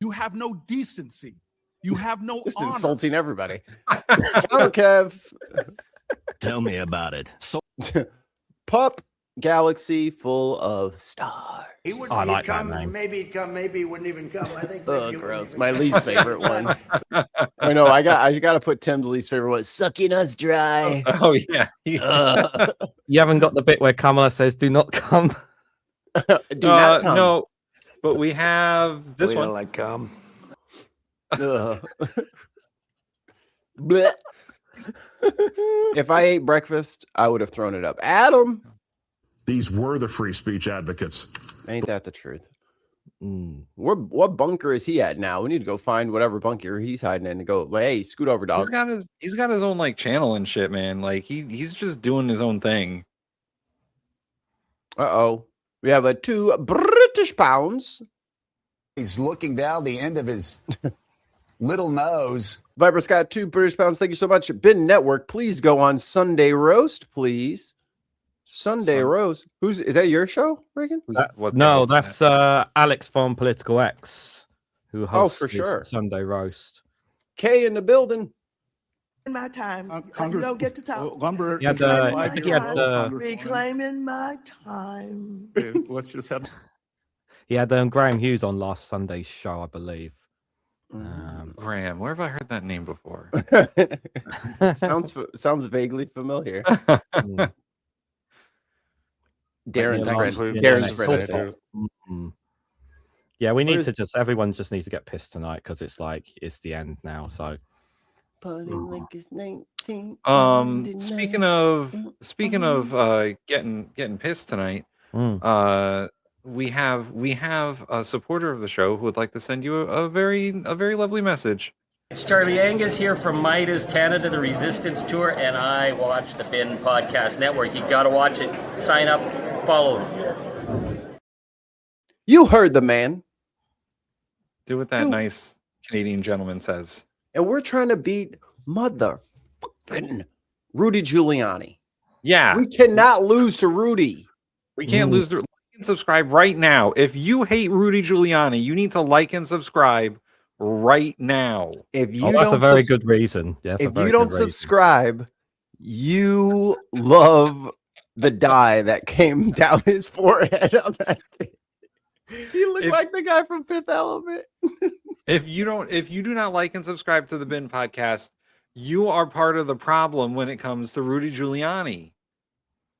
You have no decency. You have no Just honor. insulting everybody. Counter Kev. Tell me about it. So Pup Galaxy full of stars. He would I like that come, name. maybe he'd come, maybe he wouldn't even come. I think. Oh, gross. My least favorite one. I know. I got to put Tim's least favorite one. Sucking us dry. Oh yeah. You haven't got the bit where Kamala says, "Do not come." Do not come. No, but we have this one. Like come. Blech. If I ate breakfast, I would have thrown it up. Adam. These were the free speech advocates. Ain't that the truth? What bunker is he at now? We need to go find whatever bunker he's hiding in and go, hey, scoot over, dog. He's got his own like channel and shit, man. Like he's just doing his own thing. Uh-oh. We have 2 British pounds. He's looking down the end of his little nose. Viper Scott, 2 British pounds. Thank you so much. Bin Network, please go on Sunday Roast, please. Sunday Roast. Is that your show, Regan? That's Alex from Political X, who hosts for sure. Sunday Roast. K in the building. In my time, you don't get to talk. Lumber. Reclaiming my time. Let's just have. He had Graham Hughes on last Sunday's show, I believe. Graham, where have I heard that name before? sounds vaguely familiar. Darren's friend. Yeah, we need to everyone just needs to get pissed tonight because it's the end now. So, speaking of getting pissed tonight, we have a supporter of the show who would like to send you a very lovely message. It's Charlie Angus here from Midas Canada, the Resistance Tour, and I watch the Bin Podcast Network. You got to watch it. Sign up, follow him. You heard the man. Do what that nice Canadian gentleman says. And we're trying to beat motherfucking Rudy Giuliani. Yeah. We cannot lose to Rudy. We can't lose to. Like and subscribe right now. If you hate Rudy Giuliani, you need to like and subscribe right now. If you that's a very good reason. Yeah, if you don't subscribe, you love the dye that came down his forehead on that thing. He looked like the guy from Fifth Element. If you do not like and subscribe to the Bin Podcast, you are part of the problem when it comes to Rudy Giuliani.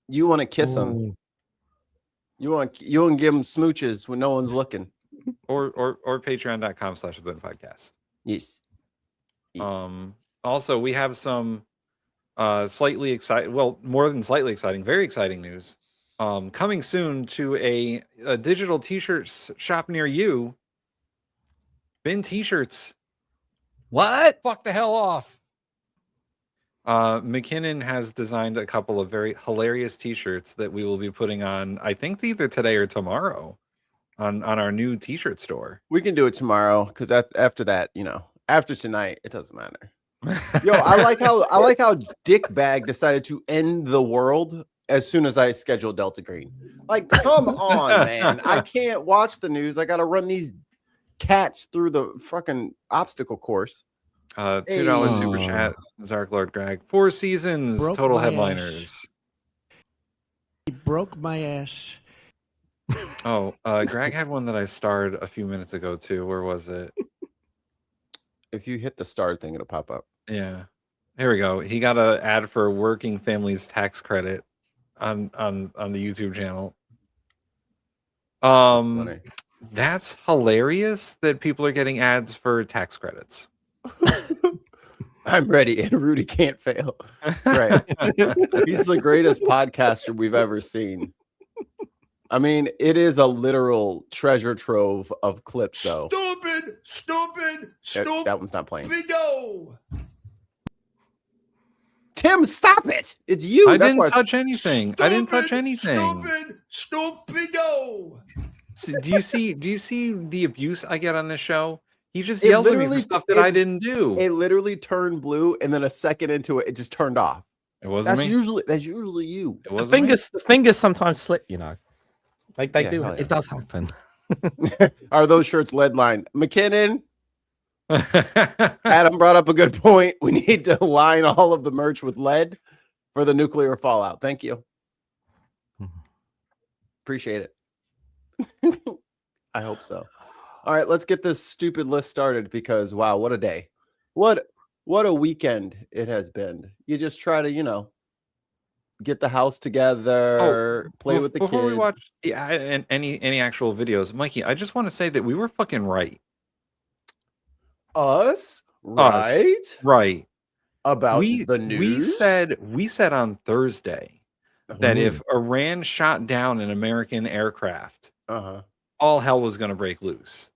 You want to kiss him. You want to give him smooches when no one's looking. Or patreon.com/thebinpodcast. Yes. Also, we have some slightly exciting, well, more than slightly exciting, very exciting news. Coming soon to a digital t-shirt shop near you. Bin t-shirts. What? Fuck the hell off. McKinnon has designed a couple of very hilarious t-shirts that we will be putting on, I think either today or tomorrow on our new t-shirt store. We can do it tomorrow because after that, after tonight, it doesn't matter. Yo, I like how Dickbag decided to end the world as soon as I scheduled Delta Green. Like, come on, man. I can't watch the news. I got to run these cats through the fucking obstacle course. $2 super chat, Dark Lord Greg. 4 seasons, total headliners. He broke my ass. Oh, Greg had one that I starred a few minutes ago too. Where was it? If you hit the star thing, it'll pop up. Yeah. Here we go. He got an ad for working families tax credit on the YouTube channel. That's hilarious that people are getting ads for tax credits. I'm ready, and Rudy can't fail. That's right. He's the greatest podcaster we've ever seen. I mean, it is a literal treasure trove of clips, though. Stupid. That one's not playing. Go. Tim, stop it! It's you. I didn't touch anything. Stupid. Go. Do you see the abuse I get on this show? He just yells at me for stuff that I didn't do. It literally turned blue, and then a second into it, it just turned off. It wasn't me. That's usually you. The fingers sometimes slip, Like they do. It does happen. Are those shirts lead lined? McKinnon, Adam brought up a good point. We need to line all of the merch with lead for the nuclear fallout. Thank you. Appreciate it. I hope so. All right, let's get this stupid list started because wow, what a day. What a weekend it has been. You just try to, get the house together, play with the kids. Before we watch any actual videos, Mikey, I just want to say that we were fucking right. Us? Right? Right. About the news? We said on Thursday that if Iran shot down an American aircraft, all hell was going to break loose.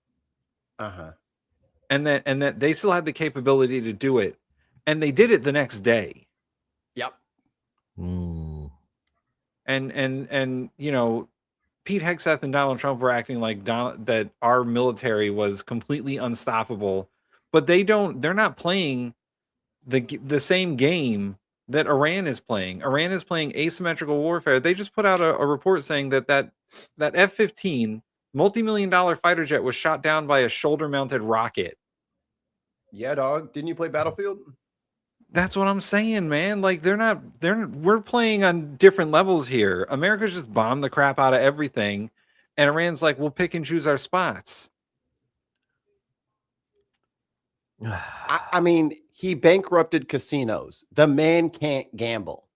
And that they still had the capability to do it, and they did it the next day. Yep. And Pete Hegseth and Donald Trump were acting like that our military was completely unstoppable, but they're not playing the same game that Iran is playing. Iran is playing asymmetrical warfare. They just put out a report saying that F-15 multi-million-dollar fighter jet was shot down by a shoulder-mounted rocket. Yeah, dog. Didn't you play Battlefield? That's what I'm saying, man. Like we're playing on different levels here. America's just bombed the crap out of everything, and Iran's like, we'll pick and choose our spots. I mean, he bankrupted casinos. The man can't gamble.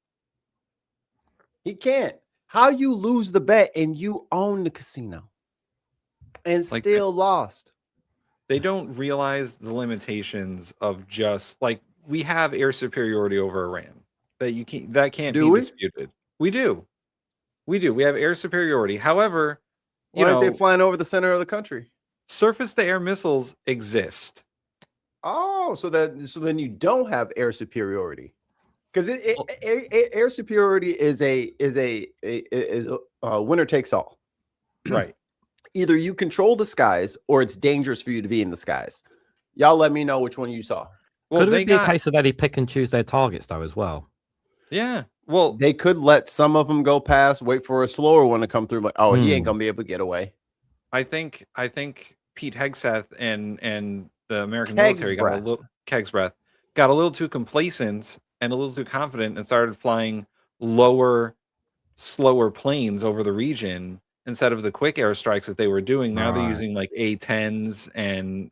He can't. How you lose the bet and you own the casino and still lost? They don't realize the limitations of just like we have air superiority over Iran that can't be disputed. We do. We have air superiority. However, why aren't they flying over the center of the country? Surface-to-air missiles exist. Oh, so then you don't have air superiority, because air superiority is a winner takes all. Right. Either you control the skies or it's dangerous for you to be in the skies. Y'all let me know which one you saw. Well, could it be a case that they pick and choose their targets though as well? Yeah. Well, they could let some of them go past, wait for a slower one to come through. Like, he ain't gonna be able to get away. I think Pete Hegseth and the American military got a little too complacent and a little too confident and started flying lower, slower planes over the region instead of the quick airstrikes that they were doing. Now they're using like A-10s and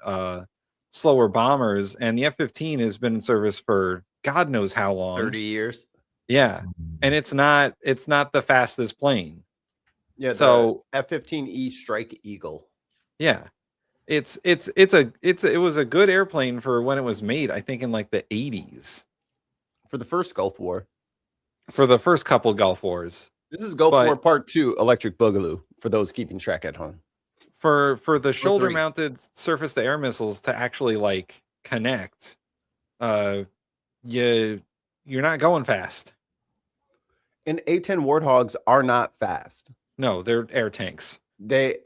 slower bombers, and the F-15 has been in service for God knows how long. 30 years. Yeah. And it's not the fastest plane. Yeah, so F-15E Strike Eagle. Yeah. It was a good airplane for when it was made, I think in like the 80s. For the first Gulf War. For the first couple Gulf Wars. This is Gulf War Part 2, Electric Boogaloo, for those keeping track at home. For the shoulder-mounted surface-to-air missiles to actually like connect, you're not going fast. And A-10 Warthogs are not fast. No, they're air tanks. They're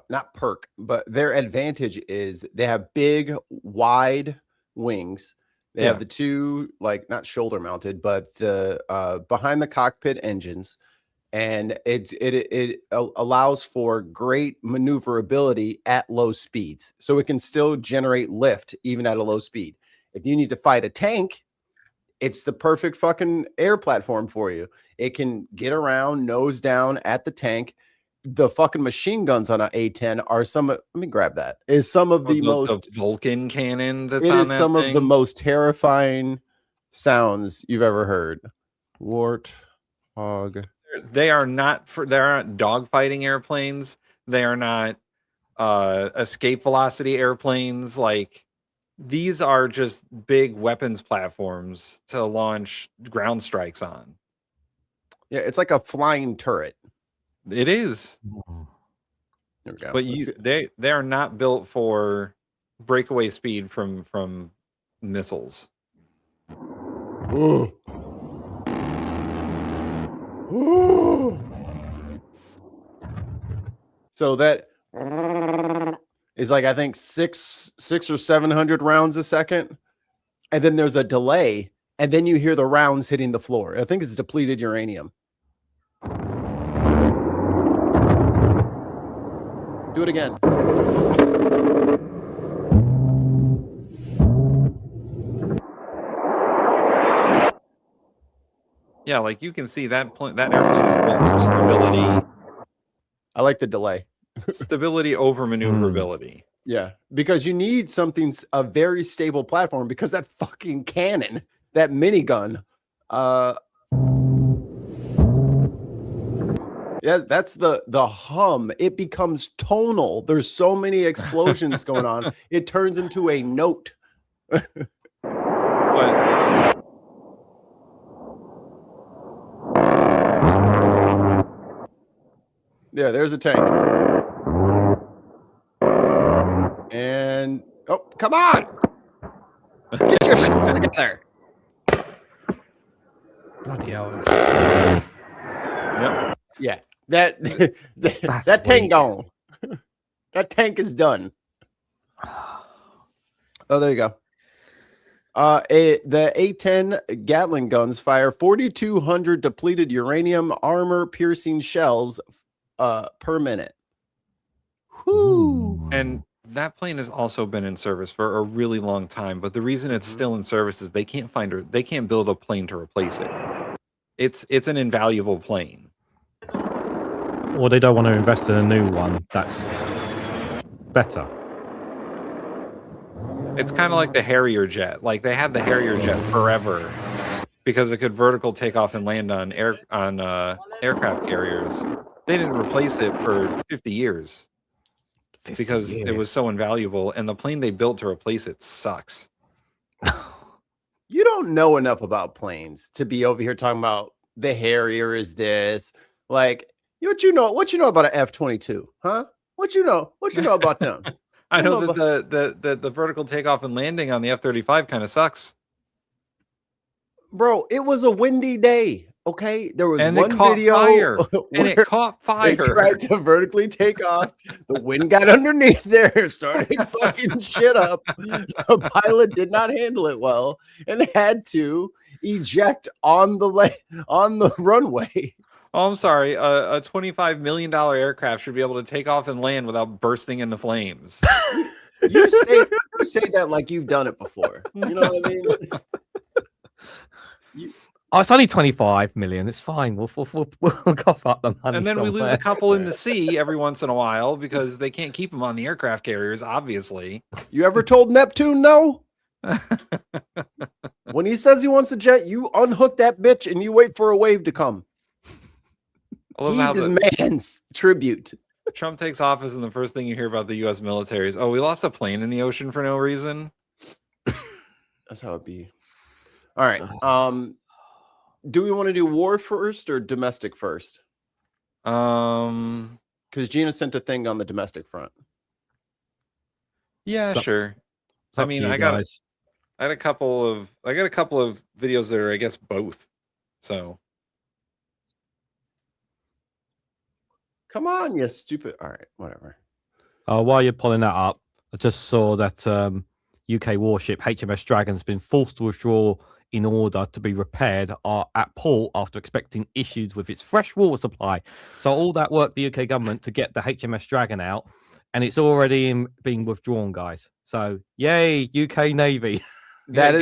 not perk, but their advantage is they have big, wide wings. They have the two, like, not shoulder mounted, but the behind the cockpit engines, and it allows for great maneuverability at low speeds, so it can still generate lift even at a low speed. If you need to fight a tank, it's the perfect fucking air platform for you. It can get around nose down at the tank. The fucking machine guns on an A-10 are let me grab that. Is some of the most Vulcan cannon that's it on is that some thing. of the most terrifying sounds you've ever heard. Warthog. They aren't dogfighting airplanes. They are not escape velocity airplanes. Like, these are just big weapons platforms to launch ground strikes on. Yeah, it's like a flying turret. It is. There we go. But they are not built for breakaway speed from missiles. Ooh. Ooh. So that is like, I think 600 or 700 rounds a second, and then there's a delay, and then you hear the rounds hitting the floor. I think it's depleted uranium. Do it again. Yeah, like you can see that airplane is built for stability. I like the delay. Stability over maneuverability. Yeah, because you need a very stable platform because that fucking cannon, that minigun, yeah, that's the hum. It becomes tonal. There's so many explosions going on. It turns into a note. But yeah, there's a tank. And oh, come on! Get your shit together. Bloody hell. yep. Yeah, that tank gone. That tank is done. Oh, there you go. The A-10 Gatling guns fire 4,200 depleted uranium armor-piercing shells per minute. Whoo! And that plane has also been in service for a really long time, but the reason it's still in service is they can't build a plane to replace it. It's an invaluable plane. Or they don't want to invest in a new one that's better. It's kind of like the Harrier jet. Like they had the Harrier jet forever because it could vertical take off and land on aircraft carriers. They didn't replace it for 50 years because it was so invaluable, and the plane they built to replace it sucks. You don't know enough about planes to be over here talking about the Harrier is this. Like, what you know about an F-22, huh? What you know about them? I know that the vertical takeoff and landing on the F-35 kind of sucks. Bro, it was a windy day. Okay, there was and one it caught video fire. And it caught fire. They tried to vertically take off. The wind got underneath there, started fucking shit up. The pilot did not handle it well and had to eject on the runway. Oh, I'm sorry. A $25 million aircraft should be able to take off and land without bursting into flames. You say that like you've done it before. You know what I mean? Oh, it's only 25 million. It's fine. We'll cough up the money. And then somewhere. we lose a couple in the sea every once in a while because they can't keep them on the aircraft carriers, obviously. You ever told Neptune no? When he says he wants a jet, you unhook that bitch and you wait for a wave to come. He demands tribute. Trump takes office, and the first thing you hear about the U.S. military is, "Oh, we lost a plane in the ocean for no reason." That's how it be. All right. Do we want to do war first or domestic first? Because Gina sent a thing on the domestic front. Yeah, sure. I mean, I got a couple of videos that are, I guess, both. So. Come on, you stupid. All right, whatever. While you're pulling that up, I just saw that UK warship HMS Dragon has been forced to withdraw in order to be repaired at port after expecting issues with its fresh water supply. So all that work, the UK government, to get the HMS Dragon out, and it's already being withdrawn, guys. So yay, UK Navy. That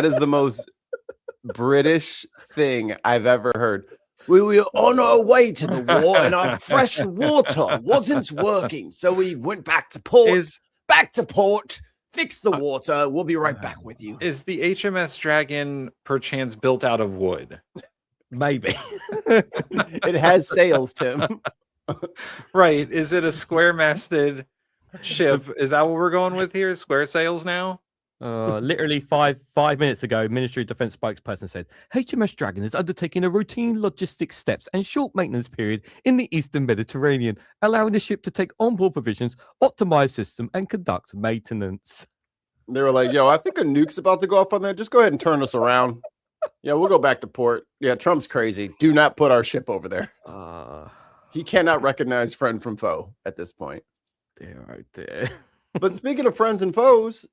is the most British thing I've ever heard. We were on our way to the war and our fresh water wasn't working. So we went back to port, fix the water. We'll be right back with you. Is the HMS Dragon perchance built out of wood? Maybe. It has sails, Tim. Right. Is it a square-masted ship? Is that what we're going with here? Square sails now? Literally five minutes ago, Ministry of Defense spokesperson said HMS Dragon is undertaking a routine logistic steps and short maintenance period in the Eastern Mediterranean, allowing the ship to take onboard provisions, optimize system, and conduct maintenance. They were like, yo, I think a nuke's about to go off on there. Just go ahead and turn us around. Yeah, we'll go back to port. Yeah, Trump's crazy. Do not put our ship over there. He cannot recognize friend from foe at this point. Dear, oh dear. But speaking of friends and foes,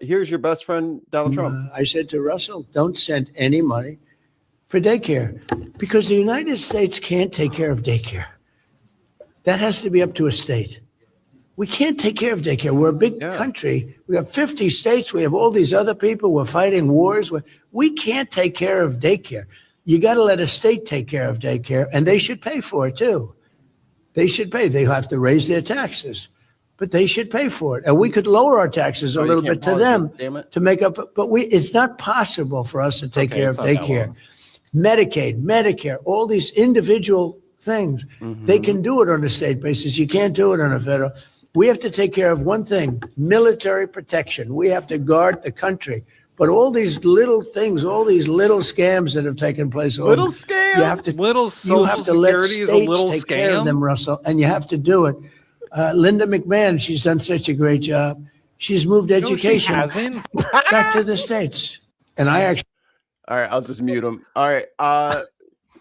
here's your best friend, Donald Trump. I said to Russell, don't send any money for daycare because the United States can't take care of daycare. That has to be up to a state. We can't take care of daycare. We're a big country. We have 50 states. We have all these other people. We're fighting wars. We can't take care of daycare. You got to let a state take care of daycare, and they should pay for it too. They should pay. They have to raise their taxes, but they should pay for it. And we could lower our taxes a little bit to them to make up. But it's not possible for us to take care of daycare. Medicaid, Medicare, all these individual things, they can do it on a state basis. You can't do it on a federal. We have to take care of one thing, military protection. We have to guard the country. But all these little things, all these little scams that have taken place. Little scams? You have to, little Social let Security is a states little take care of scam? them, Russell, and you have to do it. Linda McMahon, she's done such a great job. She's moved education back to the states. And I actually. All right, I'll just mute him. All right,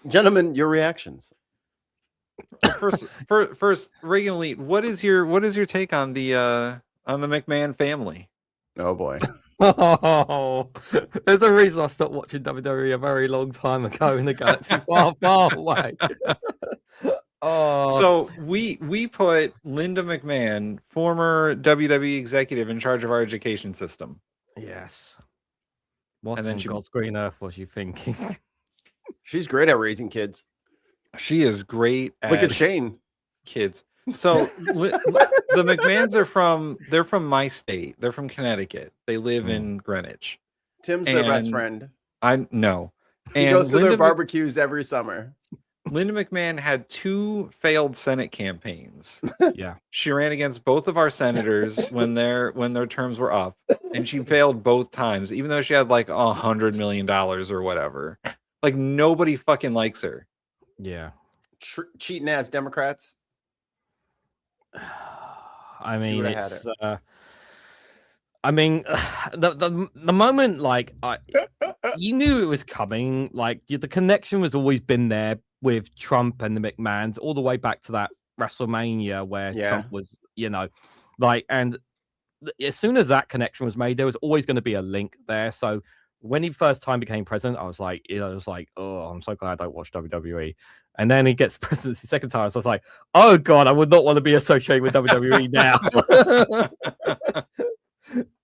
gentlemen, your reactions. First, Reganelite, what is your take on the McMahon family? Oh boy. Oh, there's a reason I stopped watching WWE a very long time ago in the galaxy far, far away. So we put Linda McMahon, former WWE executive, in charge of our education system. Yes. What And then on she- God's green earth was you thinking? She's great at raising kids. She is great at Look at Shane. kids. So the McMahons they're from my state. They're from Connecticut. They live in Greenwich. Tim's their best friend. I know. He goes to their barbecues every summer. Linda McMahon had 2 failed Senate campaigns. Yeah. She ran against both of our senators when their terms were up, and she failed both times, even though she had like $100 million or whatever. Like, nobody fucking likes her. Yeah. Cheating ass Democrats. I mean, would've had it's. I mean, the moment, like, you knew it was coming. Like, the connection was always been there with Trump and the McMahons, all the way back to that WrestleMania where Trump was, like, and as soon as that connection was made, there was always going to be a link there. So when he first time became president, I was like, oh, I'm so glad I don't watch WWE. And then he gets presidency second time, so I was like, oh god, I would not want to be associated with WWE now.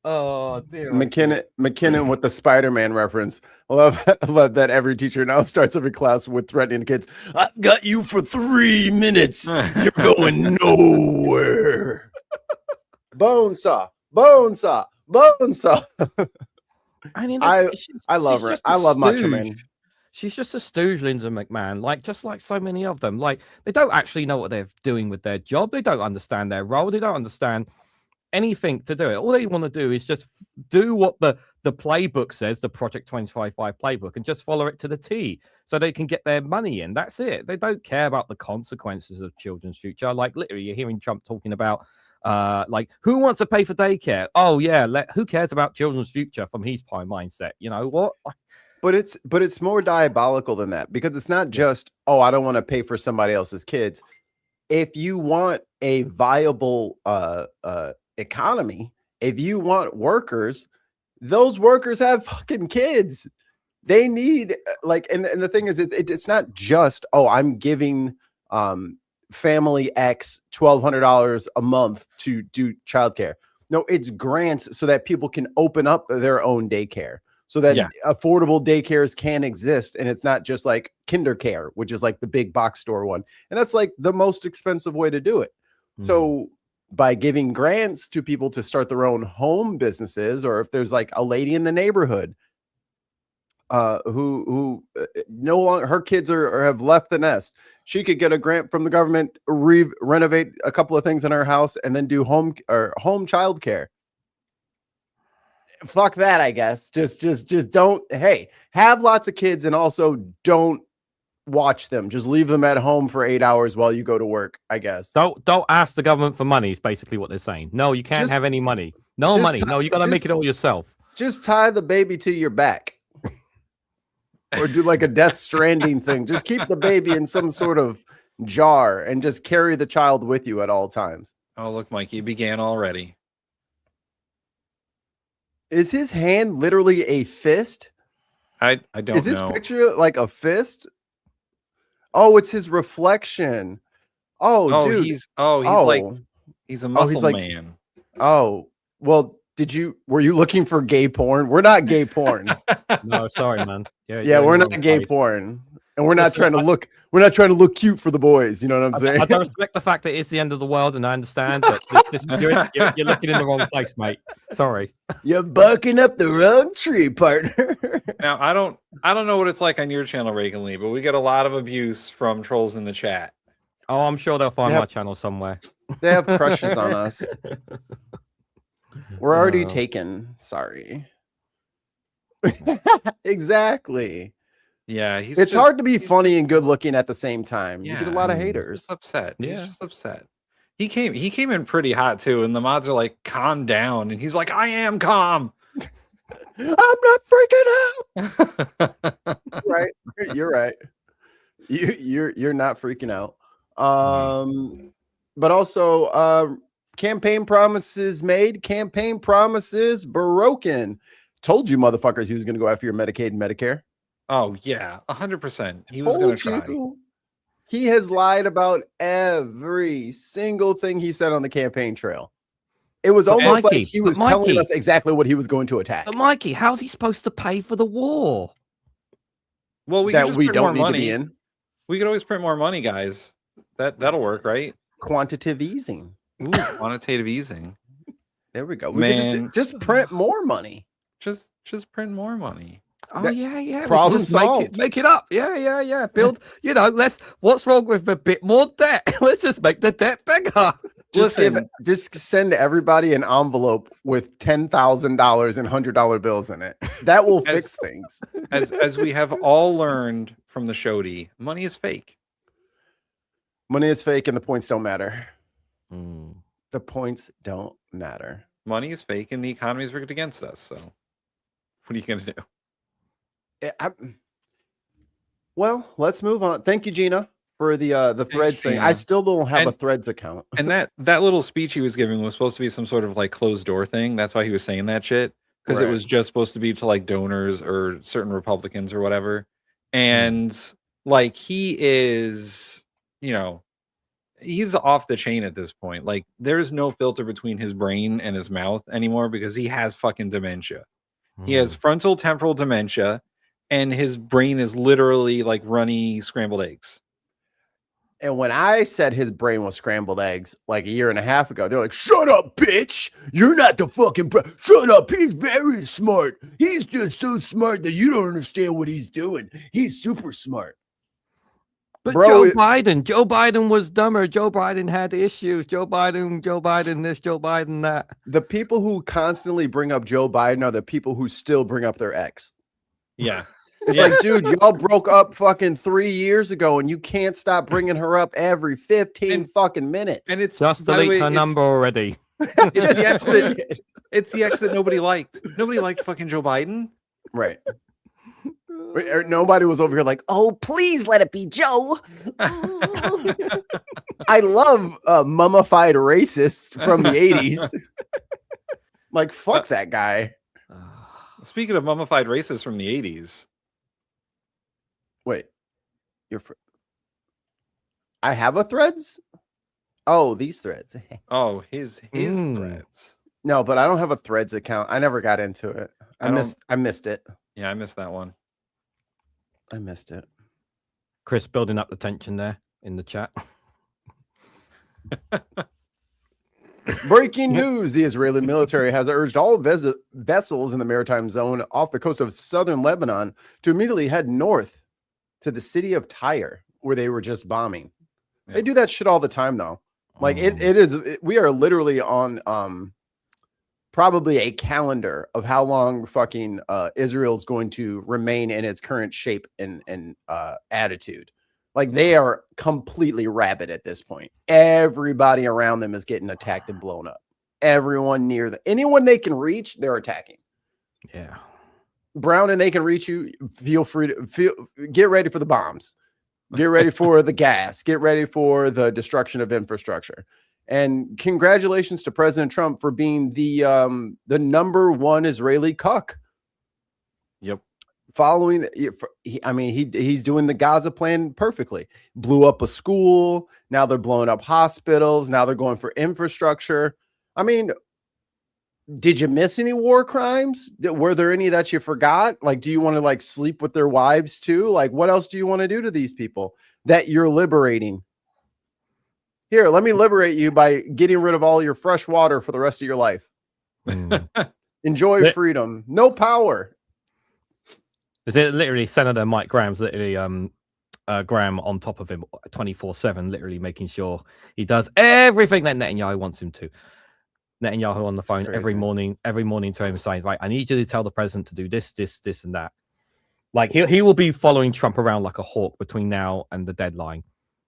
Oh dear. McKinnon with the Spider-Man reference. I love that every teacher now starts every class with threatening the kids. I got you for 3 minutes. You're going nowhere. Bone saw. I mean, I love her. I love Macho Man. She's just a stooge, Linda McMahon, like just like so many of them. Like, they don't actually know what they're doing with their job. They don't understand their role. They don't understand anything to do it. All they want to do is just do what the playbook says, the Project 2025 playbook, and just follow it to the T so they can get their money in. That's it. They don't care about the consequences of children's future. Like, literally, you're hearing Trump talking about like, who wants to pay for daycare? Oh yeah, who cares about children's future from his pie mindset? You know what? But it's more diabolical than that, because it's not just, oh, I don't want to pay for somebody else's kids. If you want a viable economy, if you want workers, those workers have fucking kids. They need, like, and the thing is, it's not just, oh, I'm giving family X $1,200 a month to do childcare. No, it's grants so that people can open up their own daycare, so that affordable daycares can exist. And it's not just like KinderCare, which is like the big box store one. And that's like the most expensive way to do it. So by giving grants to people to start their own home businesses, or if there's like a lady in the neighborhood who no longer, her kids are have left the nest, she could get a grant from the government, renovate a couple of things in her house, and then do home child care. Fuck that, I guess. Just don't, hey, have lots of kids and also don't watch them. Just leave them at home for 8 hours while you go to work, I guess. Don't ask the government for money is basically what they're saying. No, you can't have any money. No money. No, you got to make it all yourself. Just tie the baby to your back. Or do like a Death Stranding thing. Just keep the baby in some sort of jar and just carry the child with you at all times. Oh, look, Mikey began already. Is his hand literally a fist? I don't know. Is this picture like a fist? Oh, it's his reflection. Oh, dude. he's a muscle like- man. Oh, well, were you looking for gay porn? We're not gay porn. No, sorry, man. Yeah, you're we're in the not wrong gay place. porn. And we're not Listen, trying to look cute for the boys. You know what I'm saying? I respect the fact that it's the end of the world, and I understand, but you're looking in the wrong place, mate. Sorry. You're barking up the wrong tree, partner. Now I don't know what it's like on your channel, Reagan Lee, but we get a lot of abuse from trolls in the chat. Oh, I'm sure they'll find my channel somewhere. They have crushes on us. We're already taken. Sorry. Exactly. Yeah, it's hard to be funny and good looking at the same time. Yeah, you get a lot of haters. He's upset. Yeah. He's just upset. He came in pretty hot too, and the mods are like, calm down. And he's like, I am calm. I'm not freaking out. Right. You're right. You're not freaking out. But also campaign promises made, campaign promises broken. Told you motherfuckers he was gonna go after your Medicaid and Medicare. Oh yeah, 100%. He was gonna try. He has lied about every single thing he said on the campaign trail. It was almost Mikey, like he was telling us exactly what he was going to attack. But Mikey, how's he supposed to pay for the war? Well, we that just we print don't more need money. to be in. We could always print more money, guys. That'll work, right? Quantitative easing. Ooh, quantitative easing. There we go. We could just print more money. Just print more money. Oh yeah. Problem Just solved. Make it up. Yeah. Build. What's wrong with a bit more debt? Let's just make the debt bigger. Just send everybody an envelope with $10,000 and $100 bills in it. That will fix things. As we have all learned from the Shodi, money is fake. Money is fake, and the points don't matter. The points don't matter. Money is fake, and the economy is rigged against us. So, what are you gonna do? Well, let's move on. Thank you, Gina, for the Threads thing. I still don't have a Threads account. And that little speech he was giving was supposed to be some sort of like closed door thing. That's why he was saying that shit, because it was just supposed to be to like donors or certain Republicans or whatever. And like he is, he's off the chain at this point. Like there's no filter between his brain and his mouth anymore because he has fucking dementia. He has frontal temporal dementia, and his brain is literally like runny scrambled eggs. And when I said his brain was scrambled eggs like a year and a half ago, they're like, "Shut up, bitch! You're not the fucking shut up! He's very smart. He's just so smart that you don't understand what he's doing. He's super smart." But Joe Biden was dumber. Joe Biden had issues. Joe Biden this, Joe Biden that. The people who constantly bring up Joe Biden are the people who still bring up their ex. Yeah. It's like, dude, y'all broke up fucking 3 years ago, and you can't stop bringing her up every 15 fucking minutes. And it's just delete her number already. It's the ex that nobody liked. Nobody liked fucking Joe Biden. Right. Nobody was over here like, "Oh, please let it be Joe." I love mummified racists from the 80s. Like, fuck that guy. Speaking of mummified racists from the 80s. Wait. I have a Threads? Oh, these Threads. Oh, his Threads. No, but I don't have a Threads account. I never got into it. I missed it. Yeah, I missed that one. I missed it. Chris building up the tension there in the chat. Breaking news. The Israeli military has urged all vessels in the maritime zone off the coast of southern Lebanon to immediately head north to the city of Tyre, where they were just bombing. Yeah. They do that shit all the time, though. Like we are literally on probably a calendar of how long fucking Israel's going to remain in its current shape and attitude. Like they are completely rabid at this point. Everybody around them is getting attacked and blown up. Everyone near them, anyone they can reach, they're attacking. Yeah. Brown, and they can reach you. Feel free to get ready for the bombs. Get ready for the gas. Get ready for the destruction of infrastructure. And congratulations to President Trump for being the number one Israeli cuck. Yep. following. He's doing the Gaza plan perfectly. Blew up a school. Now they're blowing up hospitals. Now they're going for infrastructure. I mean, did you miss any war crimes? Were there any that you forgot? Like, do you want to like sleep with their wives too? Like, what else do you want to do to these people that you're liberating? Here, let me liberate you by getting rid of all your fresh water for the rest of your life. Enjoy freedom. No power. Is it literally Senator Mike Graham's literally Graham on top of him 24/7, literally making sure he does everything that Netanyahu wants him to. Netanyahu on the phone every morning to him saying, right, I need you to tell the president to do this, and that. Like he will be following Trump around like a hawk between now and the deadline,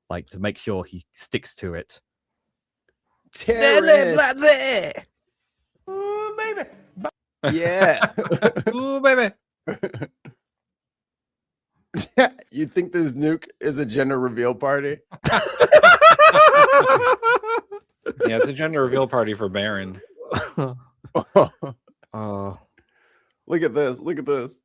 like to make sure he sticks to it. Ooh, baby. Yeah. Ooh, baby. You think this nuke is a gender reveal party? Yeah, it's a gender reveal party for Barron. Look at this. Look at this.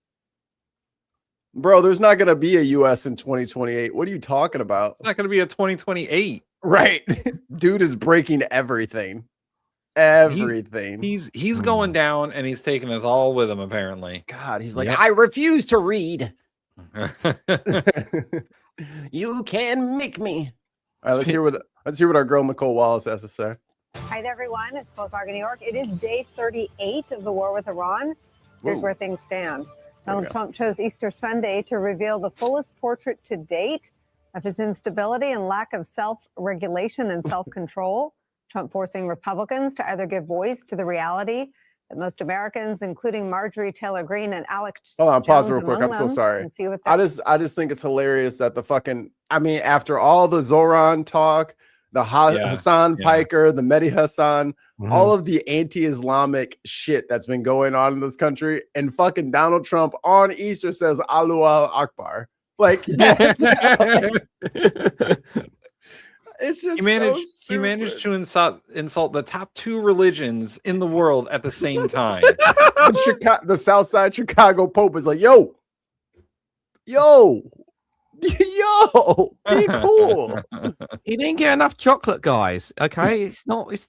Bro, there's not going to be a U.S. in 2028. What are you talking about? It's not going to be a 2028. Right. Dude is breaking everything. Everything. He's going down, and he's taking us all with him, apparently. God, he's like, I refuse to read. You can make me. All right, let's hear what our girl Nicole Wallace has to say. Hi there, everyone. It's Phil Fargo, New York. It is day 38 of the war with Iran. Here's where things stand. Donald Trump chose Easter Sunday to reveal the fullest portrait to date of his instability and lack of self-regulation and self-control. Trump forcing Republicans to either give voice to the reality that most Americans, including Marjorie Taylor Greene and Alex Hold on, pause Jones real quick. among I'm so them, sorry. and see what I just think it's hilarious that the fucking, after all the Zoran talk, the Hassan Piker, the Mehdi Hassan, all of the anti-Islamic shit that's been going on in this country, and fucking Donald Trump on Easter says Allahu Akbar. Like, it's just he managed to insult the top two religions in the world at the same time. The Southside Chicago Pope is like, yo, be cool. He didn't get enough chocolate, guys. Okay, it's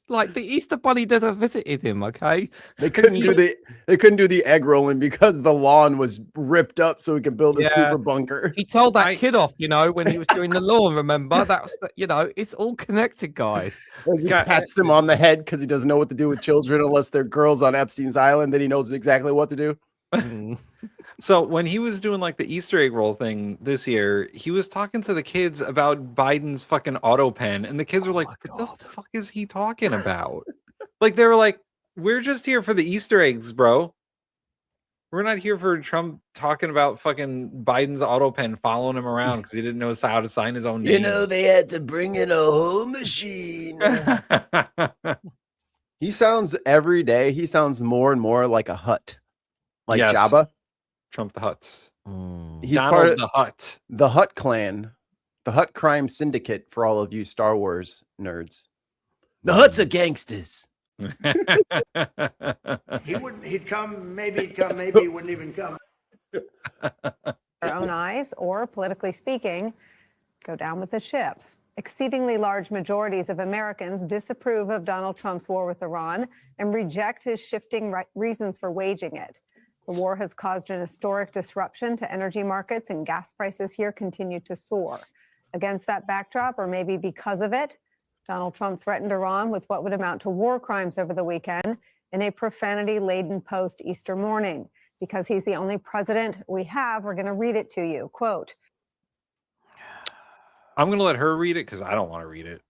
like the Easter Bunny never visited him. Okay, they couldn't do the egg rolling because the lawn was ripped up so he could build a super bunker. He told that kid off, when he was doing the lawn. Remember that was, it's all connected, guys. He pats them on the head because he doesn't know what to do with children unless they're girls on Epstein's Island. Then he knows exactly what to do. So when he was doing like the Easter egg roll thing this year, he was talking to the kids about Biden's fucking auto pen, and the kids were like, "What the fuck is he talking about?" Like they were like, "We're just here for the Easter eggs, bro. We're not here for Trump talking about fucking Biden's auto pen following him around because he didn't know how to sign his own name." They had to bring in a whole machine. He sounds every day. He sounds more and more like a Hutt, like Yes. Jabba. Trump the Hutts. He's Donald part of the Hutt. The Hutt clan, the Hutt crime syndicate for all of you Star Wars nerds. The Hutts are gangsters. He'd come, maybe he wouldn't even come. their own eyes, or politically speaking, go down with the ship. Exceedingly large majorities of Americans disapprove of Donald Trump's war with Iran and reject his shifting reasons for waging it. The war has caused an historic disruption to energy markets, and gas prices here continue to soar. Against that backdrop, or maybe because of it, Donald Trump threatened Iran with what would amount to war crimes over the weekend in a profanity-laden post Easter morning. Because he's the only president we have, we're going to read it to you. Quote, I'm going to let her read it because I don't want to read it.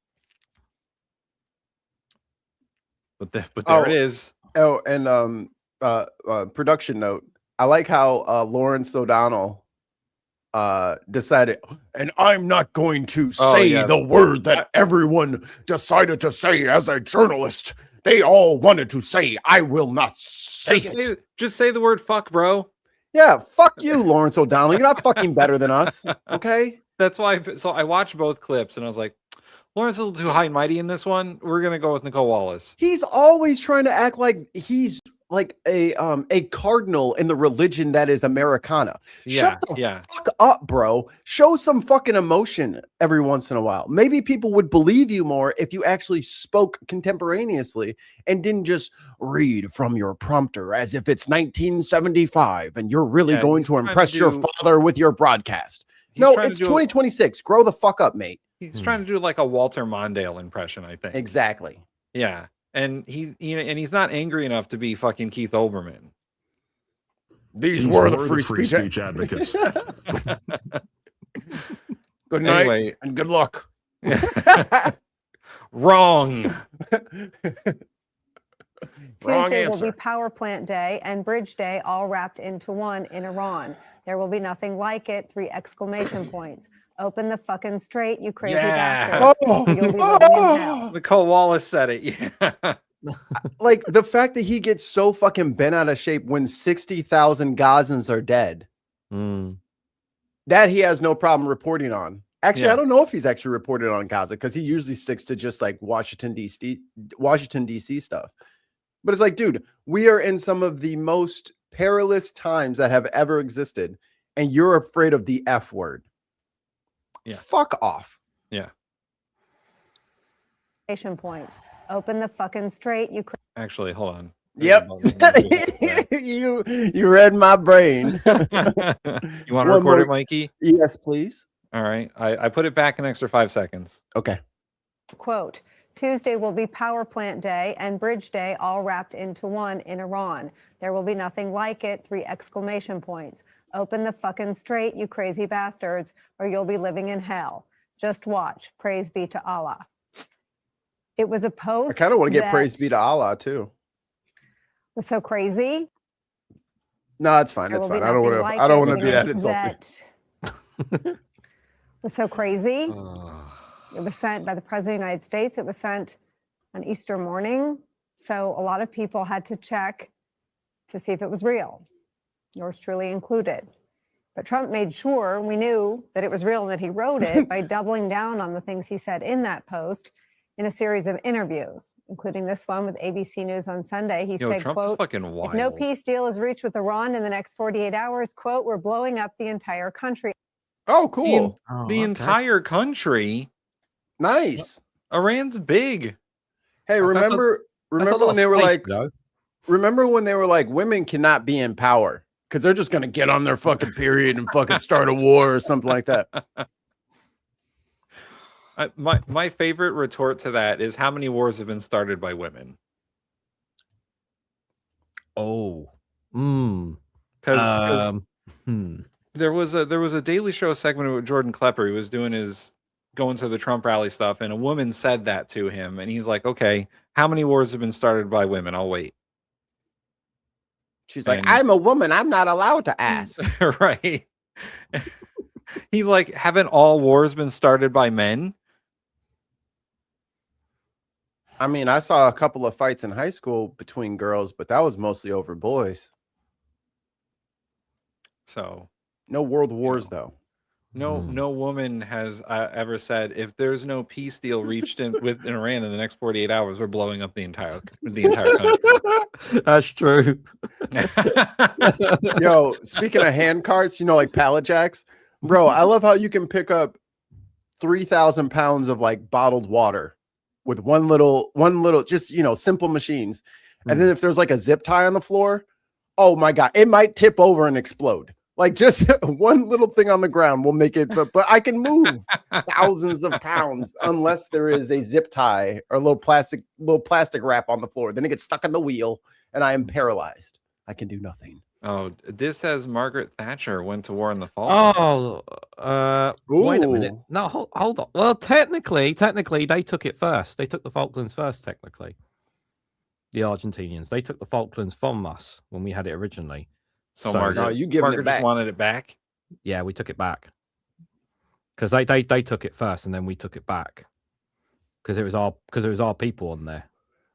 But there it is. Oh, and production note. I like how Lawrence O'Donnell decided, and I'm not going to say the word that everyone decided to say as a journalist. They all wanted to say. I will not say it. Just say the word fuck, bro. Yeah, fuck you, Lawrence O'Donnell. You're not fucking better than us, okay? That's why. So I watched both clips, and I was like, Lawrence is a little too high and mighty in this one. We're going to go with Nicole Wallace. He's always trying to act like he's like a cardinal in the religion that is Americana. Yeah, Shut the fuck up, bro. Show some fucking emotion every once in a while. Maybe people would believe you more if you actually spoke contemporaneously and didn't just read from your prompter as if it's 1975 and you're really going to impress your father with your broadcast. No, it's 2026. Grow the fuck up, mate. He's trying to do like a Walter Mondale impression, I think. Exactly. Yeah. And he's not angry enough to be fucking Keith Olbermann. These were the free speech advocates. Good night and good luck. Wrong. Tuesday will be Power Plant Day and Bridge Day all wrapped into one in Iran. There will be nothing like it. 3 exclamation points. Open the fucking straight, you crazy bastards. You'll be living in hell. Nicole Wallace said it. Yeah. Like the fact that he gets so fucking bent out of shape when 60,000 Gazans are dead. That he has no problem reporting on. Actually, I don't know if he's actually reported on Gaza because he usually sticks to just like Washington, D.C. stuff. But it's like, dude, we are in some of the most perilous times that have ever existed, and you're afraid of the F word. Yeah. Fuck off. Yeah. Points. Open the fucking straight, you Actually, hold on. Yep. you read my brain. You want to record it, Mikey? Yes, please. All right. I put it back an extra 5 seconds. Okay. Quote, Tuesday will be Power Plant Day and Bridge Day all wrapped into one in Iran. There will be nothing like it. 3 exclamation points. Open the fucking straight, you crazy bastards, or you'll be living in hell. Just watch. Praise be to Allah. It was a post. I kind of want to get praise be to Allah too. Was so crazy. No, it's fine. It's fine. I don't want to be that insulting. Was so crazy. It was sent by the President of the United States. It was sent on Easter morning. So a lot of people had to check to see if it was real. Yours truly included. But Trump made sure we knew that it was real and that he wrote it by doubling down on the things he said in that post in a series of interviews, including this one with ABC News on Sunday. He said, Trump quote, fucking wild. If no peace deal is reached with Iran in the next 48 hours, quote, we're blowing up the entire country. Oh, cool. The entire country. Nice. Iran's big. Hey, remember when they were like, remember when they were like, women cannot be in power because they're just going to get on their fucking period and fucking start a war or something like that. My favorite retort to that is how many wars have been started by women? Oh. Because there was a Daily Show segment with Jordan Klepper. He was going to the Trump rally stuff, and a woman said that to him, and he's like, okay, how many wars have been started by women? I'll wait. She's like, I'm a woman. I'm not allowed to ask. Right. He's like, haven't all wars been started by men? I mean, I saw a couple of fights in high school between girls, but that was mostly over boys. So no world wars, though. No woman has ever said, if there's no peace deal reached in Iran in the next 48 hours, we're blowing up the entire country. That's true. Yo, speaking of hand carts, like pallet jacks, bro, I love how you can pick up 3,000 pounds of like bottled water with one little, just, simple machines. And then if there's like a zip tie on the floor, oh my God, it might tip over and explode. Like just one little thing on the ground will make it, but I can move thousands of pounds unless there is a zip tie or a little plastic wrap on the floor. Then it gets stuck in the wheel and I am paralyzed. I can do nothing. Oh, this says Margaret Thatcher went to war in the fall. Wait a minute. No, hold on. Well, technically, they took it first. They took the Falklands first, technically. The Argentinians. They took the Falklands from us when we had it originally. So Margaret, Margaret just wanted it back. Yeah, we took it back because they took it first, and then we took it back because it was our people on there.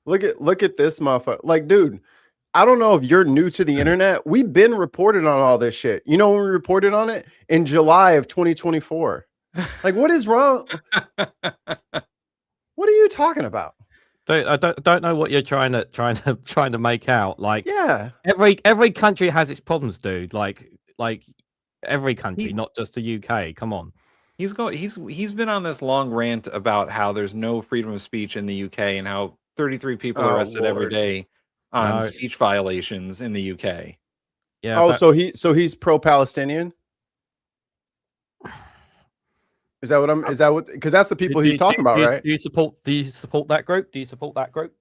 Look at this motherfucker. Like, dude, I don't know if you're new to the internet. We've been reported on all this shit. You know when we reported on it? In July of 2024. Like, what is wrong? What are you talking about? I don't know what you're trying to make out. Like, Yeah, every country has its problems, dude. Like every country, not just the UK. Come on. He's been on this long rant about how there's no freedom of speech in the UK and how 33 people are arrested every day on speech violations in the UK. Yeah. Oh, so he's pro-Palestinian? Is that what because that's the people he's talking about, right? Do you support that group? Do you support that group?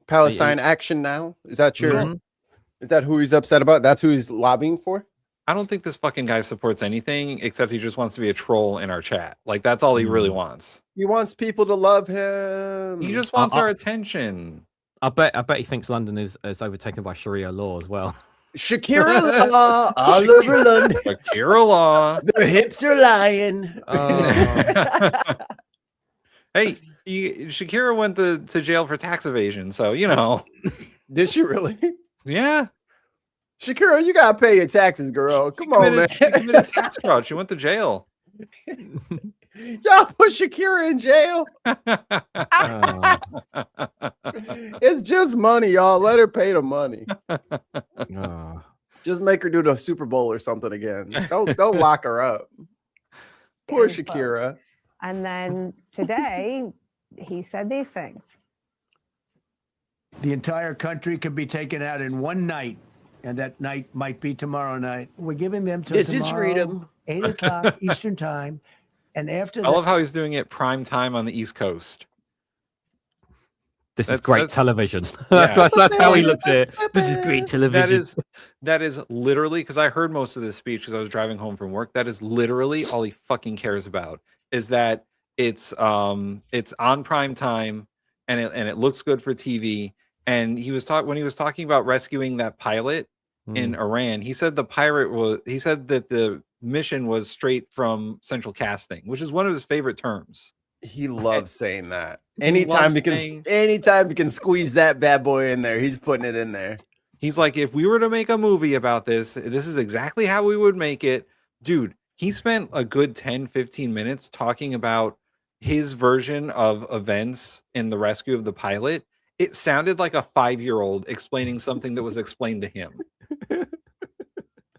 Palestine Action Now? Is that is that who he's upset about? That's who he's lobbying for? I don't think this fucking guy supports anything except he just wants to be a troll in our chat. Like, that's all he really wants. He wants people to love him. He just wants our attention. I bet he thinks London is overtaken by Sharia law as well. Shakira law all over London. Shakira law. Their hips are lying. Hey, Shakira went to jail for tax evasion, so you know. Did she really? Yeah. Shakira, you gotta pay your taxes, girl. Come on, man. She committed tax fraud. She went to jail. Y'all put Shakira in jail. It's just money, y'all. Let her pay the money. Just make her do the Super Bowl or something again. Don't lock her up. Poor Shakira. And then today, he said these things. The entire country could be taken out in one night, and that night might be tomorrow night. We're giving them till This tomorrow, is freedom. 8 o'clock Eastern time. And after I love how he's doing it prime time on the East Coast. This is great television. That's how he looks at it. This is great television. That is literally, because I heard most of this speech because I was driving home from work. That is literally all he fucking cares about, is that it's on prime time and it looks good for TV. And he was when he was talking about rescuing that pilot in Iran, he said that the mission was straight from central casting, which is one of his favorite terms. He loves saying that. Anytime he can squeeze that bad boy in there, he's putting it in there. He's like, if we were to make a movie about this is exactly how we would make it. Dude, he spent a good 10-15 minutes talking about his version of events in the rescue of the pilot. It sounded like a 5-year-old explaining something that was explained to him.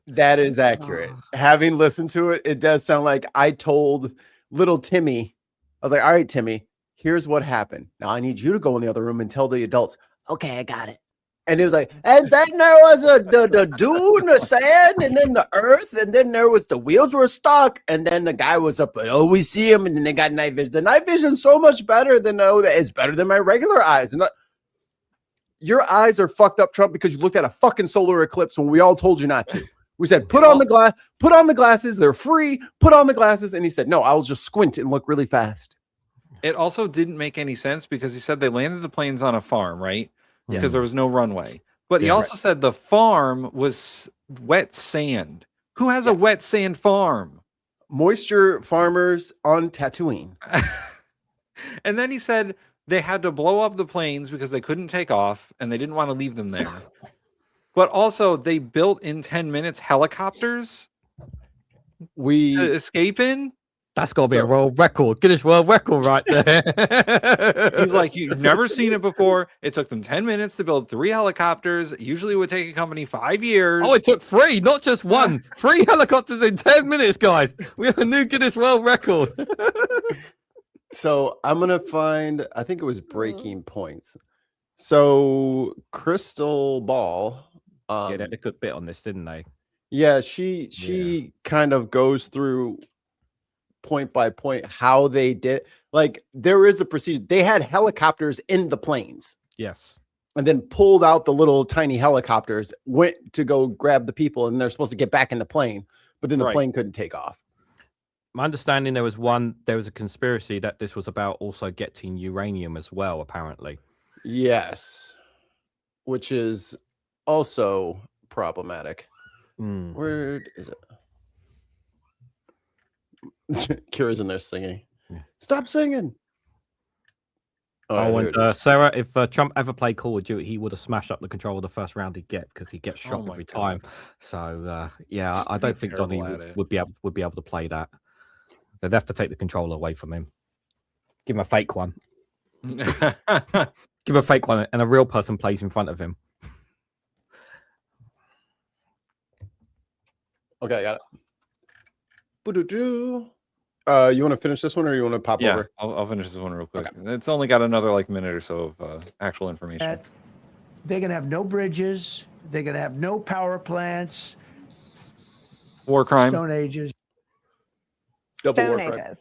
That is accurate. Having listened to it, it does sound like I told little Timmy. I was like, all right, Timmy, here's what happened. Now I need you to go in the other room and tell the adults. Okay, I got it. And it was like, and then there was the dune, the sand, and then the earth, and then there was the wheels were stuck, and then the guy was up. Oh, we see him, and then they got night vision. The night vision's so much better than it's better than my regular eyes. And your eyes are fucked up, Trump, because you looked at a fucking solar eclipse when we all told you not to. We said, put on the glasses. They're free. Put on the glasses. And he said, no, I'll just squint and look really fast. It also didn't make any sense because he said they landed the planes on a farm, right? Because there was no runway. But he also said the farm was wet sand. Who has a wet sand farm? Moisture farmers on Tatooine. And then he said they had to blow up the planes because they couldn't take off and they didn't want to leave them there. But also, they built in 10 minutes helicopters to escape in. That's got to be a world record. Guinness World Record right there. He's like, you've never seen it before. It took them 10 minutes to build 3 helicopters. Usually it would take a company 5 years. Oh, it took 3, not just 1. 3 helicopters in 10 minutes, guys. We have a new Guinness World Record. So I'm going to find, I think it was breaking points. So Crystal Ball. They had a good bit on this, didn't they? Yeah, she kind of goes through point by point how they did. Like, there is a procedure. They had helicopters in the planes. Yes. And then pulled out the little tiny helicopters, went to go grab the people, and they're supposed to get back in the plane, but then the plane couldn't take off. My understanding, there was a conspiracy that this was about also getting uranium as well, apparently. Yes. Which is also problematic. Where is it? Kira's in there singing. Stop singing. And Sarah, if Trump ever played Call of Duty, he would have smashed up the controller the first round he'd get because he gets shot every time. So I don't think Donnie would be able to play that. They'd have to take the controller away from him. Give him a fake one. Give a fake one, and a real person plays in front of him. Okay, got it. You want to finish this one, or you want to pop over? I'll finish this one real quick. Okay. It's only got another minute or so of actual information. They're going to have no bridges. They're going to have no power plants. War crime. Stone Ages. Stone Ages.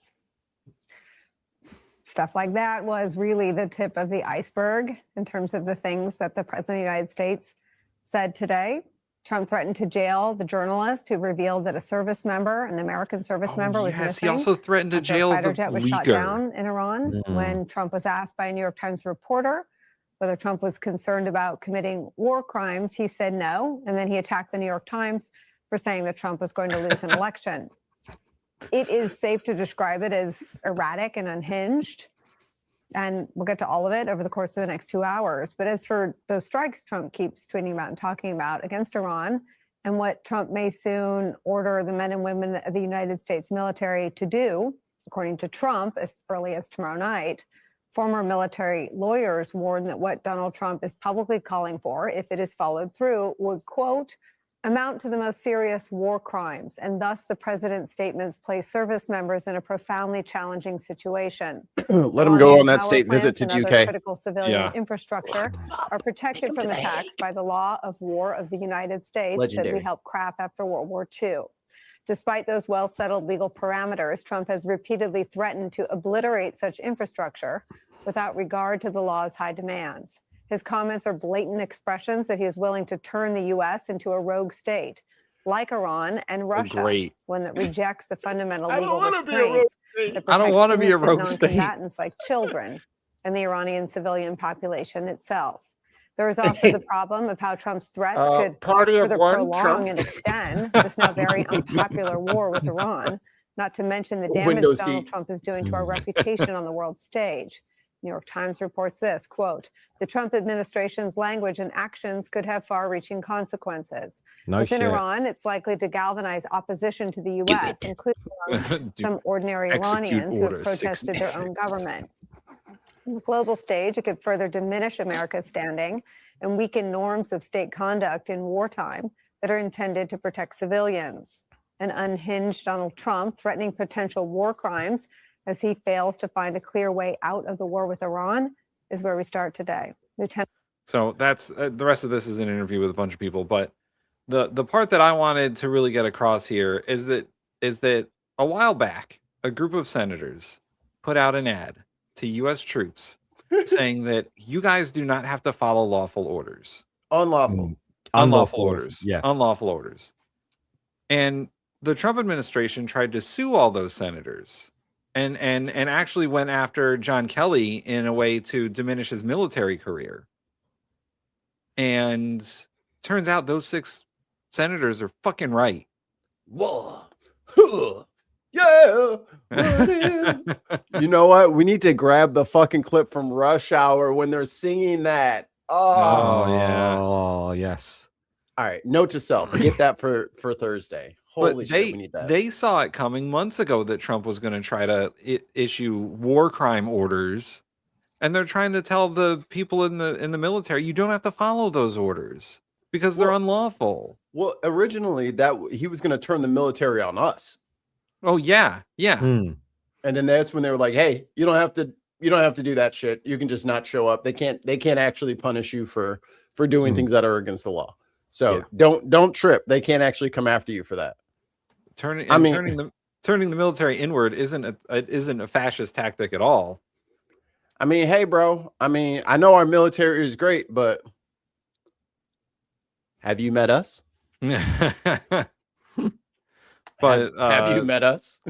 Stuff like that was really the tip of the iceberg in terms of the things that the President of the United States said today. Trump threatened to jail the journalist who revealed that a service member, an American service member, was missing. He also threatened to jail the fighter the jet was leaker. shot down in Iran. When Trump was asked by a New York Times reporter whether Trump was concerned about committing war crimes, he said no. And then he attacked the New York Times for saying that Trump was going to lose an election. It is safe to describe it as erratic and unhinged. And we'll get to all of it over the course of the next 2 hours. But as for those strikes Trump keeps tweeting about and talking about against Iran, and what Trump may soon order the men and women of the United States military to do, according to Trump, as early as tomorrow night, former military lawyers warn that what Donald Trump is publicly calling for, if it is followed through, would, quote, amount to the most serious war crimes, and thus the president's statements place service members in a profoundly challenging situation. Let him go on that state visit to the UK. Critical civilian infrastructure are protected from attacks by the law of war of the United States that we helped craft after World War II. Despite those well-settled legal parameters, Trump has repeatedly threatened to obliterate such infrastructure without regard to the law's high demands. His comments are blatant expressions that he is willing to turn the U.S. into a rogue state, like Iran and Russia, one that rejects the fundamental legal restraints that I don't want to be a rogue state. Non-combatants like children and the Iranian civilian population itself. There is also the problem of how Trump's threats could further prolong and extend this now very unpopular war with Iran, not to mention the damage Donald Trump is doing to our reputation on the world stage. New York Times reports this, quote, the Trump administration's language and actions could have far-reaching consequences. Within Iran, it's likely to galvanize opposition to the U.S., including some ordinary Iranians who have protested their own government. On the global stage, it could further diminish America's standing and weaken norms of state conduct in wartime that are intended to protect civilians. An unhinged Donald Trump threatening potential war crimes as he fails to find a clear way out of the war with Iran is where we start today. So that's the rest of this is an interview with a bunch of people, but the part that I wanted to really get across here is that a while back, a group of senators put out an ad to U.S. troops saying that you guys do not have to follow lawful orders. Unlawful orders. Yes. Unlawful orders. And the Trump administration tried to sue all those senators and actually went after John Kelly in a way to diminish his military career. And turns out those 6 senators are fucking right. Whoa. Yeah. You know what? We need to grab the fucking clip from Rush Hour when they're singing that. Oh, yes. All right. Note to self. Get that for Thursday. Holy shit, we need that. They saw it coming months ago that Trump was going to try to issue war crime orders, and they're trying to tell the people in the military you don't have to follow those orders because they're unlawful. Well, originally that he was going to turn the military on us. Oh yeah. And then that's when they were like, "Hey, you don't have to do that shit. You can just not show up. They can't actually punish you for doing things that are against the law. So don't trip. They can't actually come after you for that." Turning the military inward isn't a fascist tactic at all. I mean, hey, bro. I mean, I know our military is great, but have you met us? But have you met us?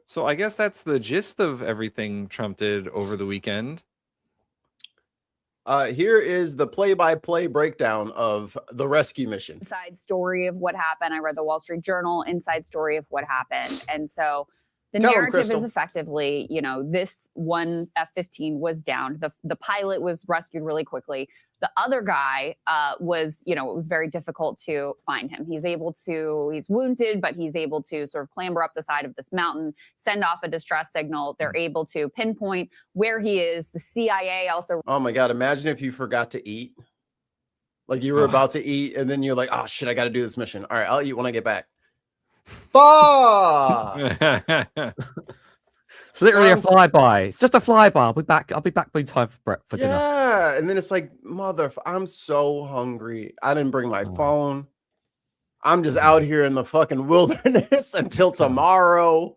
So I guess that's the gist of everything Trump did over the weekend. Here is the play-by-play breakdown of the rescue mission. Inside story of what happened. I read the Wall Street Journal inside story of what happened. And so The Tell 'em, narrative Crystal. is effectively, this one F-15 was downed. The pilot was rescued really quickly. The other guy was, it was very difficult to find him. He's wounded, but he's able to sort of clamber up the side of this mountain, send off a distress signal. They're able to pinpoint where he is. The CIA also. Oh my God. Imagine if you forgot to eat. Like you were about to eat and then you're like, oh shit, I got to do this mission. All right, I'll eat when I get back. Fuck! It's literally a flyby. It's just a flyby. I'll be back by time for dinner. Yeah, and then it's like, I'm so hungry. I didn't bring my phone. I'm just out here in the fucking wilderness until tomorrow.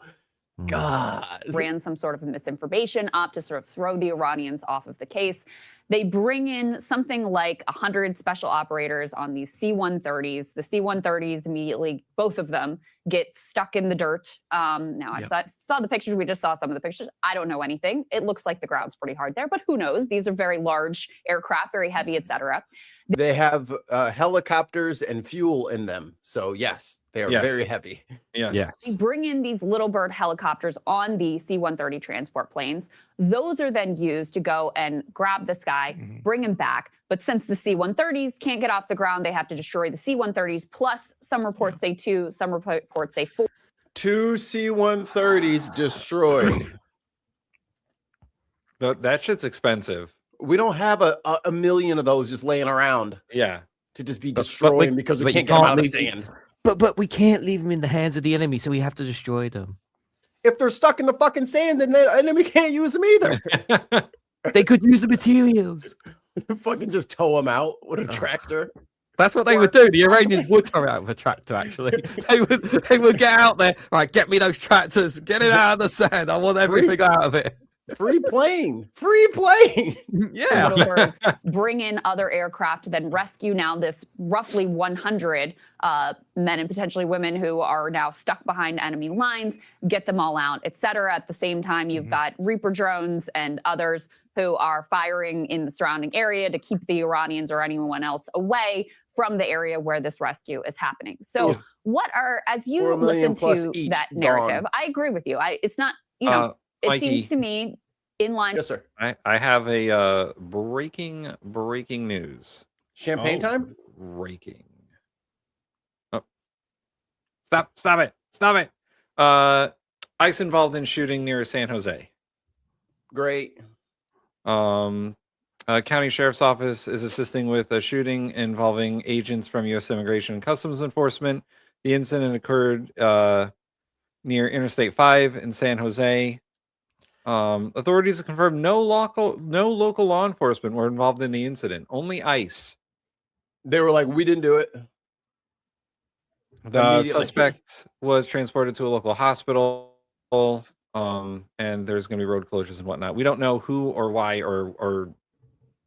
God. Ran some sort of misinformation up to sort of throw the Iranians off of the case. They bring in something like 100 special operators on these C-130s. The C-130s immediately, both of them, get stuck in the dirt. I saw the pictures. We just saw some of the pictures. I don't know anything. It looks like the ground's pretty hard there, but who knows? These are very large aircraft, very heavy, etc. They have helicopters and fuel in them. So yes, they are very heavy. Yes. They bring in these little bird helicopters on the C-130 transport planes. Those are then used to go and grab this guy, bring him back. But since the C-130s can't get off the ground, they have to destroy the C-130s. Plus, some reports say 2, some reports say 4. 2 C-130s destroyed. That shit's expensive. We don't have a million of those just laying around. Yeah. To just be destroying because we can't get them out of the sand. But we can't leave them in the hands of the enemy, so we have to destroy them. If they're stuck in the fucking sand, then the enemy can't use them either. They could use the materials. Fucking just tow them out with a tractor. That's what they would do. The Iranians would tow out with a tractor, actually. They would get out there. Right, get me those tractors. Get it out of the sand. I want everything out of it. Free plane. Free plane. Yeah. Little birds, bring in other aircraft, then rescue now this roughly 100 men and potentially women who are now stuck behind enemy lines, get them all out, etc. At the same time, you've got Reaper drones and others who are firing in the surrounding area to keep the Iranians or anyone else away from the area where this rescue is happening. So as you listen to that narrative, I agree with you. It's not, it Mikey, seems to me in line. Yes, sir. I have a breaking news. Champagne time? Breaking. Oh. Stop it. ICE involved in shooting near San Jose. Great. County Sheriff's Office is assisting with a shooting involving agents from U.S. Immigration and Customs Enforcement. The incident occurred near Interstate 5 in San Jose. Authorities have confirmed no local law enforcement were involved in the incident. Only ICE. They were like, we didn't do it. The suspect was transported to a local hospital, and there's going to be road closures and whatnot. We don't know who or why or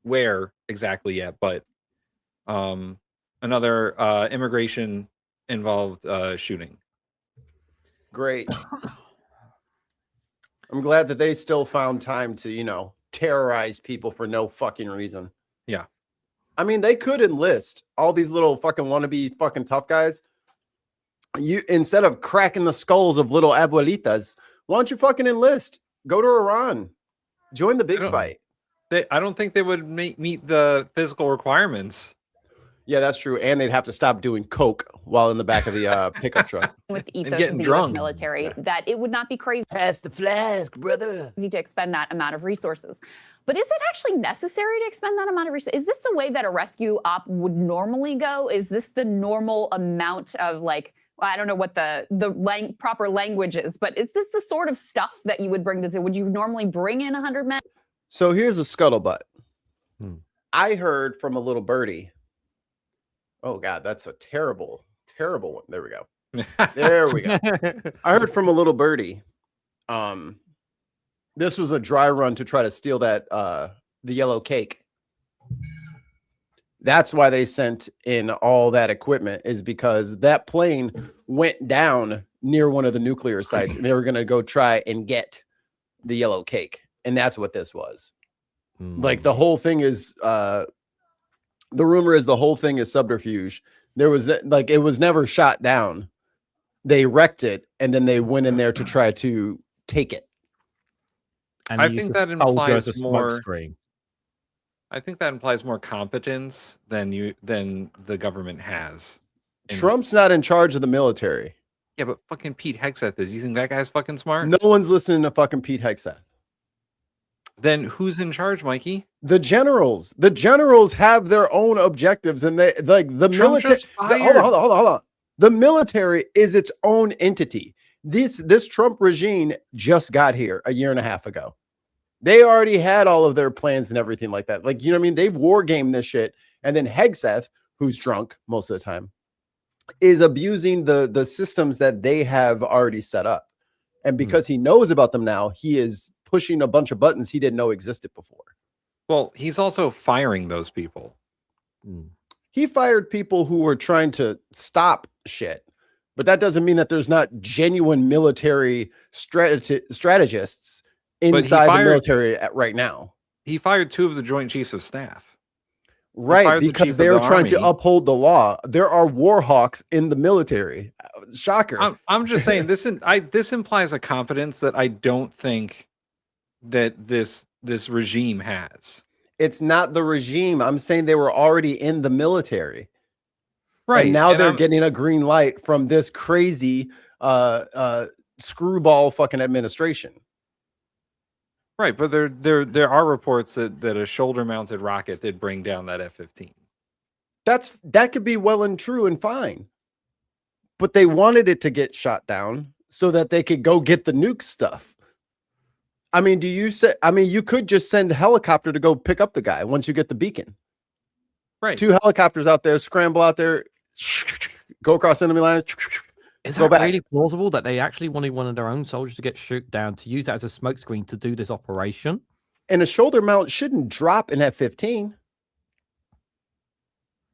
where exactly yet, but another immigration involved shooting. Great. I'm glad that they still found time to, terrorize people for no fucking reason. Yeah. I mean, they could enlist all these little fucking wannabe fucking tough guys. Instead of cracking the skulls of little abuelitas, why don't you fucking enlist? Go to Iran. Join the big fight. I don't think they would meet the physical requirements. Yeah, that's true. And they'd have to stop doing coke while in the back of the pickup truck. With the ethos of the U.S. military, that it would not be crazy. Pass the flask, brother. To expend that amount of resources. But is it actually necessary to expend that amount of resources? Is this the way that a rescue op would normally go? Is this the normal amount of I don't know what the proper language is, but is this the sort of stuff that you would bring to would you normally bring in 100 men? So here's a scuttlebutt. I heard from a little birdie. Oh God, that's a terrible one. There we go. There we go. I heard from a little birdie. This was a dry run to try to steal that the yellow cake. That's why they sent in all that equipment, is because that plane went down near one of the nuclear sites and they were going to go try and get the yellow cake. And that's what this was. Like the whole thing is, the rumor is the whole thing is subterfuge. There was it was never shot down. They wrecked it, and then they went in there to try to take it. And I think that implies more. Screen. I think that implies more competence than the government has. Trump's not in charge of the military. Yeah, but fucking Pete Hegseth is. You think that guy's fucking smart? No one's listening to fucking Pete Hegseth. Then who's in charge, Mikey? The generals. The generals have their own objectives, and they like the military. Hold on. The military is its own entity. This Trump regime just got here a year and a half ago. They already had all of their plans and everything like that. Like, you know what I mean? They've war gamed this shit. And then Hegseth, who's drunk most of the time, is abusing the systems that they have already set up. And because he knows about them now, he is pushing a bunch of buttons he didn't know existed before. Well, he's also firing those people. He fired people who were trying to stop shit. But that doesn't mean that there's not genuine military strategists inside the military right now. He fired 2 of the Joint Chiefs of Staff. Right, because they were trying to uphold the law. There are war hawks in the military. Shocker. I'm just saying this implies a competence that I don't think that this regime has. It's not the regime. I'm saying they were already in the military. Right. And now they're getting a green light from this crazy screwball fucking administration. Right, but there are reports that a shoulder-mounted rocket did bring down that F-15. That could be well and true and fine. But they wanted it to get shot down so that they could go get the nuke stuff. I mean, you could just send a helicopter to go pick up the guy once you get the beacon. Right. 2 helicopters out there, scramble out there, go across enemy lines. Is that really plausible that they actually wanted one of their own soldiers to get shoot down to use that as a smokescreen to do this operation? And a shoulder mount shouldn't drop in F-15.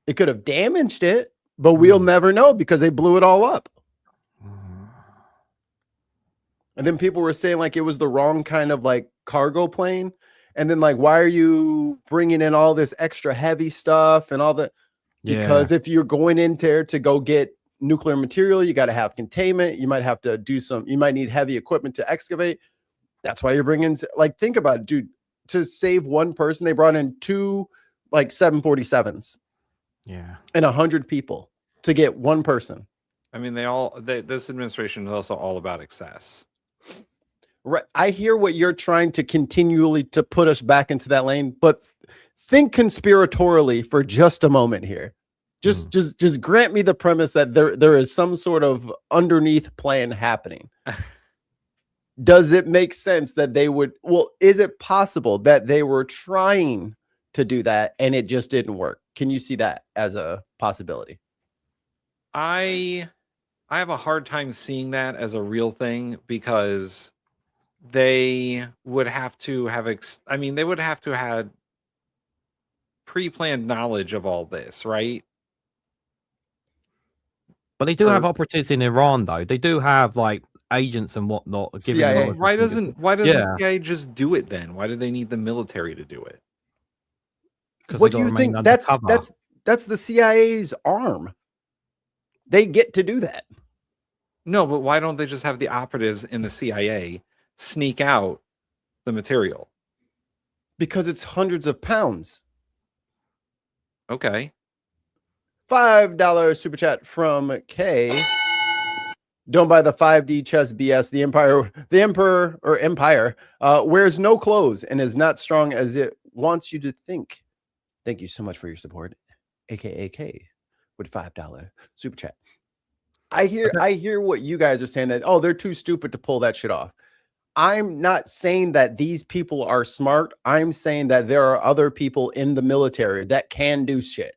It could have damaged it, but we'll never know because they blew it all up. And then people were saying like it was the wrong kind of like cargo plane. And then like, why are you bringing in all this extra heavy stuff and all that? Because if you're going in there to go get nuclear material, you got to have containment. You might have to you might need heavy equipment to excavate. That's why you're bringing, like, think about it, dude. To save one person, they brought in 2 like 747s. Yeah. And 100 people to get one person. I mean, this administration is also all about excess. Right. I hear what you're trying to continually to put us back into that lane, but think conspiratorially for just a moment here. Just grant me the premise that there is some sort of underneath plan happening. Does it make sense that they would? Well, is it possible that they were trying to do that and it just didn't work? Can you see that as a possibility? I have a hard time seeing that as a real thing because they would have to have they would have to have pre-planned knowledge of all this, right? But they do have operatives in Iran, though. They do have like agents and whatnot. CIA. Why doesn't the CIA just do it then? Why do they need the military to do it? What do you think? That's the CIA's arm. They get to do that. No, but why don't they just have the operatives in the CIA sneak out the material? Because it's hundreds of pounds. Okay. $5 super chat from K. Don't buy the 5D chess BS. The Empire wears no clothes and is not strong as it wants you to think. Thank you so much for your support, aka K, with $5 super chat. I hear what you guys are saying that they're too stupid to pull that shit off. I'm not saying that these people are smart. I'm saying that there are other people in the military that can do shit.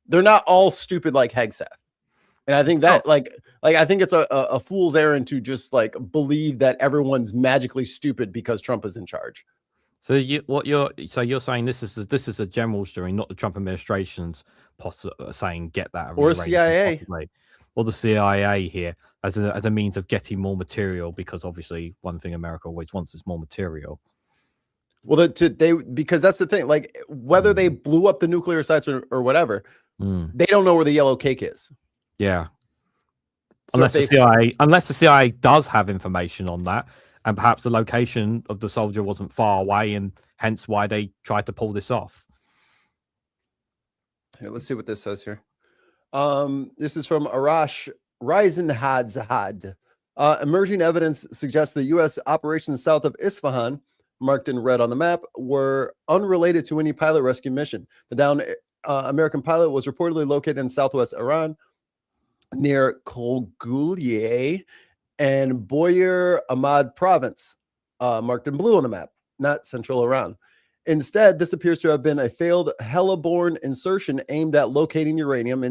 They're not all stupid like Hegseth. And I think that I think it's a fool's errand to just like believe that everyone's magically stupid because Trump is in charge. So you're saying this is a general's doing, not the Trump administration's saying get that or CIA or the CIA here as a means of getting more material, because obviously one thing America always wants is more material. Well, because that's the thing, like whether they blew up the nuclear sites or whatever, they don't know where the yellow cake is. Yeah. Unless the CIA does have information on that, and perhaps the location of the soldier wasn't far away, and hence why they tried to pull this off. Here, let's see what this says here. This is from Arash Reisenhadzad. Emerging evidence suggests the U.S. operations south of Isfahan, marked in red on the map, were unrelated to any pilot rescue mission. The downed American pilot was reportedly located in southwest Iran, near Kolgulye and Boyer Ahmad province, marked in blue on the map, not central Iran. Instead, this appears to have been a failed heliborne insertion aimed at locating uranium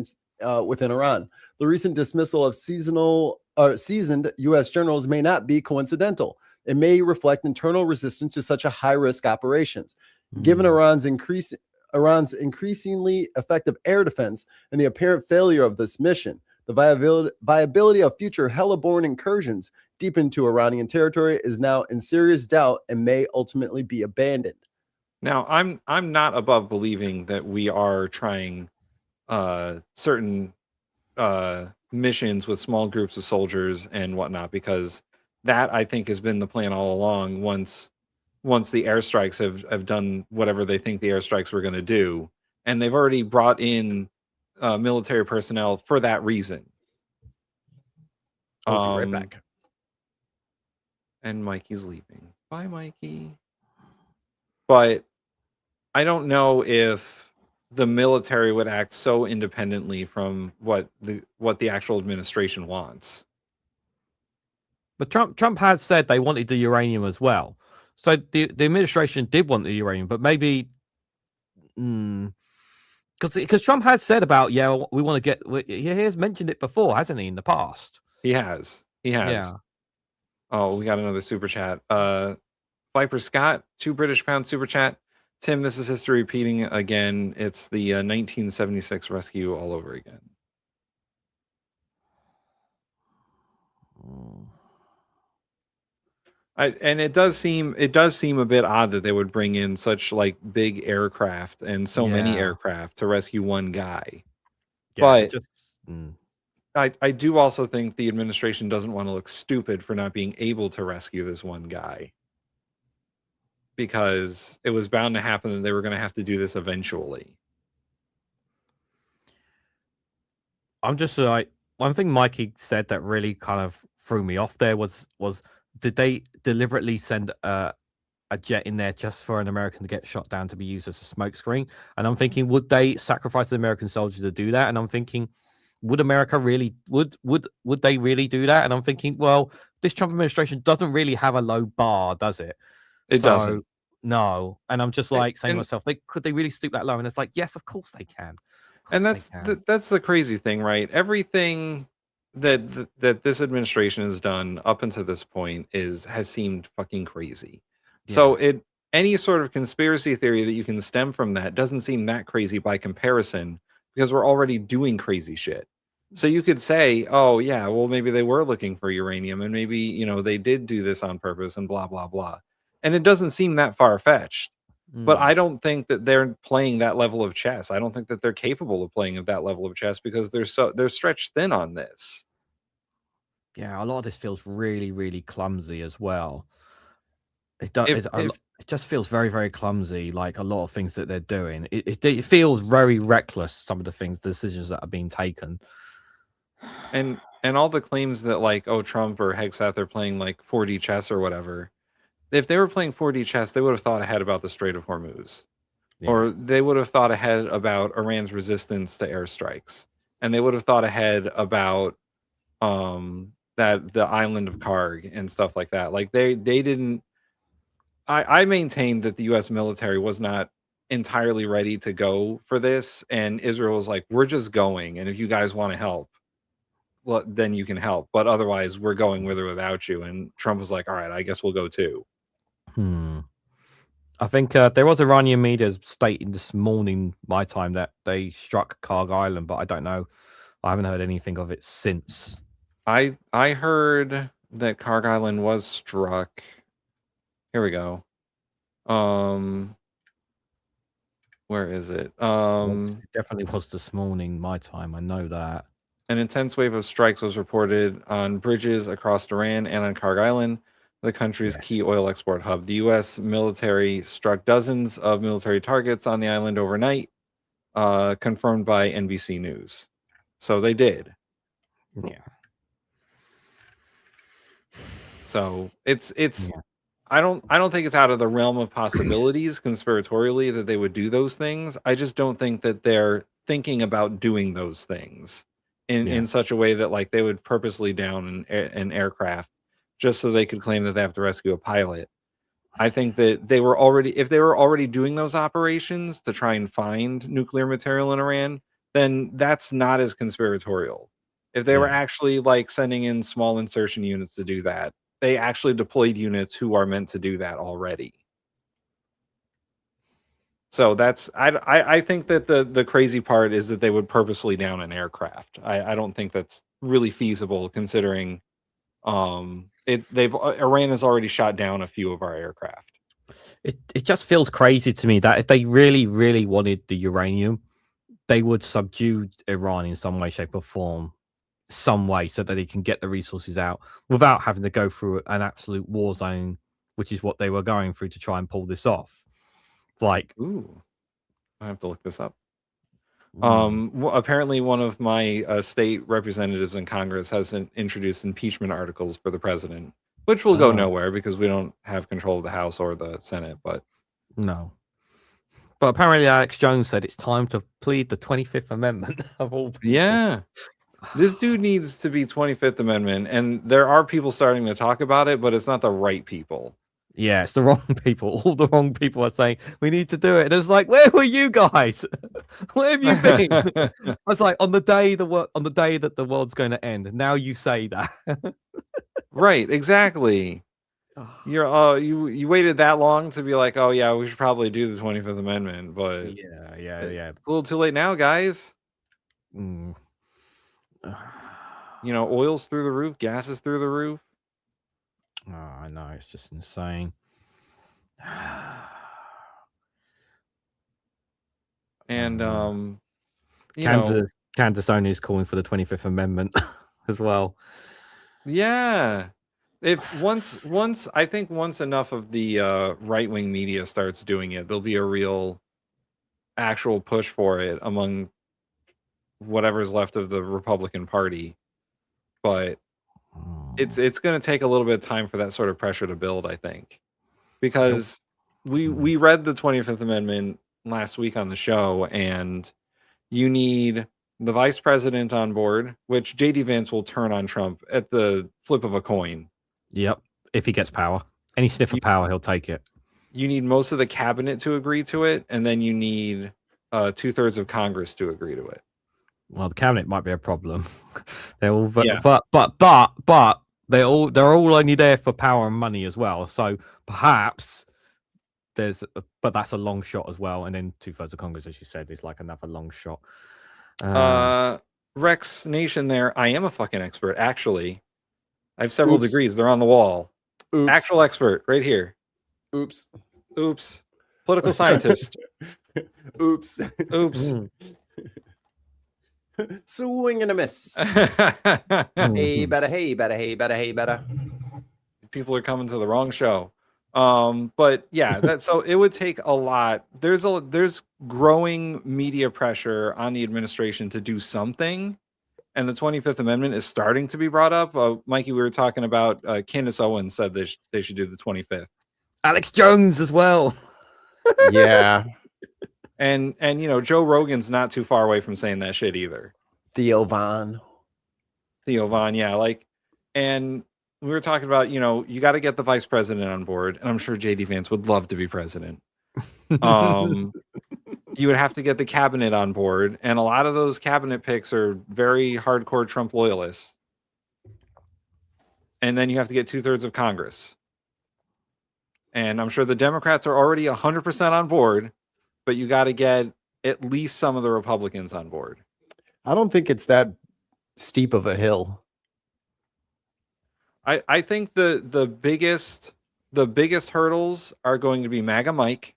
within Iran. The recent dismissal of seasoned U.S. generals may not be coincidental. It may reflect internal resistance to such a high-risk operations. Given Iran's increasingly effective air defense and the apparent failure of this mission, the viability of future heliborne incursions deep into Iranian territory is now in serious doubt and may ultimately be abandoned. Now, I'm not above believing that we are trying certain missions with small groups of soldiers and whatnot, because that, I think, has been the plan all along. Once the airstrikes have done whatever they think the airstrikes were going to do, and they've already brought in military personnel for that reason. We'll be right back. And Mikey's leaving. Bye, Mikey. But I don't know if the military would act so independently from what the actual administration wants. But Trump has said they wanted the uranium as well. So the administration did want the uranium, but maybe because Trump has said about, we want to get. He has mentioned it before, hasn't he? In the past, he has. Yeah. Oh, we got another super chat. Viper Scott, £2 super chat. Tim, this is history repeating again. It's the 1976 rescue all over again. And it does seem a bit odd that they would bring in such like big aircraft and so many aircraft to rescue one guy. But I do also think the administration doesn't want to look stupid for not being able to rescue this one guy, because it was bound to happen that they were going to have to do this eventually. I'm just like, one thing Mikey said that really kind of threw me off there was did they deliberately send a jet in there just for an American to get shot down to be used as a smokescreen? And I'm thinking, would they sacrifice the American soldier to do that? And I'm thinking, would America really would they really do that? And I'm thinking, well, this Trump administration doesn't really have a low bar, does it? It doesn't. No. And I'm just like saying to myself, could they really stoop that low? And it's like, yes, of course they can. And that's the crazy thing, right? Everything that this administration has done up until this point has seemed fucking crazy. Yeah. So any sort of conspiracy theory that you can stem from that doesn't seem that crazy by comparison, because we're already doing crazy shit. So you could say, oh yeah, well maybe they were looking for uranium, and maybe they did do this on purpose, and blah blah blah. And it doesn't seem that far-fetched. But I don't think that they're playing that level of chess. I don't think that they're capable of playing at that level of chess, because they're stretched thin on this. Yeah, a lot of this feels really, really clumsy as well. It does. It just feels very, very clumsy. Like a lot of things that they're doing, it feels very reckless. Some of the decisions that are being taken, and all the claims that like, oh, Trump or Hegseth are playing like 4D chess or whatever. If they were playing 4D chess, they would have thought ahead about the Strait of Hormuz, or they would have thought ahead about Iran's resistance to airstrikes, and they would have thought ahead about that the island of Karg and stuff like that. Like they didn't. I maintain that the U.S. military was not entirely ready to go for this, and Israel was like, "We're just going, and if you guys want to help, well, then you can help, but otherwise, we're going with or without you." And Trump was like, "All right, I guess we'll go too." I think there was Iranian media stating this morning, my time, that they struck Karg Island, but I don't know. I haven't heard anything of it since. I heard that Karg Island was struck. Here we go. Where is it? It definitely was this morning, my time. I know that. An intense wave of strikes was reported on bridges across Iran and on Kharg Island, the country's key oil export hub. The U.S. military struck dozens of military targets on the island overnight, confirmed by NBC News. So they did. Yeah. So it's I don't think it's out of the realm of possibilities conspiratorially that they would do those things. I just don't think that they're thinking about doing those things in such a way that like they would purposely down an aircraft just so they could claim that they have to rescue a pilot. I think that if they were already doing those operations to try and find nuclear material in Iran, then that's not as conspiratorial. If they were actually like sending in small insertion units to do that, they actually deployed units who are meant to do that already. So that's I think that the crazy part is that they would purposely down an aircraft. I don't think that's really feasible considering Iran has already shot down a few of our aircraft. It just feels crazy to me that if they really, really wanted the uranium, they would subdue Iran in some way, shape, or form, some way, so that they can get the resources out without having to go through an absolute war zone, which is what they were going through to try and pull this off. Like, ooh, I have to look this up. Apparently, one of my state representatives in Congress has introduced impeachment articles for the president, which will go nowhere because we don't have control of the House or the Senate. But no. But apparently, Alex Jones said it's time to plead the 25th Amendment of all people. Yeah. This dude needs to be 25th Amendment, and there are people starting to talk about it, but it's not the right people. Yeah, it's the wrong people. All the wrong people are saying we need to do it. And it's like, where were you guys? Where have you been? I was like, on the day that the world's going to end. Now you say that. Right, exactly. You're you waited that long to be like, oh yeah, we should probably do the 25th Amendment, but yeah. A little too late now, guys. Mm. Oil's through the roof, gas is through the roof. Oh, I know, it's just insane. And Kansas only is calling for the 25th Amendment as well. Yeah. If once enough of the right-wing media starts doing it, there'll be a real actual push for it among whatever's left of the Republican Party. But it's going to take a little bit of time for that sort of pressure to build, I think. Because we read the 25th Amendment last week on the show, and you need the vice president on board, which JD Vance will turn on Trump at the flip of a coin. Yep. If he gets power. Any sniff of power, he'll take it. You need most of the cabinet to agree to it, and then you need 2/3 of Congress to agree to it. Well, the cabinet might be a problem. They're all, but they're all only there for power and money as well. So perhaps but that's a long shot as well. And then 2/3 of Congress, as you said, is like another long shot. Rex Nation, there. I am a fucking expert, actually. I have several degrees. They're on the wall. Oops. Actual expert, right here. Oops. Political scientist. Oops. Swing and a miss. Hey, better. People are coming to the wrong show. But yeah, so it would take a lot. There's growing media pressure on the administration to do something, and the 25th Amendment is starting to be brought up. Mikey, we were talking about Candace Owens said they should do the 25th. Alex Jones as well. Yeah. And Joe Rogan's not too far away from saying that shit either. Theo Von, yeah, and we were talking about, you got to get the vice president on board, and I'm sure JD Vance would love to be president. You would have to get the cabinet on board, and a lot of those cabinet picks are very hardcore Trump loyalists. And then you have to get 2/3 of Congress. And I'm sure the Democrats are already 100% on board, but you got to get at least some of the Republicans on board. I don't think it's that steep of a hill. I think the biggest hurdles are going to be MAGA Mike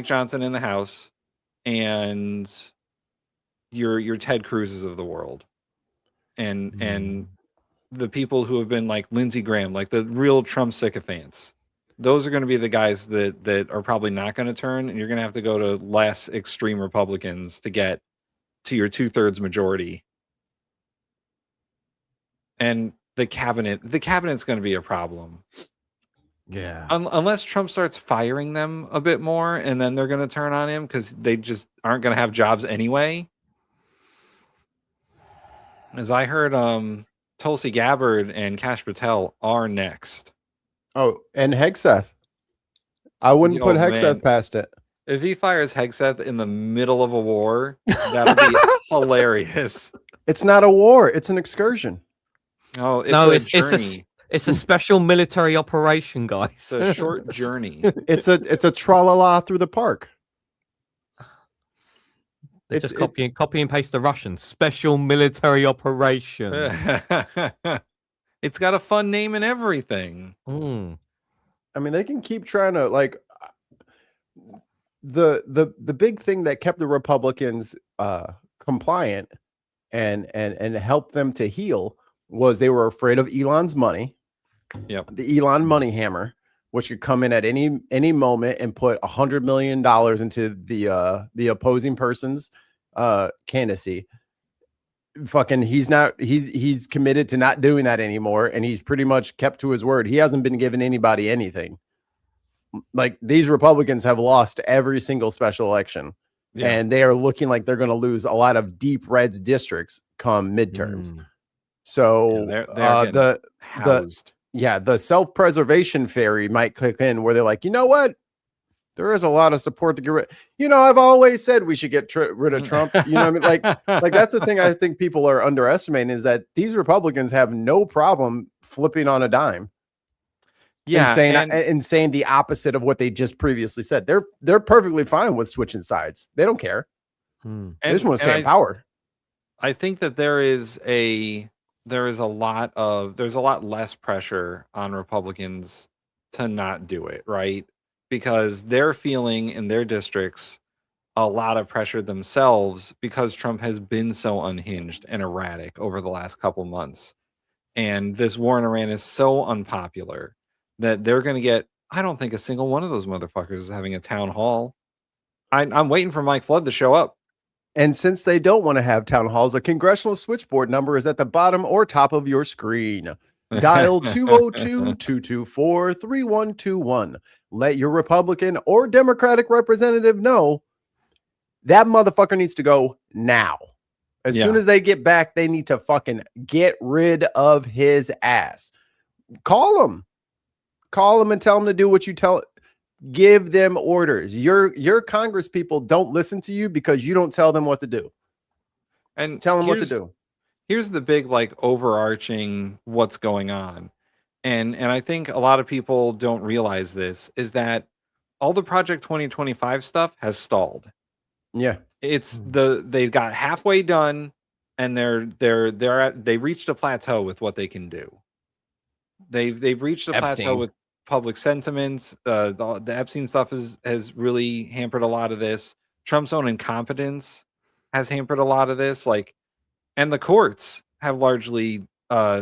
Johnson in the House, and your Ted Cruz's of the world, and the people who have been like Lindsey Graham, like the real Trump sycophants. Those are going to be the guys that are probably not going to turn, and you're going to have to go to less extreme Republicans to get to your 2/3 majority. And the cabinet's going to be a problem. Yeah. Unless Trump starts firing them a bit more, and then they're going to turn on him because they just aren't going to have jobs anyway. As I heard, Tulsi Gabbard and Kash Patel are next. Oh, and Hegseth. I wouldn't put Hegseth past it. If he fires Hegseth in the middle of a war, that'll be hilarious. It's not a war. It's an excursion. Oh, it's a journey. It's a special military operation, guys. It's a short journey. It's a tra-la-la through the park. They just copy and paste the Russian special military operation. It's got a fun name and everything. I mean, they can keep trying to like the big thing that kept the Republicans compliant and helped them to heal was they were afraid of Elon's money. Yep. The Elon money hammer, which could come in at any moment and put $100 million into the opposing person's candidacy. Fucking he's committed to not doing that anymore, and he's pretty much kept to his word. He hasn't been giving anybody anything. Like, these Republicans have lost every single special election, and they are looking like they're going to lose a lot of deep red districts come midterms. So the self-preservation fairy might click in where they're like, you know what? There is a lot of support to get rid. I've always said we should get rid of Trump. You know what I mean? Like that's the thing I think people are underestimating is that these Republicans have no problem flipping on a dime. Yeah, and saying the opposite of what they just previously said. They're perfectly fine with switching sides. They don't care. They just want to stay in power. I think that there's a lot less pressure on Republicans to not do it, right? Because they're feeling in their districts a lot of pressure themselves because Trump has been so unhinged and erratic over the last couple months. And this war in Iran is so unpopular that they're going to get, I don't think a single one of those motherfuckers is having a town hall. I'm waiting for Mike Flood to show up. And since they don't want to have town halls, a congressional switchboard number is at the bottom or top of your screen. Dial 202-224-3121. Let your Republican or Democratic representative know that motherfucker needs to go now. As soon as they get back, they need to fucking get rid of his ass. Call him and tell him to do what you tell. Give them orders. Your Congress people don't listen to you because you don't tell them what to do. And tell them what to do. Here's the big overarching what's going on. And I think a lot of people don't realize this is that all the Project 2025 stuff has stalled. Yeah. They've got halfway done and they reached a plateau with what they can do. They've reached a plateau with public sentiments. The Epstein stuff has really hampered a lot of this. Trump's own incompetence has hampered a lot of this. And the courts have largely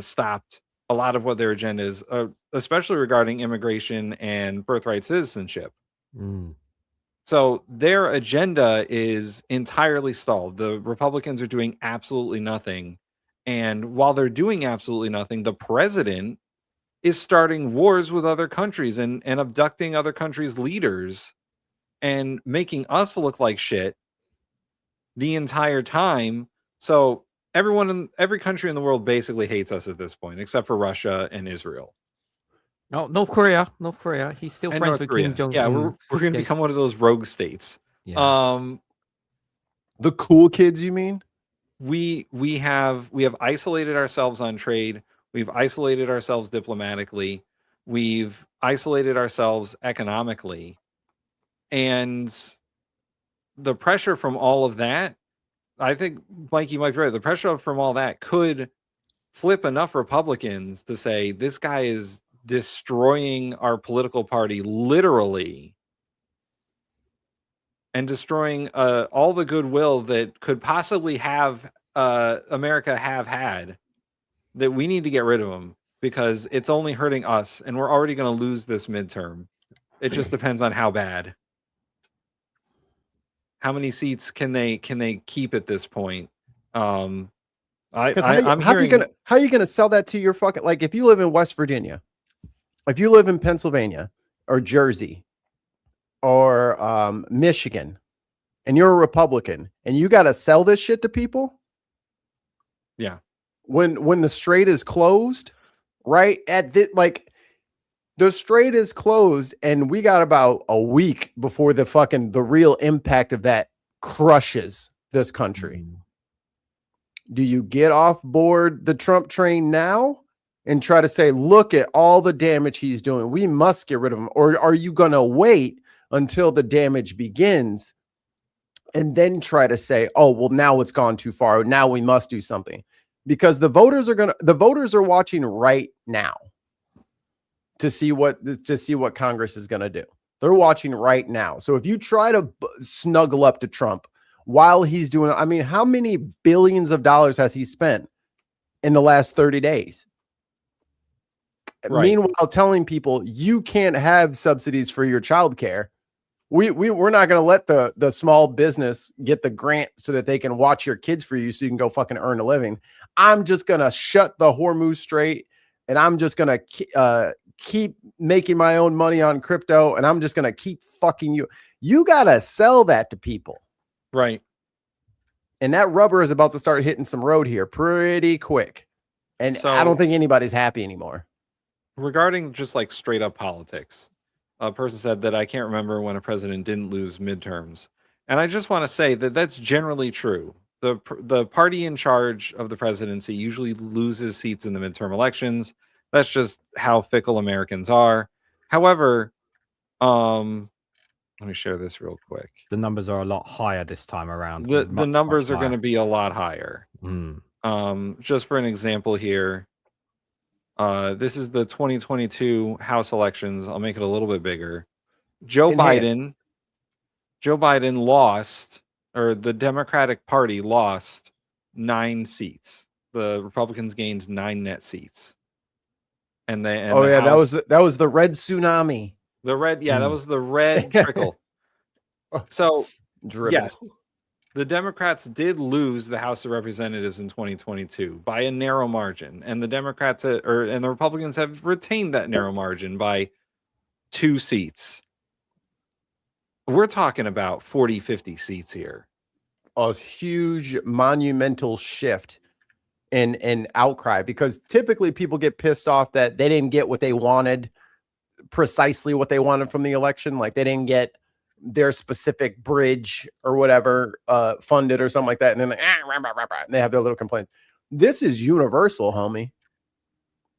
stopped a lot of what their agenda is, especially regarding immigration and birthright citizenship. So their agenda is entirely stalled. The Republicans are doing absolutely nothing. And while they're doing absolutely nothing, the president is starting wars with other countries and abducting other countries' leaders and making us look like shit the entire time. So every country in the world basically hates us at this point, except for Russia and Israel. Oh, North Korea. He's still And friends North with Korea. Kim Jong-un. Yeah, we're going to become one of those rogue states. Yeah. The cool kids, you mean? We have isolated ourselves on trade. We've isolated ourselves diplomatically. We've isolated ourselves economically. And the pressure from all of that, I think, Mike, you might be right. The pressure from all that could flip enough Republicans to say, this guy is destroying our political party literally. and destroying all the goodwill that could possibly have America have had, that we need to get rid of them because it's only hurting us, and we're already going to lose this midterm. It just depends on how bad. How many seats can they keep at this point? How are you gonna sell that to your fucking, like, if you live in West Virginia, if you live in Pennsylvania or Jersey or Michigan, and you're a Republican, and you got to sell this shit to people? Yeah. When the strait is closed, right? The strait is closed, and we got about a week before the real impact of that crushes this country. Do you get off board the Trump train now and try to say, look at all the damage he's doing, we must get rid of him? Or are you going to wait until the damage begins and then try to say, oh, well, now it's gone too far, now we must do something? Because the voters are watching right now to see what Congress is going to do. They're watching right now. So if you try to snuggle up to Trump while he's doing, I mean, how many billions of dollars has he spent in the last 30 days? Right. Meanwhile, telling people you can't have subsidies for your childcare. We're not going to let the small business get the grant so that they can watch your kids for you so you can go fucking earn a living. I'm just going to shut the Hormuz Strait, and I'm just going to keep making my own money on crypto, and I'm just going to keep fucking you. You got to sell that to people. Right. And that rubber is about to start hitting some road here pretty quick. And so, I don't think anybody's happy anymore. Regarding just like straight up politics, a person said that I can't remember when a president didn't lose midterms. And I just want to say that that's generally true. The party in charge of the presidency usually loses seats in the midterm elections. That's just how fickle Americans are. However, let me share this real quick. The numbers are a lot higher this time around. The numbers are going to be a lot higher. Just for an example here, this is the 2022 House elections. I'll make it a little bit bigger. Joe Biden lost, or the Democratic Party lost 9 seats. The Republicans gained 9 net seats. That was the red tsunami. The red, that was the red trickle. So, yes, the Democrats did lose the House of Representatives in 2022 by a narrow margin, and the Democrats and the Republicans have retained that narrow margin by 2 seats. We're talking about 40, 50 seats here. A huge monumental shift in outcry, because typically people get pissed off that they didn't get what they wanted, precisely what they wanted from the election. Like they didn't get their specific bridge or whatever funded or something like that. And then they have their little complaints. This is universal, homie.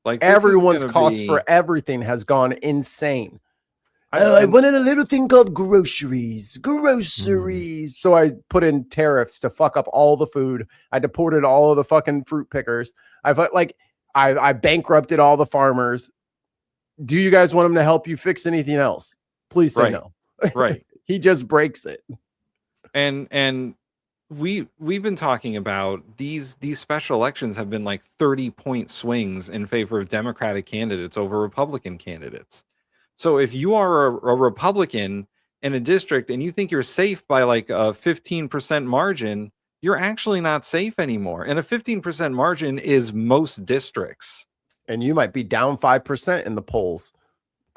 Like everyone's cost for everything has gone insane. I wanted a little thing called groceries. So I put in tariffs to fuck up all the food. I deported all of the fucking fruit pickers. I bankrupted all the farmers. Do you guys want him to help you fix anything else? Please say no. Right. He just breaks it. And we've been talking about these special elections have been like 30-point swings in favor of Democratic candidates over Republican candidates. So if you are a Republican in a district and you think you're safe by like a 15% margin, you're actually not safe anymore. And a 15% margin is most districts. And you might be down 5% in the polls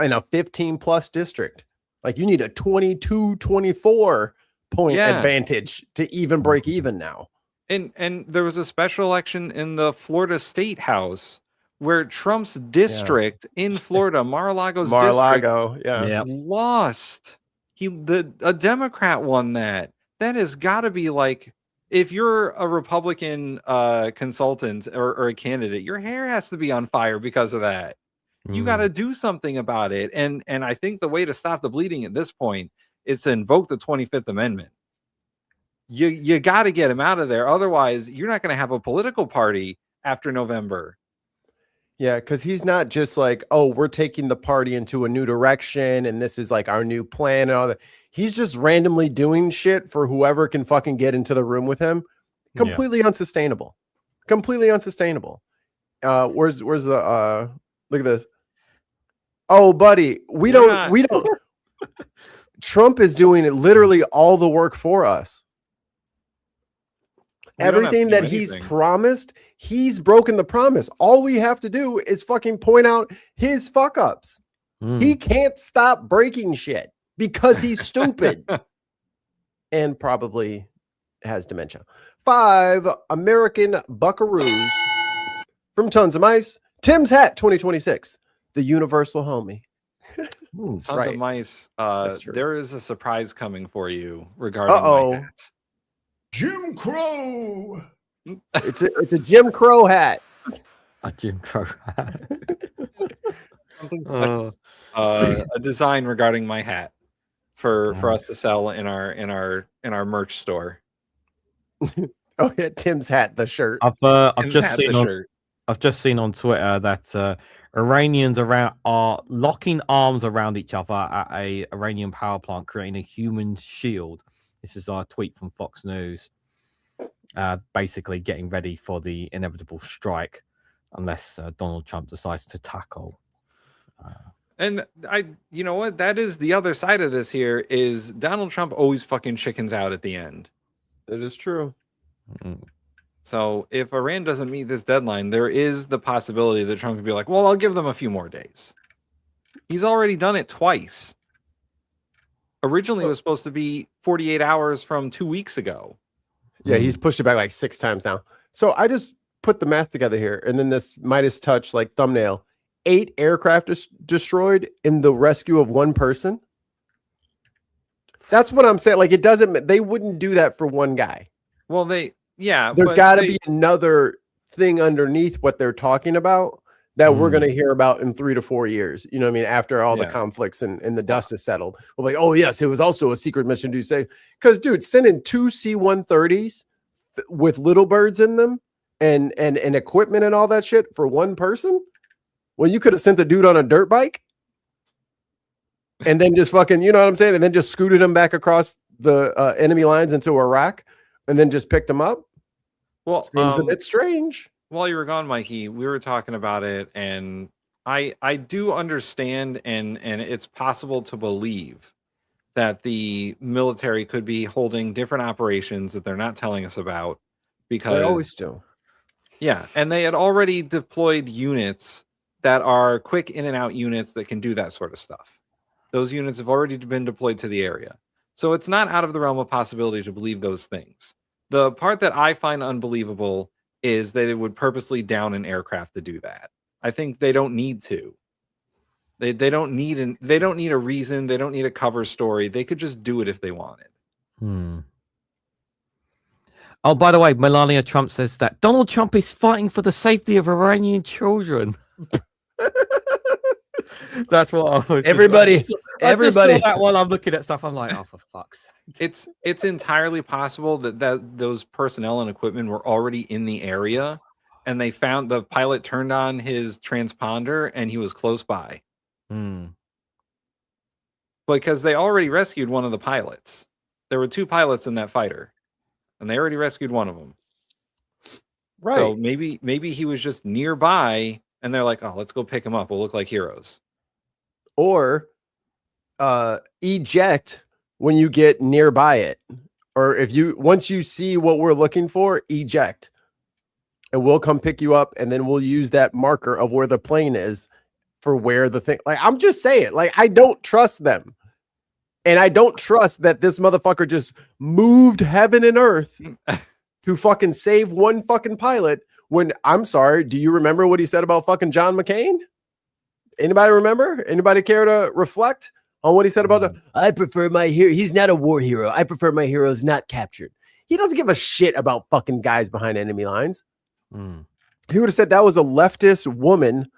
in a 15+ district. Like you need a 22, 24 point advantage to even break even now. And there was a special election in the Florida State House where Trump's district in Florida, Mar-a-Lago's district, lost. A Democrat won that. That has got to be like, if you're a Republican consultant or a candidate, your hair has to be on fire because of that. You got to do something about it. And I think the way to stop the bleeding at this point is to invoke the 25th Amendment. You got to get him out of there. Otherwise, you're not going to have a political party after November. Yeah, because he's not just like, oh, we're taking the party into a new direction and this is like our new plan and all that. He's just randomly doing shit for whoever can fucking get into the room with him. Completely unsustainable. Completely unsustainable. Where's the look at this. Oh, buddy, we don't. Trump is doing literally all the work for us. Everything that he's promised, he's broken the promise. All we have to do is fucking point out his fuck ups. He can't stop breaking shit because he's stupid and probably has dementia. 5 American Buckaroos from Tons of Mice. Tim's Hat 2026. The universal homie. Tons of Mice. There is a surprise coming for you regarding my hat. Jim Crow. It's a Jim Crow hat. A Jim Crow hat. A design regarding my hat for us to sell in our merch store. Oh yeah, Tim's hat, the shirt. I've just seen on Twitter that Iranians are locking arms around each other at a Iranian power plant, creating a human shield. This is our tweet from Fox News. Basically getting ready for the inevitable strike unless Donald Trump decides to tackle. And you know what? That is the other side of this here is Donald Trump always fucking chickens out at the end. That is true. So if Iran doesn't meet this deadline, there is the possibility that Trump could be like, well, I'll give them a few more days. He's already done it twice. Originally, it was supposed to be 48 hours from 2 weeks ago. Yeah, he's pushed it back like 6 times now. So I just put the math together here, and then this Midas touch like thumbnail. 8 aircraft destroyed in the rescue of 1 person. That's what I'm saying. Like, it doesn't. They wouldn't do that for one guy. Well, there's got to be another thing underneath what they're talking about that we're going to hear about in 3 to 4 years. You know what I mean? After all the conflicts and the dust is settled. We're like, oh, yes, it was also a secret mission to say. Because, dude, sending 2 C-130s with little birds in them and equipment and all that shit for 1 person? Well, you could have sent the dude on a dirt bike and then just fucking, you know what I'm saying? And then just scooted him back across the enemy lines into Iraq and then just picked him up. Well, seems a bit strange. While you were gone, Mikey, we were talking about it, and I do understand, and it's possible to believe that the military could be holding different operations that they're not telling us about because they always do. Yeah, and they had already deployed units that are quick in and out units that can do that sort of stuff. Those units have already been deployed to the area. So it's not out of the realm of possibility to believe those things. The part that I find unbelievable is that they would purposely down an aircraft to do that. I think they don't need to. They don't need a reason. They don't need a cover story. They could just do it if they wanted. Oh, by the way, Melania Trump says that Donald Trump is fighting for the safety of Iranian children. That's what I was. Everybody. I just saw that while I'm looking at stuff. I'm like, oh, for fuck's sake. It's entirely possible that those personnel and equipment were already in the area, and they found the pilot turned on his transponder and he was close by. Because they already rescued one of the pilots. There were 2 pilots in that fighter, and they already rescued one of them. Right. So maybe he was just nearby. And they're like, oh, let's go pick him up. We'll look like heroes. Or eject when you get nearby it. Or once you see what we're looking for, eject. And we'll come pick you up. And then we'll use that marker of where the plane is for where the thing. Like, I'm just saying, like, I don't trust them. And I don't trust that this motherfucker just moved heaven and earth to fucking save 1 fucking pilot. When, I'm sorry, do you remember what he said about fucking John McCain? Anybody remember? Anybody care to reflect on what he said about I prefer my hero. He's not a war hero. I prefer my heroes not captured. He doesn't give a shit about fucking guys behind enemy lines. He would have said that was a leftist woman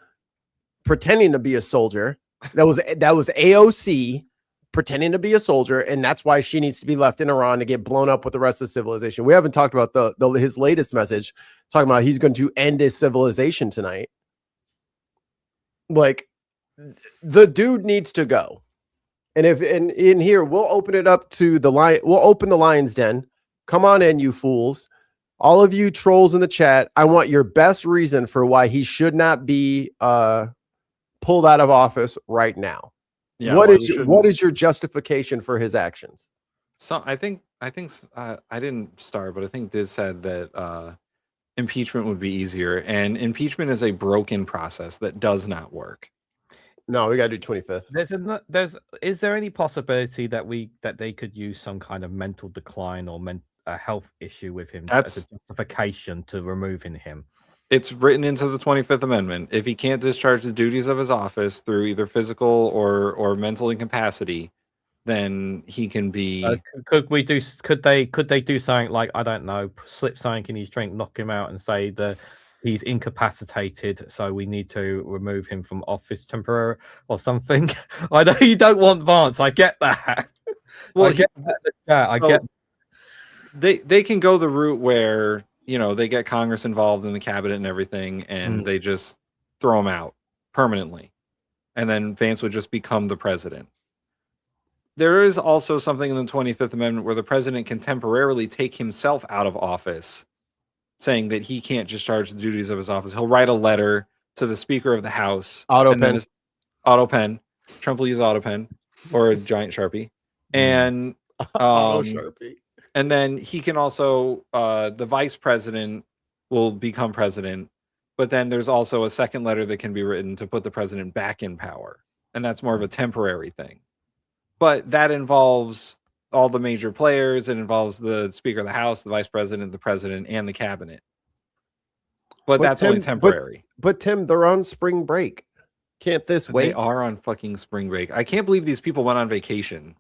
pretending to be a soldier. That was AOC pretending to be a soldier, and that's why she needs to be left in Iran to get blown up with the rest of civilization. We haven't talked about his latest message, talking about he's going to end his civilization tonight. Like, the dude needs to go. And if in here, we'll open it up to the lion. We'll open the lion's den. Come on in, you fools. All of you trolls in the chat, I want your best reason for why he should not be pulled out of office right now. Yeah, what is your justification for his actions? So I think I didn't start, but I think Diz said that impeachment would be easier, and impeachment is a broken process that does not work. No, we got to do 25th. Is there any possibility that they could use some kind of mental decline or a health issue with him as a justification to removing him? It's written into the 25th Amendment. If he can't discharge the duties of his office through either physical or mental incapacity, then he can be. Could they do something like, I don't know, slip something in his drink, knock him out, and say that he's incapacitated, so we need to remove him from office temporarily or something? I know you don't want Vance. I get that. Well, I get that. I get. They can go the route where they get Congress involved in the cabinet and everything, and they just throw him out permanently, and then Vance would just become the president. There is also something in the 25th Amendment where the president can temporarily take himself out of office, saying that he can't discharge the duties of his office. He'll write a letter to the Speaker of the House. Auto pen. Trump will use auto pen or a giant Sharpie. And Sharpie. And then he can also, the vice president will become president. But then there's also a second letter that can be written to put the president back in power. And that's more of a temporary thing. But that involves all the major players. It involves the Speaker of the House, the Vice President, the President, and the Cabinet. But that's only temporary. But Tim, they're on spring break. Can't this wait? They are on fucking spring break. I can't believe these people went on vacation.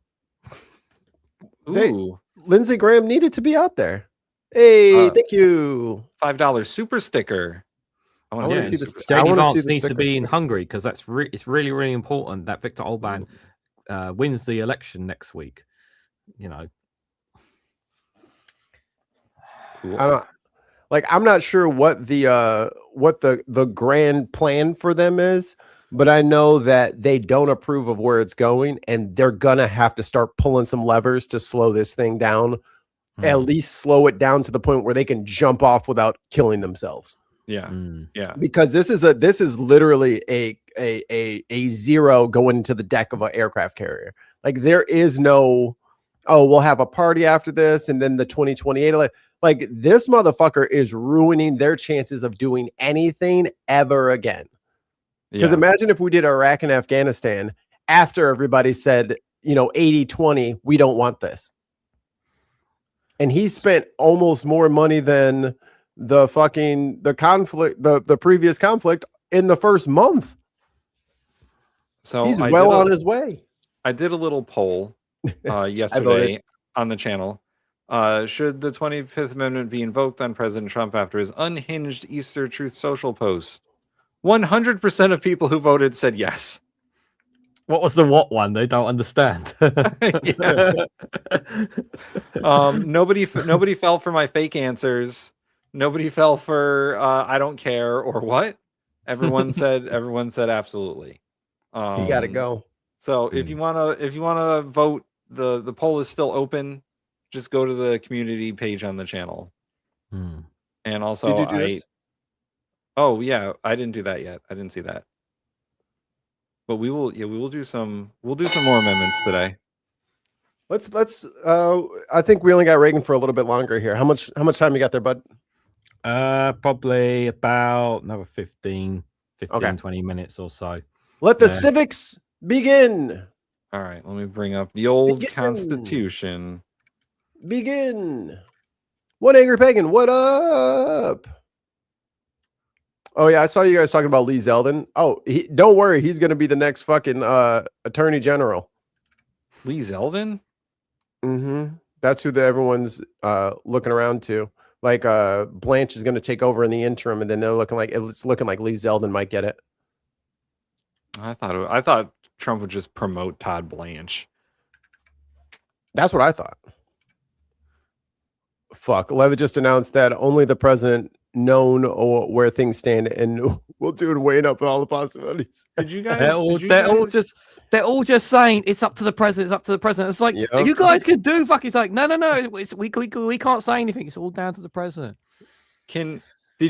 Ooh. Lindsey Graham needed to be out there. Hey, thank you. $5 super sticker. I want to see the sticker. JD Vance needs to be in Hungary because it's really, really important that Viktor Orbán wins the election next week. Cool. I'm not sure what the grand plan for them is, but I know that they don't approve of where it's going, and they're gonna have to start pulling some levers to slow this thing down. At least slow it down to the point where they can jump off without killing themselves. Yeah. Yeah. Because this is literally a zero going into the deck of an aircraft carrier. Like, there is no, we'll have a party after this, and then the 2028. Like, this motherfucker is ruining their chances of doing anything ever again. Because imagine if we did Iraq and Afghanistan after everybody said, 80-20, we don't want this. And he spent almost more money than the previous conflict in the first month. So he's on his way. I did a little poll yesterday on the channel. Should the 25th Amendment be invoked on President Trump after his unhinged Easter Truth Social post? 100% of people who voted said yes. What was the what one? They don't understand. Nobody fell for my fake answers. Nobody fell for I don't care or what. Everyone said absolutely. You got to go. So if you wanna vote, the poll is still open. Just go to the community page on the channel. And also, did you do this? Oh yeah, I didn't do that yet. I didn't see that. But we will do some more amendments today. Let's I think we only got Reagan for a little bit longer here. How much time you got there, bud? Probably about another 15, 20 minutes or so. Let the civics begin. All right, let me bring up the old Constitution. Begin. One angry pagan, what up? Oh yeah, I saw you guys talking about Lee Zeldin. Oh, don't worry, he's going to be the next fucking attorney general. Lee Zeldin? Mm-hmm. That's who everyone's looking around to. Like Blanche is going to take over in the interim, and then it's looking like Lee Zeldin might get it. I thought Trump would just promote Todd Blanche. That's what I thought. Fuck. Levitt just announced that only the president known or where things stand, and we'll do and weighing up all the possibilities. Did you guys? They're all just saying it's up to the president. It's up to the president. It's like you guys can do. Fuck. It's like no. We can't say anything. It's all down to the president. Did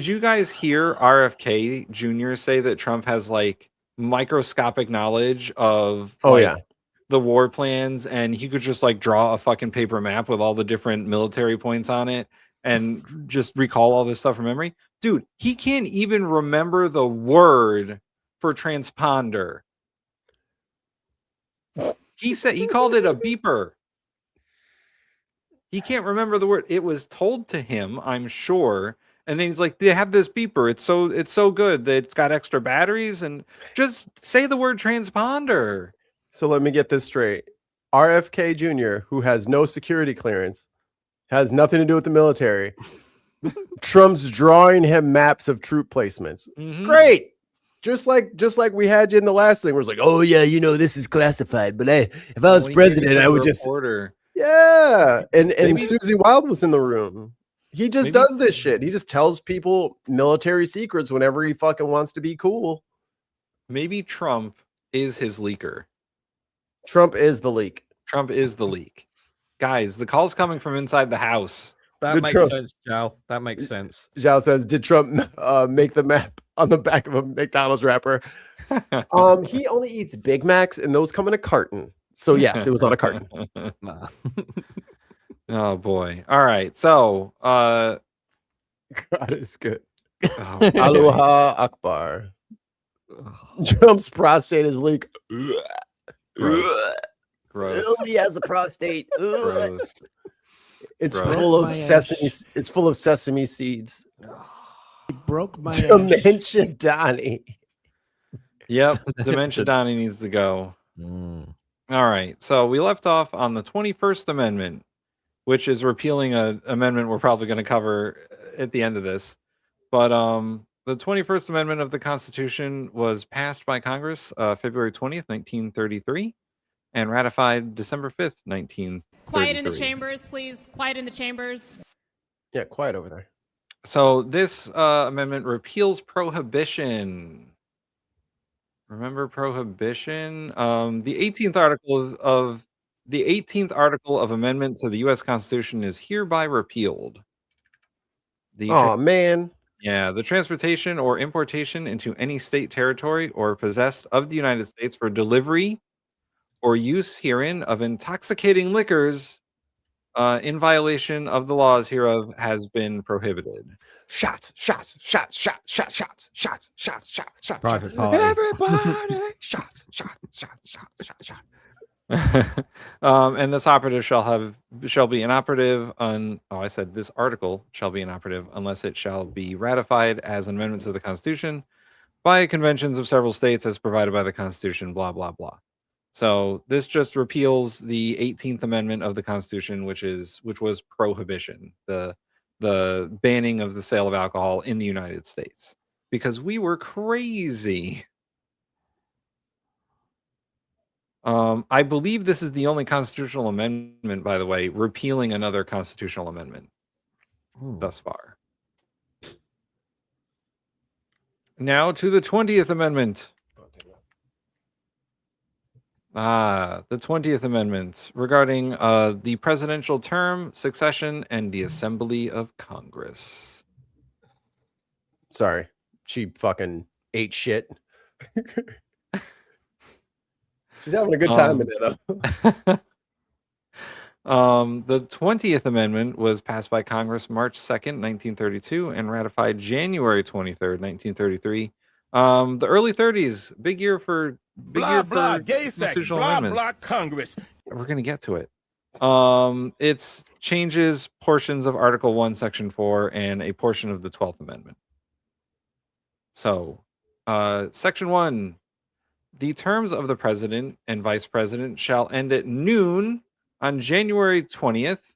you guys hear RFK Jr. say that Trump has like microscopic knowledge of the war plans, and he could just like draw a fucking paper map with all the different military points on it and just recall all this stuff from memory? Dude, he can't even remember the word for transponder. He called it a beeper. He can't remember the word. It was told to him, I'm sure. And then he's like, they have this beeper. It's so good that it's got extra batteries, and just say the word transponder. So let me get this straight. RFK Jr., who has no security clearance, has nothing to do with the military. Trump's drawing him maps of troop placements. Mm-hmm. Great. Just like we had you in the last thing, where it's like, oh yeah, this is classified. But hey, if I was president, I would just yeah. And Susie Wild was in the room. He just does this shit. He just tells people military secrets whenever he fucking wants to be cool. Maybe Trump is his leaker. Trump is the leak. Trump is the leak. Guys, the call's coming from inside the house. That makes sense, Joe. That makes sense. Zhao says, did Trump make the map on the back of a McDonald's wrapper? He only eats Big Macs, and those come in a carton. So yes, it was on a carton. Oh boy. All right. So God is good. Aloha Akbar. Trump's prostate is leak. Gross. He has a prostate. Gross. It's Gross. full of sesame. It's full of sesame seeds. He broke my Dementia Donnie. Yep. Dementia Donnie needs to go. All right. So we left off on the 21st Amendment, which is repealing an amendment we're probably going to cover at the end of this. But the 21st Amendment of the Constitution was passed by Congress February 20th, 1933, and ratified December 5th, 1933. Quiet in the chambers, please. Quiet in the chambers. Yeah, quiet over there. So this amendment repeals prohibition. Remember prohibition? The 18th article of amendment to the U.S. Constitution is hereby repealed. Man. Yeah, the transportation or importation into any state, territory, or possessed of the United States for delivery or use herein of intoxicating liquors in violation of the laws hereof has been prohibited. Shots. Private party. Everybody. Shots. And this operative shall be inoperative this article shall be inoperative unless it shall be ratified as an amendment to the Constitution by conventions of several states as provided by the Constitution, blah, blah, blah. So this just repeals the 18th Amendment of the Constitution, which was prohibition, the banning of the sale of alcohol in the United States, because we were crazy. I believe this is the only constitutional amendment, by the way, repealing another constitutional amendment thus far. Now to the 20th Amendment. The 20th Amendment regarding the presidential term, succession, and the Assembly of Congress. Sorry, she fucking ate shit. She's having a good time in it, though. The 20th Amendment was passed by Congress March 2nd, 1932, and ratified January 23rd, 1933. The early 30s, big year for constitutional amendments. Congress. We're going to get to it. It changes portions of Article 1, Section 4, and a portion of the 12th Amendment. So, Section 1. The terms of the president and vice president shall end at noon on January 20th,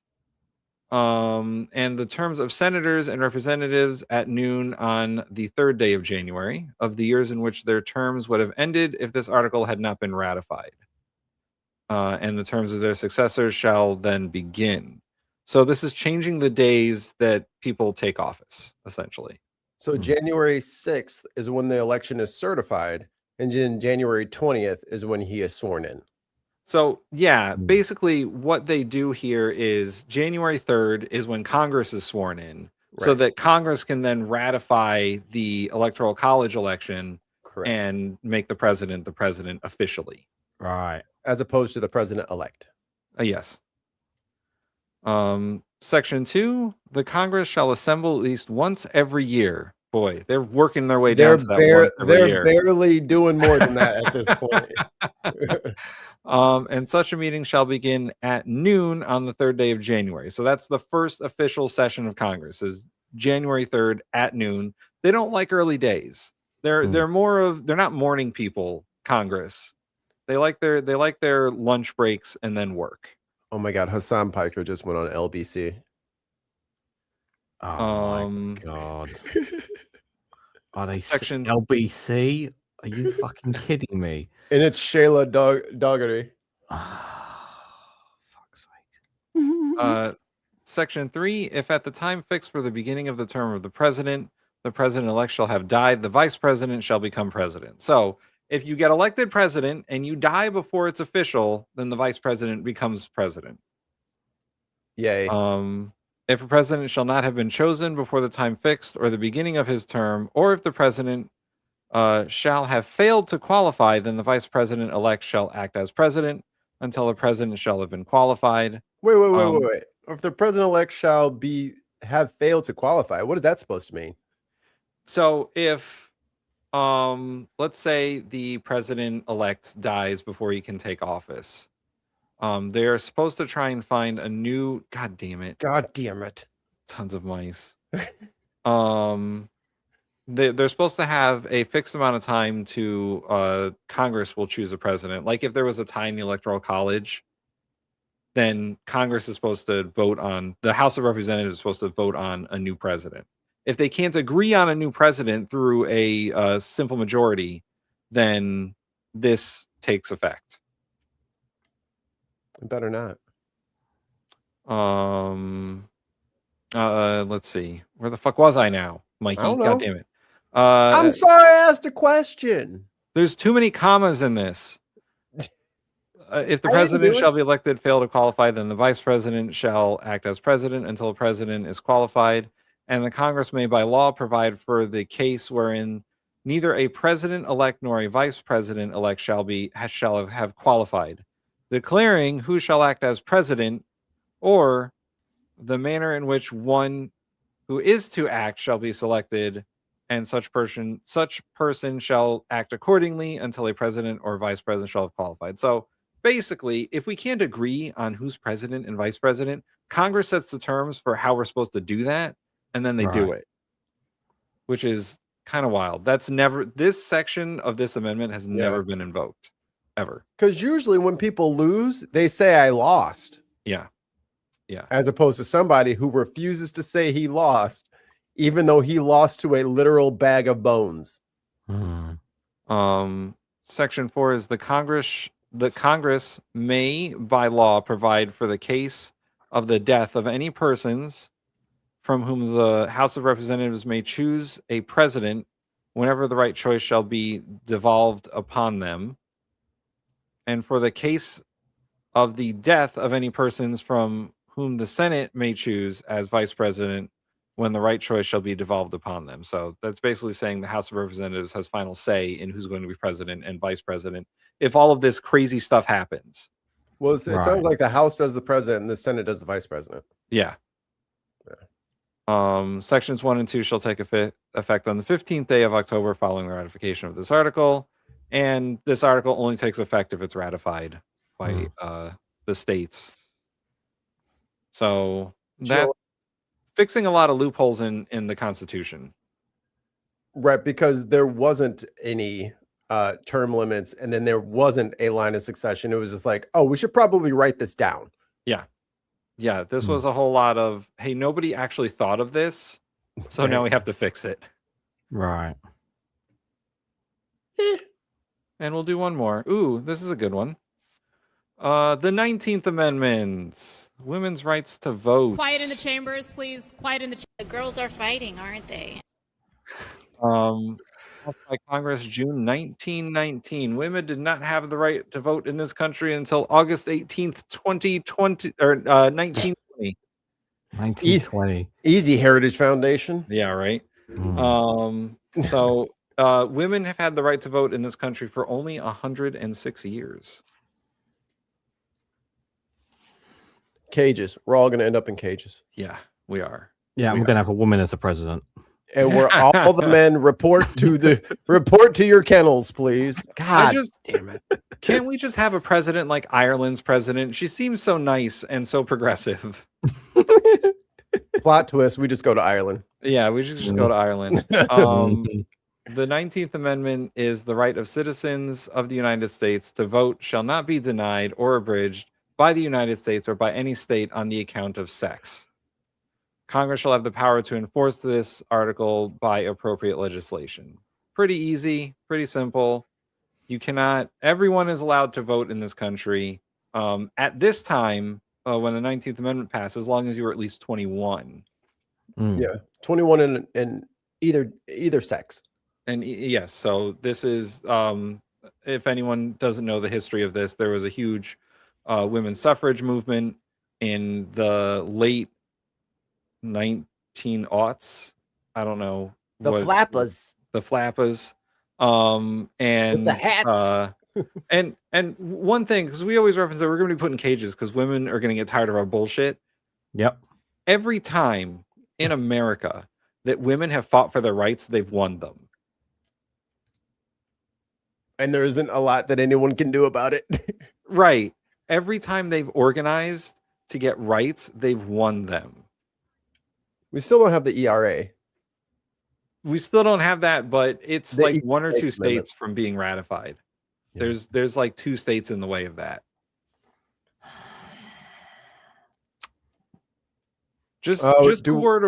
and the terms of senators and representatives at noon on the third day of January of the years in which their terms would have ended if this article had not been ratified. And the terms of their successors shall then begin. So this is changing the days that people take office, essentially. So January 6th is when the election is certified, and then January 20th is when he is sworn in. So, yeah, basically what they do here is January 3rd is when Congress is sworn in, so Right. that Congress can then ratify the Electoral College election Correct. and make the president officially. Right. As opposed to the president-elect. Yes. Section 2, the Congress shall assemble at least once every year. Boy, they're working their way down to that once every year. They're barely doing more than that at this point. And such a meeting shall begin at noon on the 3rd day of January. So that's the first official session of Congress is January 3rd at noon. They don't like early days. They're not morning people, Congress. They like their lunch breaks and then work. Oh my God, Hassan Piker just went on LBC. Oh my God. Are they Section LBC? Are you fucking kidding me? And it's Shayla Dougherty. Fuck's sake. Section 3, if at the time fixed for the beginning of the term of the president-elect shall have died, the vice president shall become president. So if you get elected president and you die before it's official, then the vice president becomes president. Yay. If a president shall not have been chosen before the time fixed or the beginning of his term, or if the president shall have failed to qualify, then the vice president-elect shall act as president until the president shall have been qualified. Wait. If the president-elect shall have failed to qualify, what is that supposed to mean? So if let's say the president-elect dies before he can take office, they're supposed to try and find a new. God damn it! Tons of mice. They're supposed to have a fixed amount of time to. Congress will choose a president. Like if there was a tie in the Electoral College, then Congress is supposed to vote on. The House of Representatives is supposed to vote on a new president. If they can't agree on a new president through a simple majority, then this takes effect. Better not. Let's see. Where the fuck was I now, Mikey? I don't know. God damn it. I'm sorry I asked a question. There's too many commas in this. If the president shall be elected, fail to qualify, then the vice president shall act as president until the president is qualified. And the Congress may by law provide for the case wherein neither a president-elect nor a vice president-elect shall have qualified, declaring who shall act as president, or the manner in which one who is to act shall be selected, and such person shall act accordingly until a president or vice president shall have qualified. So basically, if we can't agree on who's president and vice president, Congress sets the terms for how we're supposed to do that, and then they do it, which is kind of wild. This section of this amendment has never been invoked, ever. Because usually when people lose, they say I lost. Yeah. As opposed to somebody who refuses to say he lost, even though he lost to a literal bag of bones. Section 4 is the Congress may by law provide for the case of the death of any persons from whom the House of Representatives may choose a president whenever the right choice shall be devolved upon them, and for the case of the death of any persons from whom the Senate may choose as vice president when the right choice shall be devolved upon them. So that's basically saying the House of Representatives has final say in who's going to be president and vice president if all of this crazy stuff happens. Well, it sounds like the House does the president and the Senate does the vice president. Yeah. Sections 1 and 2 shall take effect on the 15th day of October following the ratification of this article. And this article only takes effect if it's ratified by the states. So that fixing a lot of loopholes in the Constitution. Right, because there wasn't any term limits, and then there wasn't a line of succession. It was just like, oh, we should probably write this down. Yeah, this was a whole lot of, hey, nobody actually thought of this, so now we have to fix it. Right. And we'll do one more. Ooh, this is a good one. The 19th Amendment. Women's rights to vote. Quiet in the chambers, please. Quiet in the. The girls are fighting, aren't they? Passed by Congress June 1919. Women did not have the right to vote in this country until August 18th, 2020 or 1920. 1920. Easy Heritage Foundation. Yeah, right. So women have had the right to vote in this country for only 106 years. Cages. We're all going to end up in cages. Yeah, we are. Yeah, we're going to have a woman as a president. And we're all the men report to your kennels, please. God damn it. Can't we just have a president like Ireland's president? She seems so nice and so progressive. Plot twist, we just go to Ireland. Yeah, we should just go to Ireland. The 19th Amendment is the right of citizens of the United States to vote shall not be denied or abridged by the United States or by any state on the account of sex. Congress shall have the power to enforce this article by appropriate legislation. Pretty easy, pretty simple. Everyone is allowed to vote in this country at this time when the 19th Amendment passed, as long as you were at least 21. Yeah, 21 in either sex. And yes, so this is, if anyone doesn't know the history of this, there was a huge women's suffrage movement in the late 1900s. I don't know. The flappers. And with the hats. and one thing, because we always reference that we're going to be put in cages because women are going to get tired of our bullshit. Yep. Every time in America that women have fought for their rights, they've won them. And there isn't a lot that anyone can do about it. Right. Every time they've organized to get rights, they've won them. We still don't have the ERA. We still don't have that, but it's The like one or two Amendment. states from being ratified. Yeah. There's like 2 states in the way of that. Just a word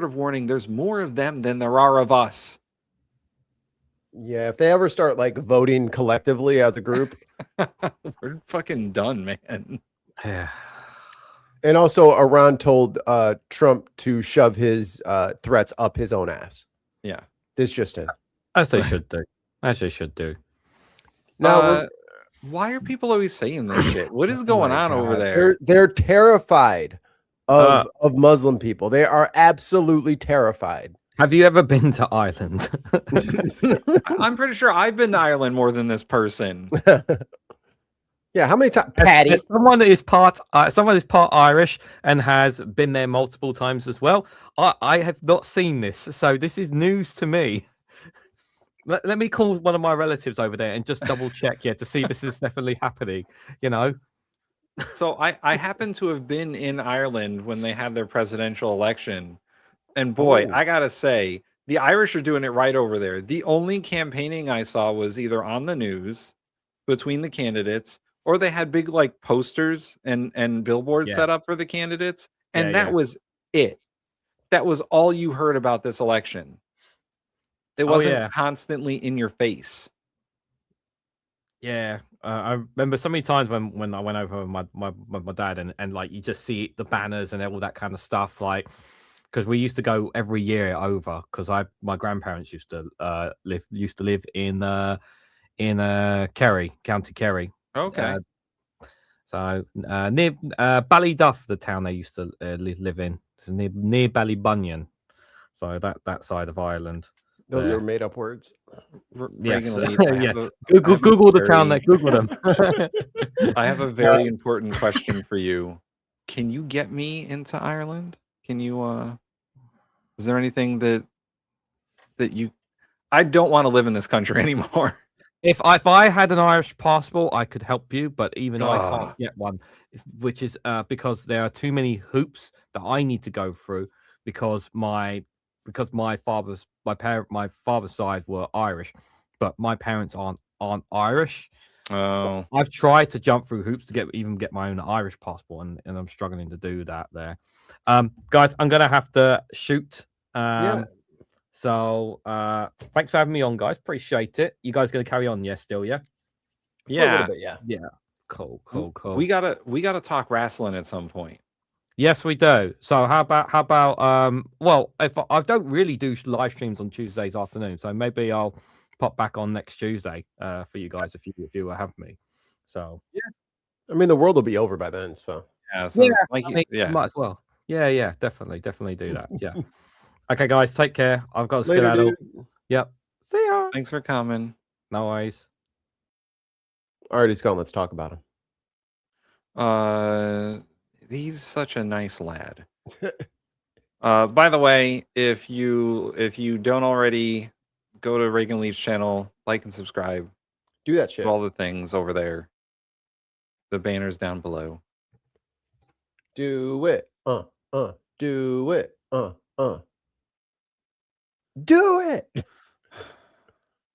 of warning. There's more of them than there are of us. Yeah, if they ever start like voting collectively as a group, we're fucking done, man. Yeah. And also, Iran told Trump to shove his threats up his own ass. Yeah, this just in. As they should do. As they should do. Now, why are people always saying this shit? What is going on over there? They're terrified of Muslim people. They are absolutely terrified. Have you ever been to Ireland? I'm pretty sure I've been to Ireland more than this person. Yeah, how many times, Patty? As someone that is part Irish and has been there multiple times as well. I have not seen this, so this is news to me. Let me call one of my relatives over there and just double check, to see this is definitely happening. You know. So I happen to have been in Ireland when they had their presidential election, and boy, I gotta say, the Irish are doing it right over there. The only campaigning I saw was either on the news between the candidates, or they had big like posters and billboards set up for the candidates. And that was it. That was all you heard about this election. It wasn't constantly in your face. Yeah. I remember so many times when I went over with my dad and like you just see the banners and all that kind of stuff, like because we used to go every year over because my grandparents used to live in Kerry, County Kerry. Okay. So near Ballyduff, the town they used to live in, it's near Ballybunion. So that side of Ireland. Those are made up words. Yes. Reganelite, Google the town. Google them. I have a very important question for you. Can you get me into Ireland? Can you? Is there anything that you? I don't want to live in this country anymore. If I had an Irish passport, I could help you, but even I can't get one, which is because there are too many hoops that I need to go through because my father's side were Irish, but my parents aren't Irish. Oh, so I've tried to jump through hoops to get my own Irish passport, and I'm struggling to do that there. Guys, I'm gonna have to shoot. So thanks for having me on, guys. Appreciate it. You guys gonna carry on? Yeah, still, yeah. Yeah. Yeah. Cool. We gotta talk wrestling at some point. Yes, we do. So how about well, if I don't really do live streams on Tuesdays afternoon, so maybe I'll pop back on next Tuesday for you guys if you have me. So yeah, I mean the world will be over by then, so might as well. Yeah, definitely do that. Yeah. Okay, guys, take care. I've got to skedaddle. Yep. See ya. Thanks for coming. No worries. All right, he's gone. Let's talk about him. He's such a nice lad. By the way, if you don't already, go to Reganelite's channel, like and subscribe. Do that shit. All the things over there. The banner's down below. Do it. Do it. Do it.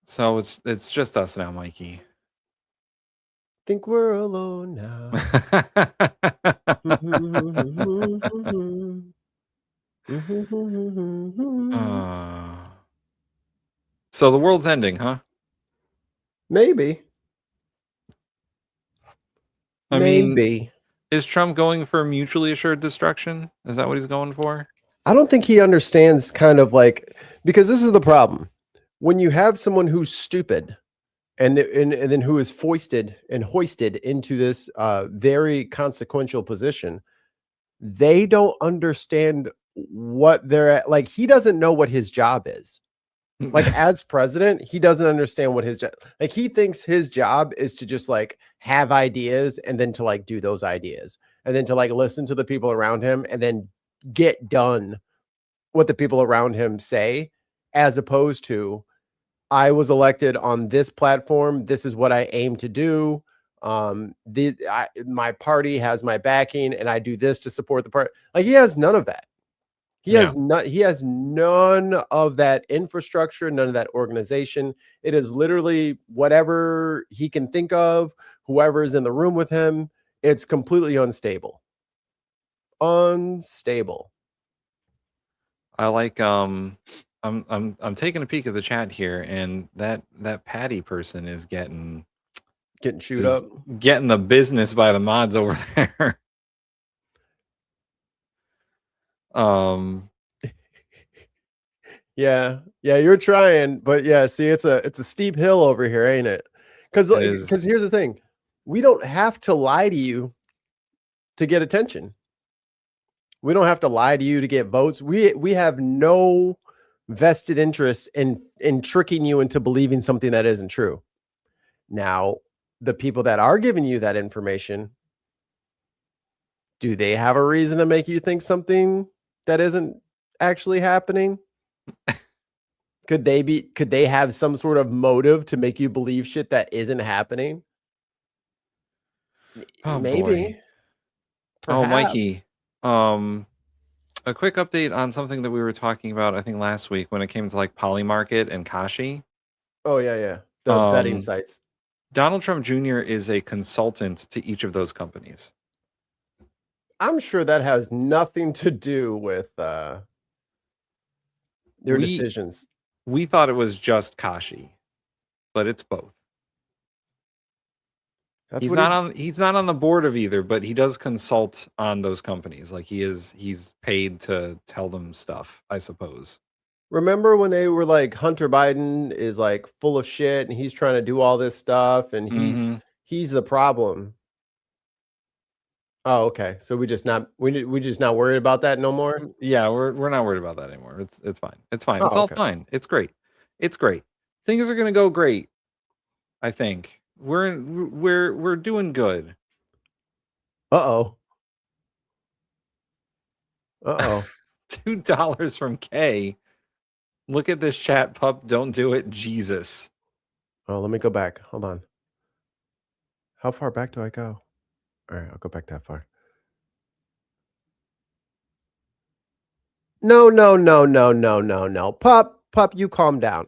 So it's just us now, Mikey. Think we're alone now. So the world's ending, huh? Maybe. I mean, is Trump going for mutually assured destruction? Is that what he's going for? I don't think he understands kind of like, because this is the problem. When you have someone who's stupid and then who is foisted and hoisted into this very consequential position, they don't understand what they're at. Like, he doesn't know what his job is. Like, as president, he doesn't understand what his job, like, he thinks his job is to just like have ideas and then to like do those ideas and then to like listen to the people around him and then get done what the people around him say, as opposed to, I was elected on this platform. This is what I aim to do. My party has my backing and I do this to support the party. Like, he has none of that. He has none of that infrastructure, none of that organization. It is literally whatever he can think of, whoever is in the room with him. It's completely unstable. Unstable. I like I'm taking a peek at the chat here, and that Patty person is getting chewed up, getting the business by the mods over there. Yeah, you're trying, but yeah, see, it's a steep hill over here, ain't it? Because here's the thing, we don't have to lie to you to get attention. We don't have to lie to you to get votes. We have no vested interest in tricking you into believing something that isn't true. Now, the people that are giving you that information, do they have a reason to make you think something that isn't actually happening? Could they have some sort of motive to make you believe shit that isn't happening? Oh, maybe. Boy. Oh, Mikey. A quick update on something that we were talking about, I think last week, when it came to like Polymarket and Kashi. Oh yeah. The betting sites. Donald Trump Jr. is a consultant to each of those companies. I'm sure that has nothing to do with their decisions. We thought it was just Kashi, but it's both. He's not on the board of either, but he does consult on those companies. Like, he's paid to tell them stuff, I suppose. Remember when they were like, Hunter Biden is like full of shit and he's trying to do all this stuff and he's the problem. Oh, okay. So we just not worried about that no more? Yeah, we're not worried about that anymore. It's fine. It's fine. Oh, it's all okay. fine. It's great. It's great. Things are gonna go great. I think we're doing good. Uh-oh. $2 from K. Look at this chat, pup. Don't do it. Jesus. Oh, let me go back. Hold on. How far back do I go? All right, I'll go back that far. No. Pup, you calm down.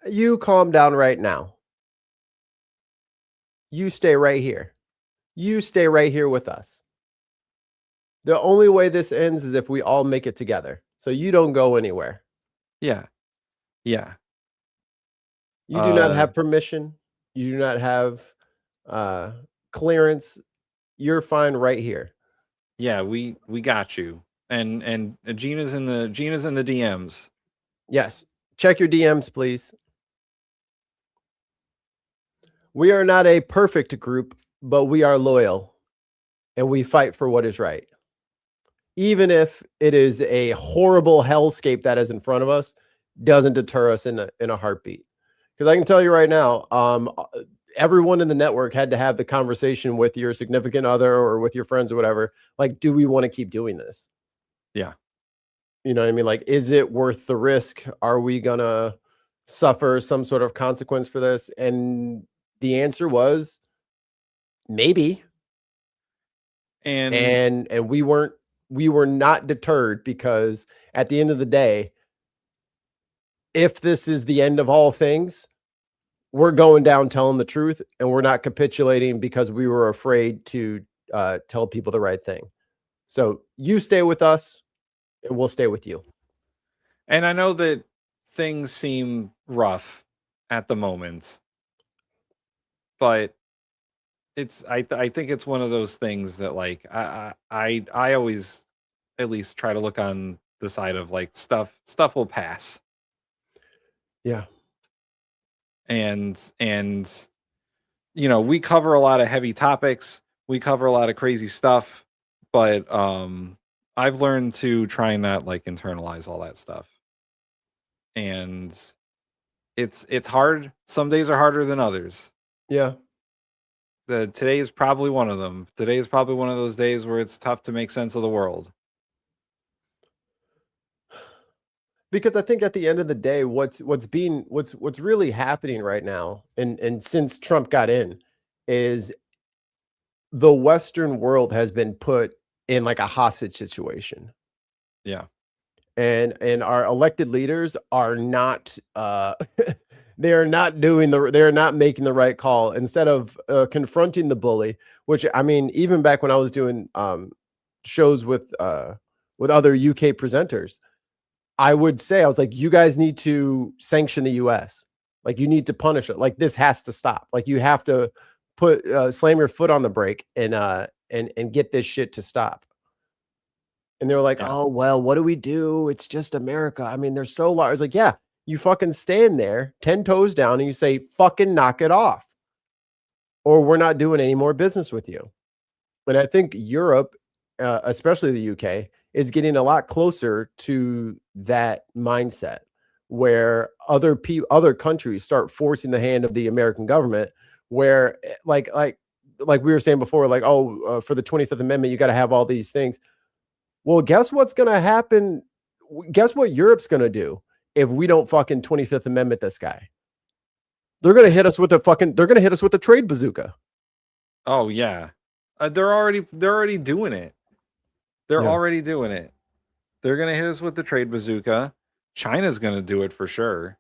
You calm down right now. You stay right here. You stay right here with us. The only way this ends is if we all make it together. So you don't go anywhere. Yeah. You do not have permission. You do not have clearance, you're fine right here. Yeah, we got you. And Gina's in the DMs. Yes. Check your DMs, please. We are not a perfect group, but we are loyal and we fight for what is right. Even if it is a horrible hellscape that is in front of us, doesn't deter us in a heartbeat. Because I can tell you right now, everyone in the network had to have the conversation with your significant other or with your friends or whatever. Like, do we want to keep doing this? Yeah. You know what I mean? Like, is it worth the risk? Are we going to suffer some sort of consequence for this? And the answer was maybe. And we were not deterred, because at the end of the day, if this is the end of all things, we're going down telling the truth, and we're not capitulating because we were afraid to tell people the right thing. So you stay with us and we'll stay with you. And I know that things seem rough at the moment, but I think it's one of those things that, like, I always at least try to look on the side of, like, stuff will pass. Yeah. And you know, we cover a lot of heavy topics, we cover a lot of crazy stuff, but I've learned to try and not, like, internalize all that stuff. And it's hard. Some days are harder than others. Yeah. Today is probably one of them. Today is probably one of those days where it's tough to make sense of the world. Because I think at the end of the day, what's really happening right now, and since Trump got in, is the Western world has been put in like a hostage situation. Yeah. And our elected leaders are not they're not making the right call. Instead of confronting the bully, which, I mean, even back when I was doing shows with other UK presenters, I would say, I was like, you guys need to sanction the US. Like, you need to punish it. Like, this has to stop. Like, you have to slam your foot on the brake and get this shit to stop. And they were like, oh, well, what do we do? It's just America. I mean, they're so large. I was like, yeah, you fucking stand there 10 toes down and you say, fucking knock it off, or we're not doing any more business with you. And I think Europe, especially the UK, is getting a lot closer to that mindset, where other countries start forcing the hand of the American government, where like we were saying before, like, for the 25th Amendment, you got to have all these things. Well, guess what's going to happen? Guess what Europe's going to do if we don't fucking 25th Amendment this guy? They're going to hit us with a trade bazooka. Oh yeah. They're already doing it. They're already doing it. They're going to hit us with the trade bazooka. China's going to do it for sure.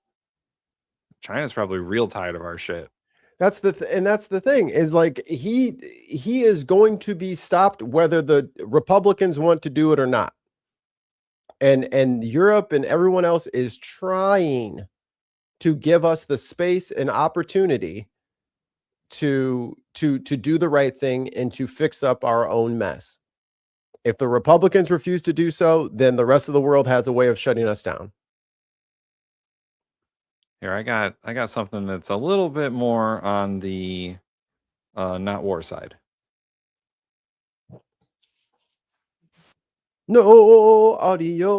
China's probably real tired of our shit. That's the thing is, like, he is going to be stopped whether the Republicans want to do it or not. And Europe and everyone else is trying to give us the space and opportunity to do the right thing and to fix up our own mess. If the Republicans refuse to do so, then the rest of the world has a way of shutting us down. Here, I got something that's a little bit more on the not war side. No audio.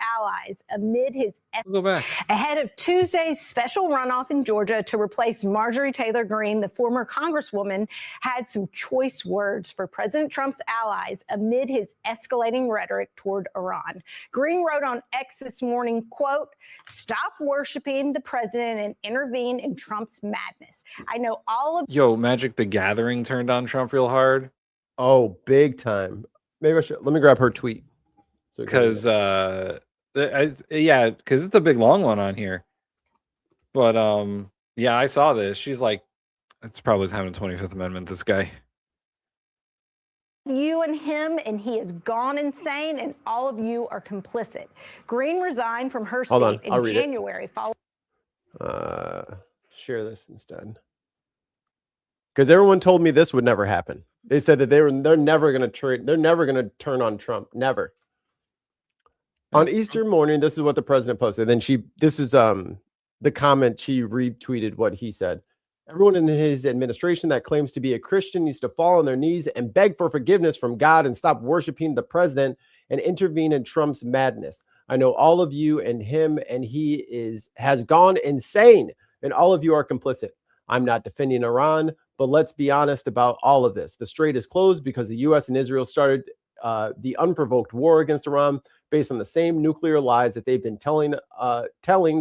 Allies amid his go back. Ahead of Tuesday's special runoff in Georgia to replace Marjorie Taylor Greene, the former congresswoman had some choice words for President Trump's allies amid his escalating rhetoric toward Iran. Greene wrote on X this morning, quote, "Stop worshiping the president and intervene in Trump's madness. I know all of..." Yo, Magic the Gathering turned on Trump real hard. Oh, big time. Maybe I should let me grab her tweet. Because because it's a big long one on here. But yeah, I saw this. She's like, it's probably having a 25th Amendment, this guy. You and him, and he has gone insane, and all of you are complicit. Greene resigned from her seat in January. Share this instead. because everyone told me this would never happen. They said that they're never going to trade. They're never going to turn on Trump. Never. On Easter morning, this is what the president posted. Then this is the comment. She retweeted what he said. Everyone in his administration that claims to be a Christian needs to fall on their knees and beg for forgiveness from God and stop worshiping the president and intervene in Trump's madness. I know all of you and him, and he has gone insane, and all of you are complicit. I'm not defending Iran, but let's be honest about all of this. The strait is closed because the U.S. and Israel started the unprovoked war against Iran based on the same nuclear lies that they've been telling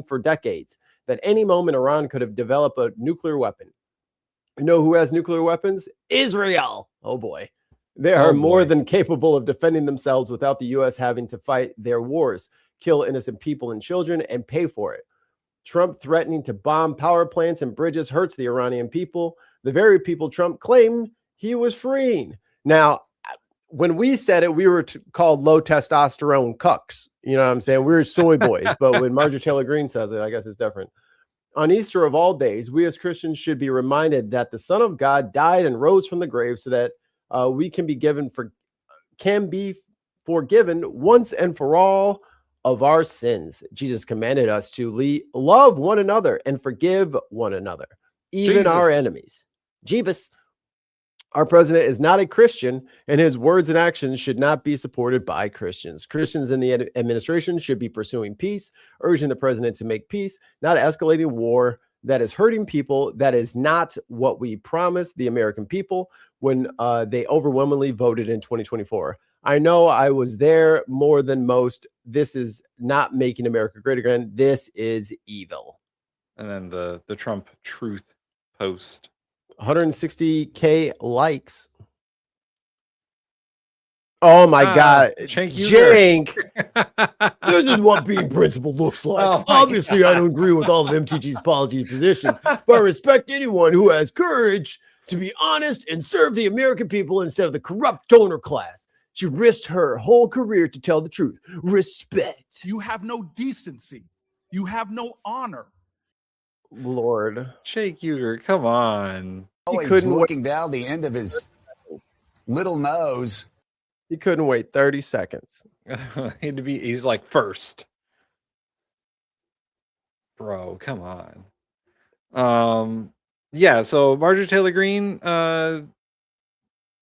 for decades. That any moment Iran could have developed a nuclear weapon. You know who has nuclear weapons? Israel. Oh boy. They are more than capable of defending themselves without the U.S. having to fight their wars, kill innocent people and children, and pay for it. Trump threatening to bomb power plants and bridges hurts the Iranian people, the very people Trump claimed he was freeing. Now, when we said it, we were called low testosterone cucks. You know what I'm saying? We were soy boys. But when Marjorie Taylor Greene says it, I guess it's different. On Easter of all days, we as Christians should be reminded that the Son of God died and rose from the grave so that we can be forgiven once and for all of our sins. Jesus commanded us to love one another and forgive one another, even our enemies. Jeebus. Our president is not a Christian, and his words and actions should not be supported by Christians. Christians in the administration should be pursuing peace, urging the president to make peace, not escalating war that is hurting people. That is not what we promised the American people when they overwhelmingly voted in 2024. I know I was there more than most. This is not making America great again. This is evil. And then the Trump truth post. 160K likes. Oh my God. Jank. This is what being principled looks like. Oh obviously, I don't agree with all of MTG's policy positions, but I respect anyone who has courage to be honest and serve the American people instead of the corrupt donor class. She risked her whole career to tell the truth. Respect. You have no decency. You have no honor. Lord. Jake Uger, come on. He couldn't looking down the end of his little nose. He couldn't wait 30 seconds. He's like first. Bro, come on. Yeah, so Marjorie Taylor Greene,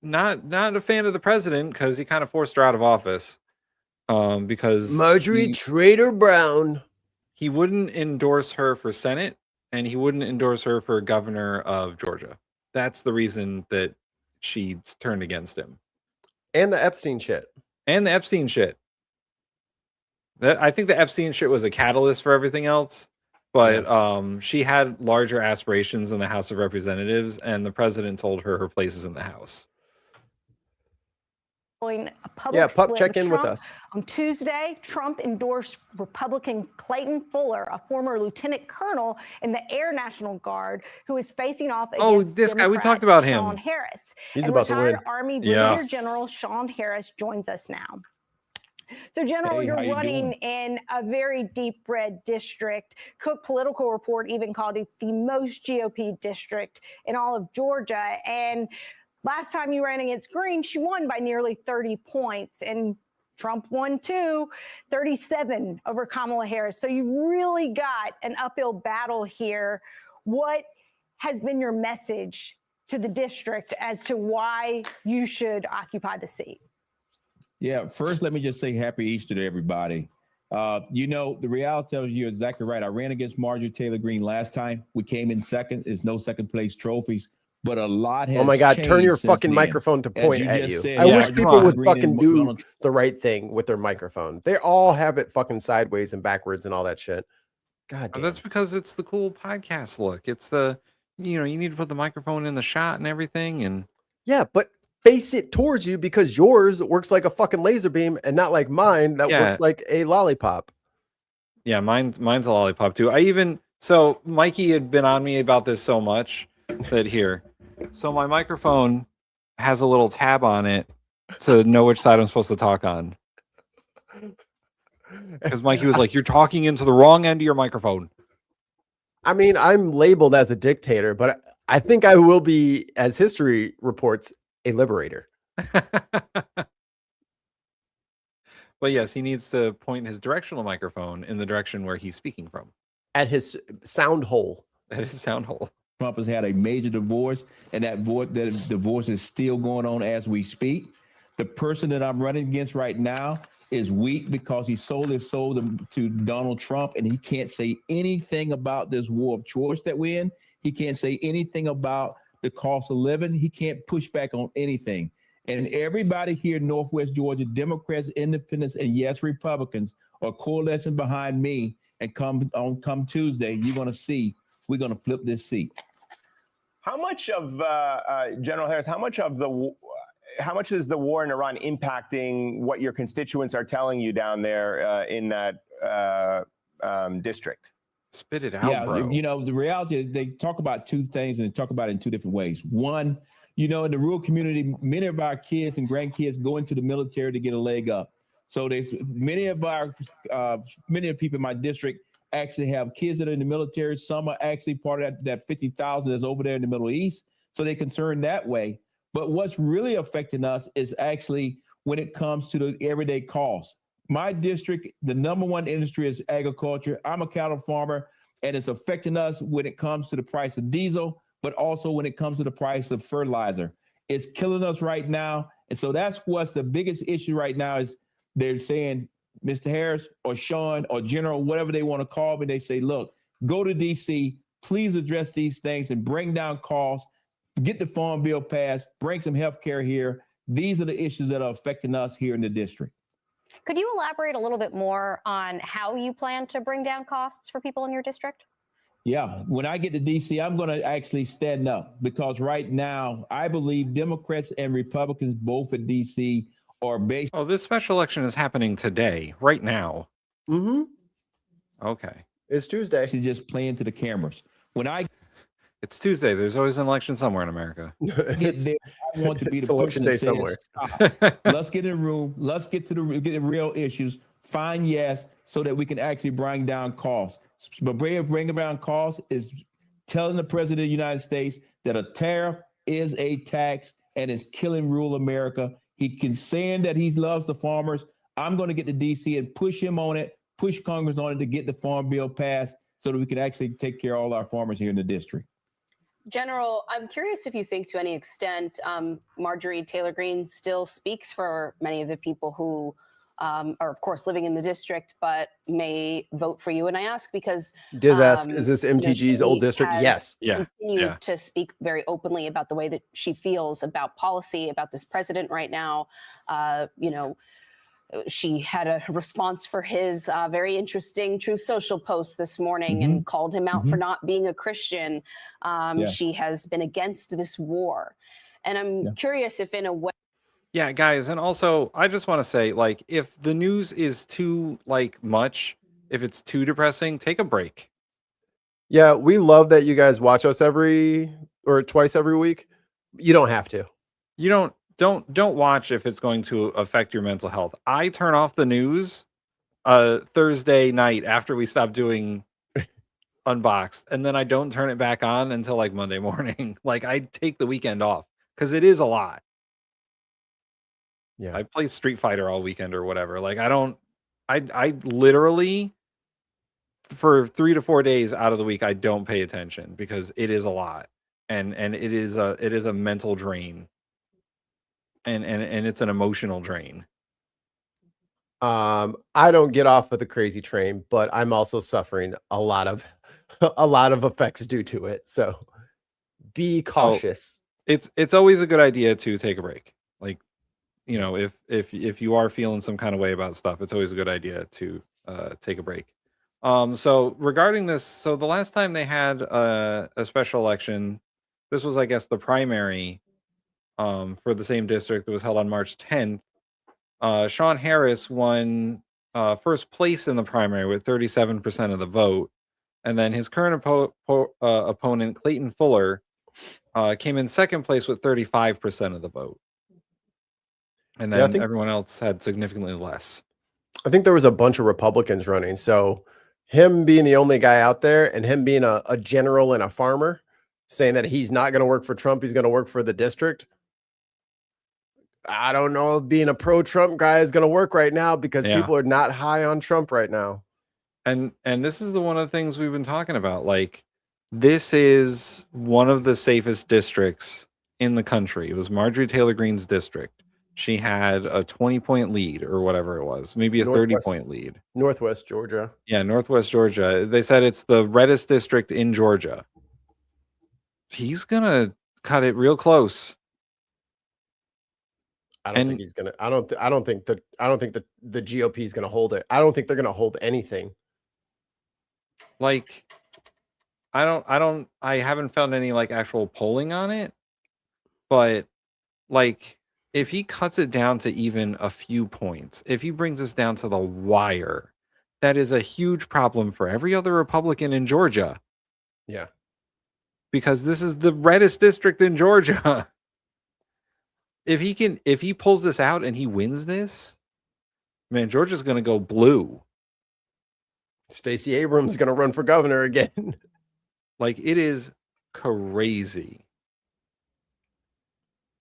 not a fan of the president because he kind of forced her out of office. Because Marjorie Trader Brown. He wouldn't endorse her for Senate. And he wouldn't endorse her for governor of Georgia. That's the reason that she turned against him. And the Epstein shit. I think the Epstein shit was a catalyst for everything else. But she had larger aspirations in the House of Representatives, and the president told her her place is in the House. A public Pup, check in with us. On Tuesday, Trump endorsed Republican Clayton Fuller, a former lieutenant colonel in the Air National Guard, who is facing off against this guy. We talked about him. Sean Harris. He's about to win. Army Brigadier General Sean Harris joins us now. So, General, you're running in a very deep red district. Cook Political Report even called it the most GOP district in all of Georgia. And last time you ran against Greene, she won by nearly 30 points. And Trump won too, 37 over Kamala Harris. So you really got an uphill battle here. What has been your message to the district as to why you should occupy the seat? Yeah, first, let me just say happy Easter to everybody. The reality tells you exactly right. I ran against Marjorie Taylor Greene last time. We came in second. There's no second place trophies. But a lot has Oh my God, turn your fucking then. microphone to point at you. Said, I wish people would Green fucking and do the right thing with their microphone. They all have it fucking sideways and backwards and all that shit. God damn. That's because it's the cool podcast look. It's the, you need to put the microphone in the shot and everything. And yeah, but face it towards you because yours works like a fucking laser beam and not like mine that works like a lollipop. Yeah, mine's a lollipop too. So Mikey had been on me about this so much that here. So my microphone has a little tab on it to know which side I'm supposed to talk on. Because Mikey was like, "You're talking into the wrong end of your microphone." I mean, I'm labeled as a dictator, but I think I will be, as history reports, a liberator. But yes, he needs to point his directional microphone in the direction where he's speaking from. At his sound hole. At his sound hole. Trump has had a major divorce, and that divorce is still going on as we speak. The person that I'm running against right now is weak because he sold his soul to Donald Trump, and he can't say anything about this war of choice that we're in. He can't say anything about the cost of living. He can't push back on anything. And everybody here in Northwest Georgia, Democrats, Independents, and yes, Republicans, are coalescing behind me. And come Tuesday, you're going to see we're going to flip this seat. How much of General Harris? How much is the war in Iran impacting what your constituents are telling you down there in that district? Spit it out, bro. You know, the reality is they talk about two things and they talk about it in two different ways. One, you know, in the rural community, many of our kids and grandkids go into the military to get a leg up. So there's many of the people in my district actually have kids that are in the military. Some are actually part of that 50,000 that's over there in the Middle East. So they're concerned that way. But what's really affecting us is actually when it comes to the everyday costs. My district, the number one industry is agriculture. I'm a cattle farmer, and it's affecting us when it comes to the price of diesel, but also when it comes to the price of fertilizer. It's killing us right now. And so that's what's the biggest issue right now is they're saying, Mr. Harris or Sean or General, whatever they want to call me, they say, look, go to D.C., please address these things and bring down costs, get the farm bill passed, bring some health care here. These are the issues that are affecting us here in the district. Could you elaborate a little bit more on how you plan to bring down costs for people in your district? Yeah, when I get to D.C., I'm going to actually stand up because right now I believe Democrats and Republicans both in D.C. are based. Oh, this special election is happening today, right now. Mm-hmm. Okay. It's Tuesday. She's just playing to the cameras. It's Tuesday. There's always an election somewhere in America. I want to be the election day somewhere. Let's get in the room. Let's get to the real issues. Find yes, so that we can actually bring down costs. But bringing down costs is telling the president of the United States that a tariff is a tax and is killing rural America. He can saying that he loves the farmers. I'm going to get to D.C. and push him on it, push Congress on it to get the farm bill passed so that we can actually take care of all our farmers here in the district. General, I'm curious if you think to any extent Marjorie Taylor Greene still speaks for many of the people who are, of course, living in the district, but may vote for you. And I ask because Diz asked, is this MTG's old district? Yes. Continued to speak very openly about the way that she feels about policy, about this president right now. She had a response for his very interesting Truth Social post this morning and called him out for not being a Christian. She has been against this war. And I'm curious if in a way. Yeah, guys. And also, I just want to say, like, if the news is too, much, if it's too depressing, take a break. Yeah, we love that you guys watch us twice every week. You don't have to. You don't watch if it's going to affect your mental health. I turn off the news Thursday night after we stop doing Unboxed, and then I don't turn it back on until Monday morning. I take the weekend off because it is a lot. Yeah, I play Street Fighter all weekend or whatever. I literally for 3 to 4 days out of the week I don't pay attention because it is a lot, and it is a mental drain. And it's an emotional drain. I don't get off of the crazy train, but I'm also suffering a lot of effects due to it. So be cautious. It's always a good idea to take a break. If you are feeling some kind of way about stuff, it's always a good idea to take a break. So regarding this, so the last time they had a special election, this was, I guess, the primary for the same district that was held on March 10th. Sean Harris won first place in the primary with 37% of the vote. And then his current opponent, Clayton Fuller, came in second place with 35% of the vote. And then everyone else had significantly less. I think there was a bunch of Republicans running. So him being the only guy out there and him being a general and a farmer, saying that he's not going to work for Trump. He's going to work for the district. I don't know if being a pro-Trump guy is going to work right now because people are not high on Trump right now. And this is one of the things we've been talking about. Like, this is one of the safest districts in the country. It was Marjorie Taylor Greene's district. She had a 20-point lead or whatever it was, maybe a 30-point lead. Northwest Georgia. Yeah, Northwest Georgia. They said it's the reddest district in Georgia. He's going to cut it real close. I don't think he's gonna. I don't think that the GOP is gonna hold it. I don't think they're gonna hold anything. Like, I haven't found any like actual polling on it, but like, if he cuts it down to even a few points, if he brings us down to the wire, that is a huge problem for every other Republican in Georgia. Yeah, because this is the reddest district in Georgia. If he pulls this out and he wins this, man, Georgia's going to go blue. Stacey Abrams is going to run for governor again. Like, it is crazy.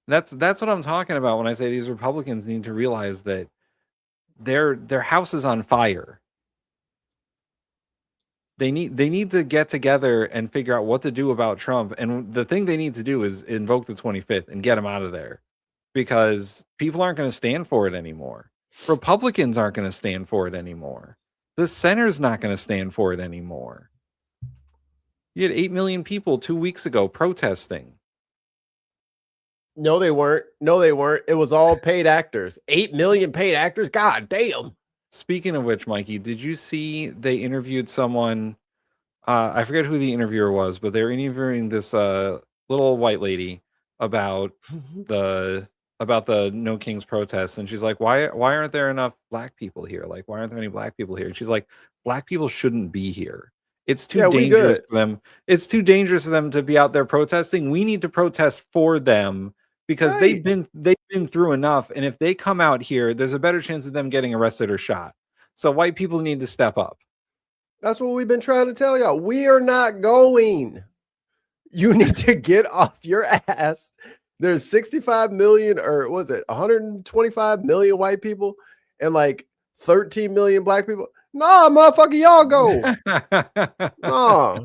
That's what I'm talking about when I say these Republicans need to realize that their house is on fire. They need to get together and figure out what to do about Trump. And the thing they need to do is invoke the 25th and get him out of there. Because people aren't going to stand for it anymore. Republicans aren't going to stand for it anymore. The center's not going to stand for it anymore. You had 8 million people 2 weeks ago protesting. No, they weren't. It was all paid actors. 8 million paid actors? God damn. Speaking of which, Mikey, did you see they interviewed someone? I forget who the interviewer was, but they were interviewing this little white lady about the No Kings protests, and she's like, why aren't there enough black people here? Like, why aren't there any black people here? And she's like, black people shouldn't be here. It's too dangerous for them. It's too dangerous for them to be out there protesting. We need to protest for them because they've been through enough. And if they come out here, there's a better chance of them getting arrested or shot. So white people need to step up. That's what we've been trying to tell y'all. We are not going. You need to get off your ass. There's 65 million, or was it 125 million white people and like 13 million black people? Nah, motherfucker, y'all go. Nah.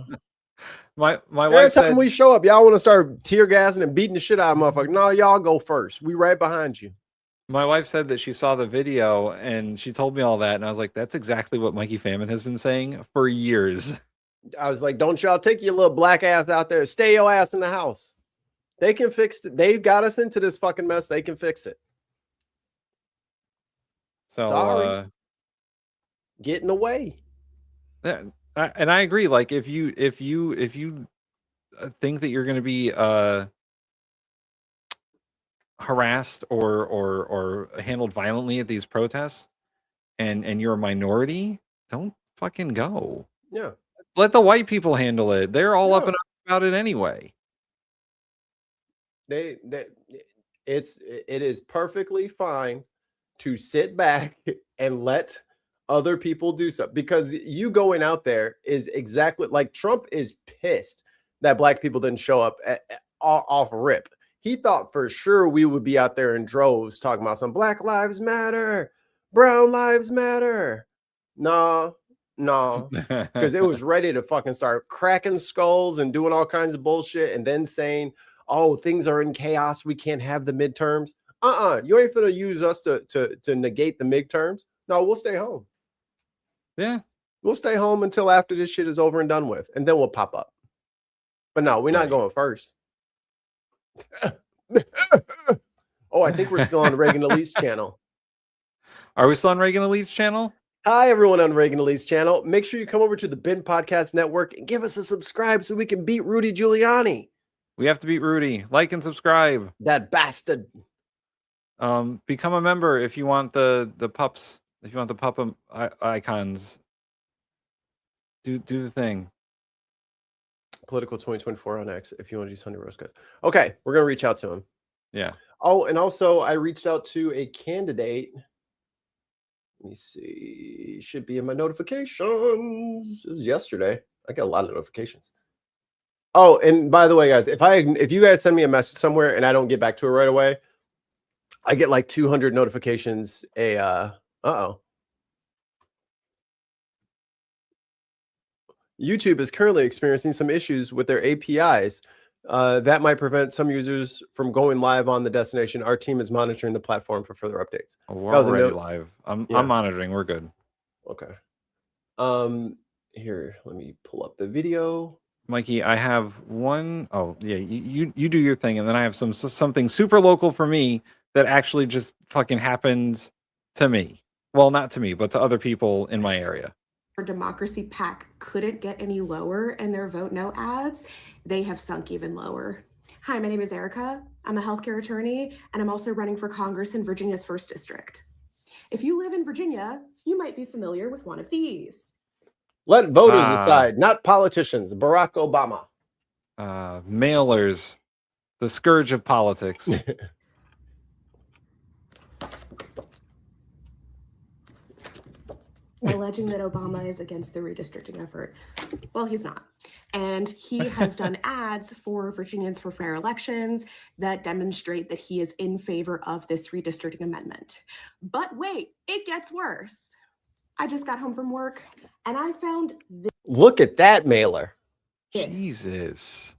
My Every wife time said, we show up, y'all want to start tear gassing and beating the shit out of motherfuckers. No, y'all go first. We right behind you. my wife said that she saw the video and she told me all that, and I was like, that's exactly what Mikey Famine has been saying for years. I was like, don't y'all take your little black ass out there. Stay your ass in the house. They can fix it. They got us into this fucking mess. They can fix it. So get in the way. Yeah, and I agree. Like, if you think that you're going to be harassed or handled violently at these protests, and you're a minority, don't fucking go. Yeah. Let the white people handle it. They're all up and up about it anyway. It is perfectly fine to sit back and let other people do stuff, because you going out there is exactly like Trump is pissed that black people didn't show up off rip. He thought for sure we would be out there in droves talking about some Black Lives Matter, Brown Lives Matter. No, because it was ready to fucking start cracking skulls and doing all kinds of bullshit, and then saying, oh, things are in chaos, we can't have the midterms. You ain't gonna use us to negate the midterms. No, we'll stay home. Yeah, we'll stay home until after this shit is over and done with, and then we'll pop up. But no, we're not going first. Oh, I think we're still on Reganelite's channel. Are we still on Reganelite's channel? Hi, everyone on Reganelite's channel. Make sure you come over to the Bin Podcast Network and give us a subscribe so we can beat Rudy Giuliani. We have to beat Rudy. Like and subscribe. That bastard. Become a member if you want the pups. If you want the pup icons. Do the thing. Political 2024 on X. If you want to do Sunday roast, guys. Okay, we're gonna reach out to him. Yeah. Oh, and also I reached out to a candidate. Let me see. Should be in my notifications. It was yesterday. I got a lot of notifications. Oh, and by the way, guys, if you guys send me a message somewhere and I don't get back to it right away, I get like 200 notifications. YouTube is currently experiencing some issues with their APIs. That might prevent some users from going live on the destination. Our team is monitoring the platform for further updates. We're already live. I'm monitoring. We're good. Okay. Here, let me pull up the video. Mikey, I have one. Oh, yeah, you do your thing, and then I have something super local for me that actually just fucking happened to me. Well, not to me, but to other people in my area. Our Democracy PAC couldn't get any lower in their Vote No ads. They have sunk even lower. Hi, my name is Erica. I'm a healthcare attorney, and I'm also running for Congress in Virginia's 1st District. If you live in Virginia, you might be familiar with one of these. Let voters decide, not politicians. Barack Obama. Mailers, the scourge of politics. Alleging that Obama is against the redistricting effort. Well, he's not. And he has done ads for Virginians for Fair Elections that demonstrate that he is in favor of this redistricting amendment. But wait, it gets worse. I just got home from work and I found this. Look at that mailer. Jesus.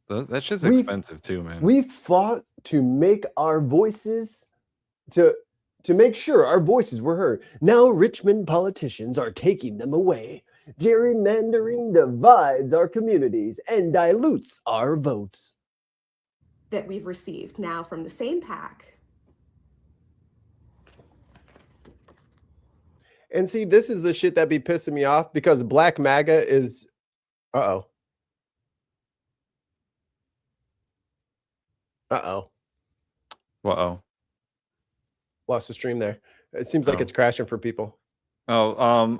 That shit's expensive too, man. We fought to make our voices, to make sure our voices were heard. Now Richmond politicians are taking them away. Gerrymandering divides our communities and dilutes our votes. That we've received now from the same PAC. And see, this is the shit that be pissing me off because Black MAGA is, Uh-oh. Lost the stream there. It seems like it's crashing for people. I'm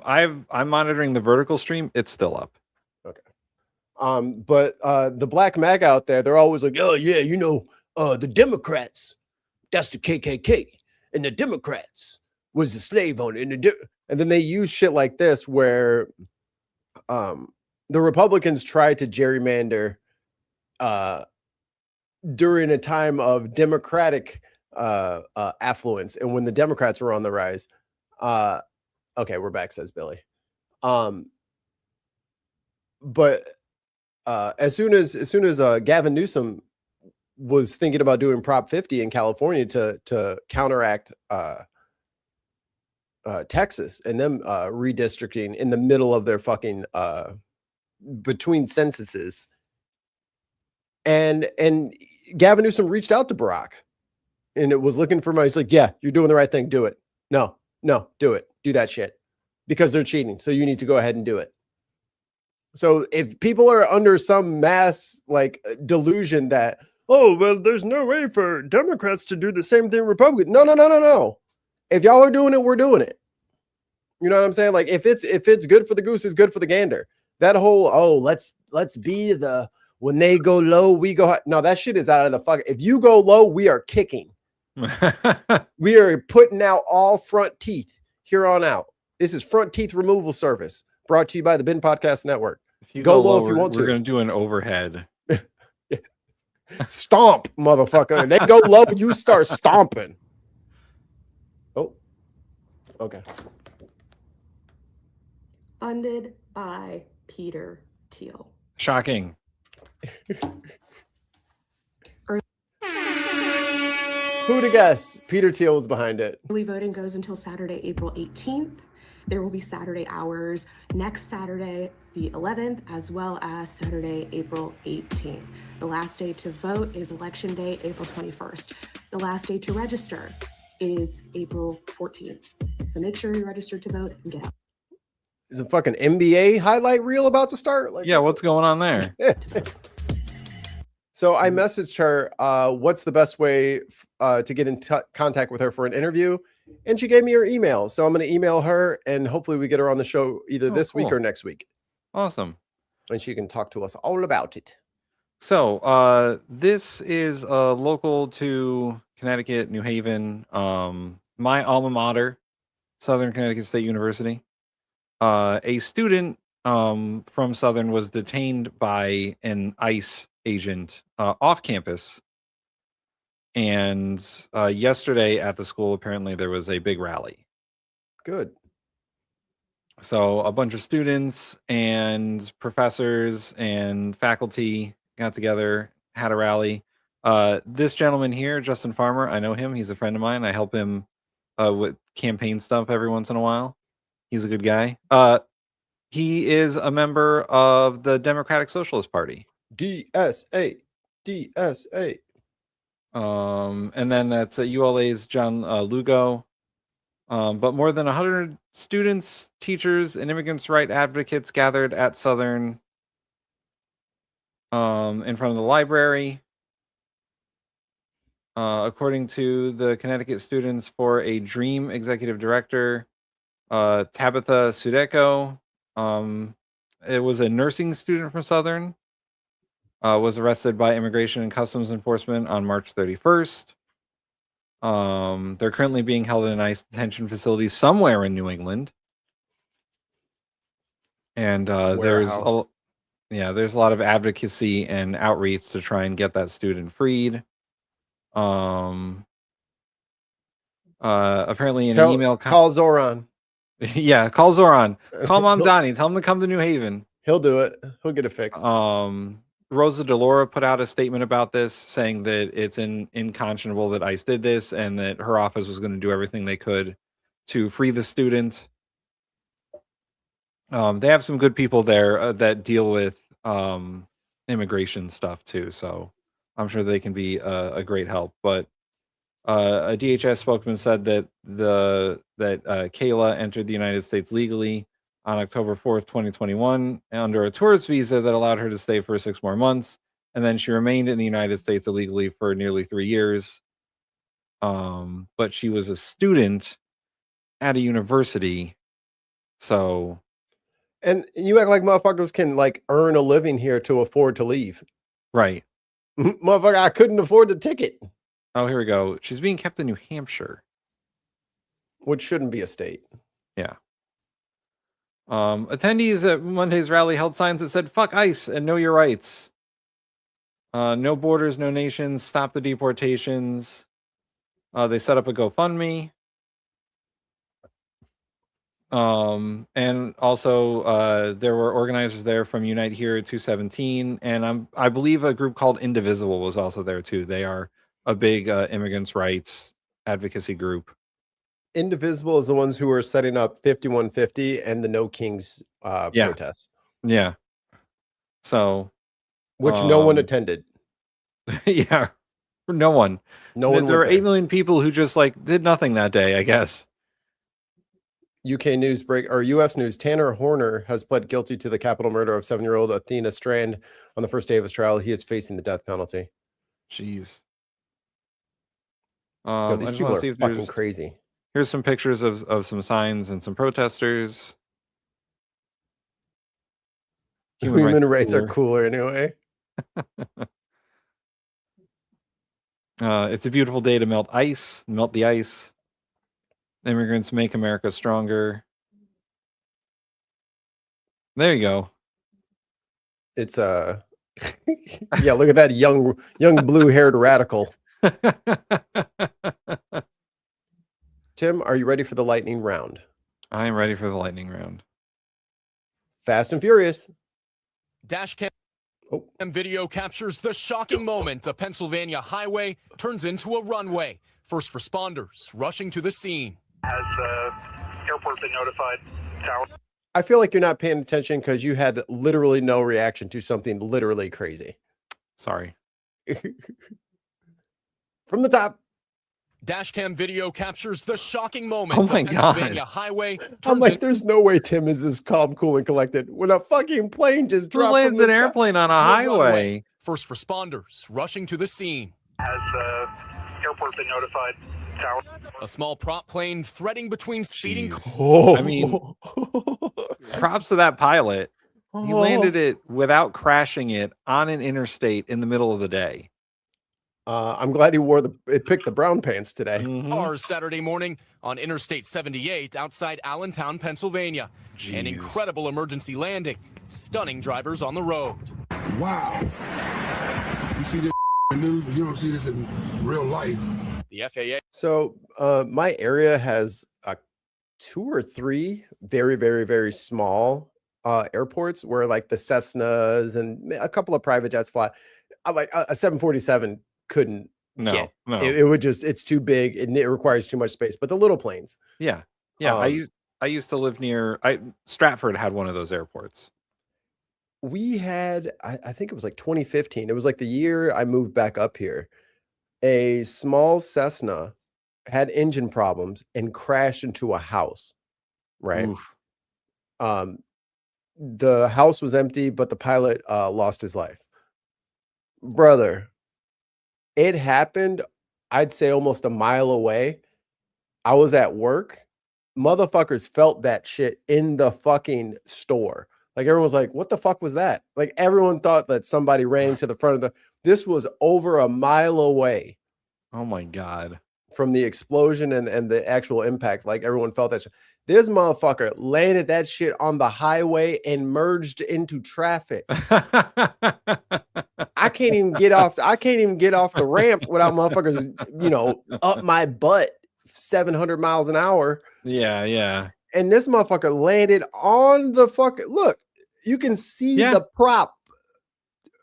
monitoring the vertical stream. It's still up. Okay. But the Black MAGA out there, they're always like, oh yeah, the Democrats, that's the KKK, and the Democrats was the slave owner, and then they use shit like this where the Republicans tried to gerrymander during a time of Democratic affluence, and when the Democrats were on the rise. Okay, we're back, says Billy. But as soon as Gavin Newsom was thinking about doing Prop 50 in California to counteract Texas and them redistricting in the middle of their fucking between censuses, and Gavin Newsom reached out to Barack and it was looking for money. He's like, yeah, you're doing the right thing. Do it. No, do it. Do that shit because they're cheating. So you need to go ahead and do it. So if people are under some mass like delusion that, oh, well, there's no way for Democrats to do the same thing Republicans. No. If y'all are doing it, we're doing it. You know what I'm saying? Like if it's good for the goose, it's good for the gander. That whole, let's be when they go low, we go high. No, that shit is out of the fuck. If you go low, we are kicking. We are putting out all front teeth here on out. This is front teeth removal service brought to you by the Bin Podcast Network. If you go low if you want to. We're going to do an overhead. Stomp, motherfucker. They go low, you start stomping. Oh, okay. Funded by Peter Thiel. Shocking. Who to guess? Peter Thiel was behind it. Early voting goes until Saturday, April 18th. There will be Saturday hours next Saturday, the 11th, as well as Saturday, April 18th. The last day to vote is Election Day, April 21st. The last day to register is April 14th. So make sure you're registered to vote and get out. Is a fucking NBA highlight reel about to start? Yeah, what's going on there? So I messaged her, what's the best way to get in contact with her for an interview? And she gave me her email. So I'm going to email her and hopefully we get her on the show either this week or next week. Awesome. And she can talk to us all about it. So this is local to Connecticut, New Haven, my alma mater, Southern Connecticut State University. A student from Southern was detained by an ICE agent off campus. And yesterday at the school, apparently there was a big rally. Good. So a bunch of students and professors and faculty got together, had a rally. This gentleman here, Justin Farmer, I know him. He's a friend of mine. I help him with campaign stuff every once in a while. He's a good guy. He is a member of the Democratic Socialist Party. DSA. DSA. And then that's ULA's John Lugo. But more than 100 students, teachers, and immigrants' right advocates gathered at Southern in front of the library. According to the Connecticut Students for a Dream executive director, Tabitha Sudeko, it was a nursing student from Southern, was arrested by Immigration and Customs Enforcement on March 31st. They're currently being held in an ICE detention facility somewhere in New England. And there's a lot of advocacy and outreach to try and get that student freed. Apparently in an email call Zoran. Yeah, call Zoran. Call Mom Donnie. Tell him to come to New Haven. He'll do it. He'll get it fixed. Rosa DeLaura put out a statement about this, saying that it's unconscionable that ICE did this and that her office was going to do everything they could to free the student. They have some good people there that deal with immigration stuff too, so I'm sure they can be a great help. But a DHS spokesman said that Kayla entered the United States legally on October 4th, 2021, under a tourist visa that allowed her to stay for 6 more months. And then she remained in the United States illegally for nearly 3 years. But she was a student at a university. So. And you act like motherfuckers can like earn a living here to afford to leave. Right. Motherfucker, I couldn't afford the ticket. Oh, here we go. She's being kept in New Hampshire. Which shouldn't be a state. Yeah. Attendees at Monday's rally held signs that said, "Fuck ICE and know your rights. No borders, no nations, stop the deportations." They set up a GoFundMe. And also there were organizers there from Unite Here 217, and I believe a group called Indivisible was also there too. They are a big immigrants' rights advocacy group. Indivisible is the ones who are setting up 5150 and the No Kings protests. Yeah. So, which no one attended. Yeah, no one. No one. There were 8 million people who just like did nothing that day, I guess. UK news break or US news. Tanner Horner has pled guilty to the capital murder of 7-year-old Athena Strand on the first day of his trial. He is facing the death penalty. Jeez. These people are fucking crazy. Here's some pictures of some signs and some protesters. Human rights are cooler anyway. It's a beautiful day to melt the ice. Immigrants make America stronger. There you go. It's yeah, look at that young blue-haired radical. Tim, are you ready for the lightning round? I am ready for the lightning round. Fast and Furious. Dash cam video captures the shocking moment. A Pennsylvania highway turns into a runway. First responders rushing to the scene. Has the airport been notified? Tower. I feel like you're not paying attention because you had literally no reaction to something literally crazy. Sorry. From the top. Dashcam video captures the shocking moment. Oh my Pennsylvania God. highway. I'm like, there's no way Tim is this calm, cool, and collected when a fucking plane just dropped. Who lands an airplane on a highway? First responders rushing to the scene. Has the airport been notified? Tower. A small prop plane threading between speeding. I mean, props to that pilot. He landed it without crashing it on an interstate in the middle of the day. I'm glad he picked the brown pants today. Cars Saturday morning on Interstate 78 outside Allentown, Pennsylvania. An incredible emergency landing, stunning drivers on the road. Wow. You see this in the news, you don't see this in real life. The FAA. So my area has 2 or 3 very, very, very small airports where like the Cessnas and a couple of private jets fly. Like a 747 couldn't get. It would just, it's too big and it requires too much space. But the little planes. Yeah. I used to live near Stratford had one of those airports. We had, I think it was like 2015. It was like the year I moved back up here. A small Cessna had engine problems and crashed into a house. Right. Oof. The house was empty, but the pilot lost his life. Brother, it happened, I'd say almost a mile away. I was at work. Motherfuckers felt that shit in the fucking store. Like everyone was like, what the fuck was that? Like everyone thought that somebody ran to the front of this was over a mile away. Oh my God. From the explosion and the actual impact. Like everyone felt that shit. This motherfucker landed that shit on the highway and merged into traffic. I can't even get off the ramp without motherfuckers, up my butt 700 miles an hour. Yeah. And this motherfucker landed on the fucking look. You can see the prop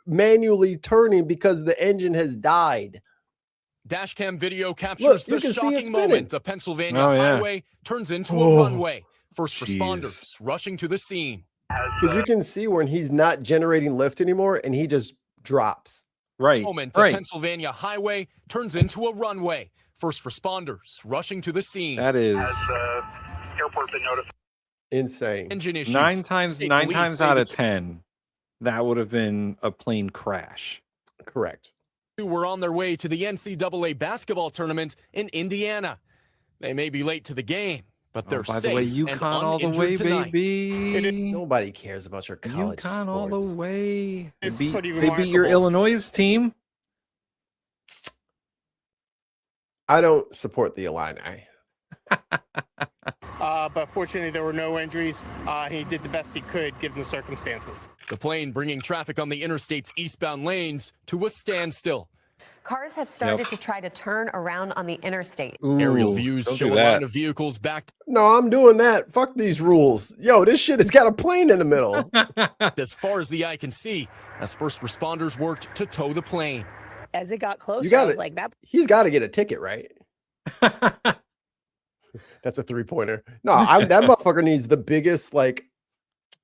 manually turning because the engine has died. Dashcam video captures the shocking moment. A Pennsylvania highway turns into a runway. First responders rushing to the scene. Because you can see when he's not generating lift anymore and he just drops. Right. Moment. A Pennsylvania highway turns into a runway. First responders rushing to the scene. That is airport been notified. Insane. Engine issues. 9 times out of 10, that would have been a plane crash. Correct. Who were on their way to the NCAA basketball tournament in Indiana. They may be late to the game, but they're by safe the way, and UConn all the way, tonight. baby. Nobody cares about your college UConn sports. all the way. They It's beat pretty your remarkable. Illinois team. I don't support the Illini. But fortunately, there were no injuries. He did the best he could given the circumstances. The plane bringing traffic on the interstate's eastbound lanes to a standstill. Cars have started to try to turn around on the interstate. Aerial views show a line of vehicles backed. No, I'm doing that. Fuck these rules. Yo, this shit has got a plane in the middle. As far as the eye can see, as first responders worked to tow the plane. As it got closer, I was like, that. He's got to get a ticket, right? That's a 3-pointer. No, that motherfucker needs the biggest, like,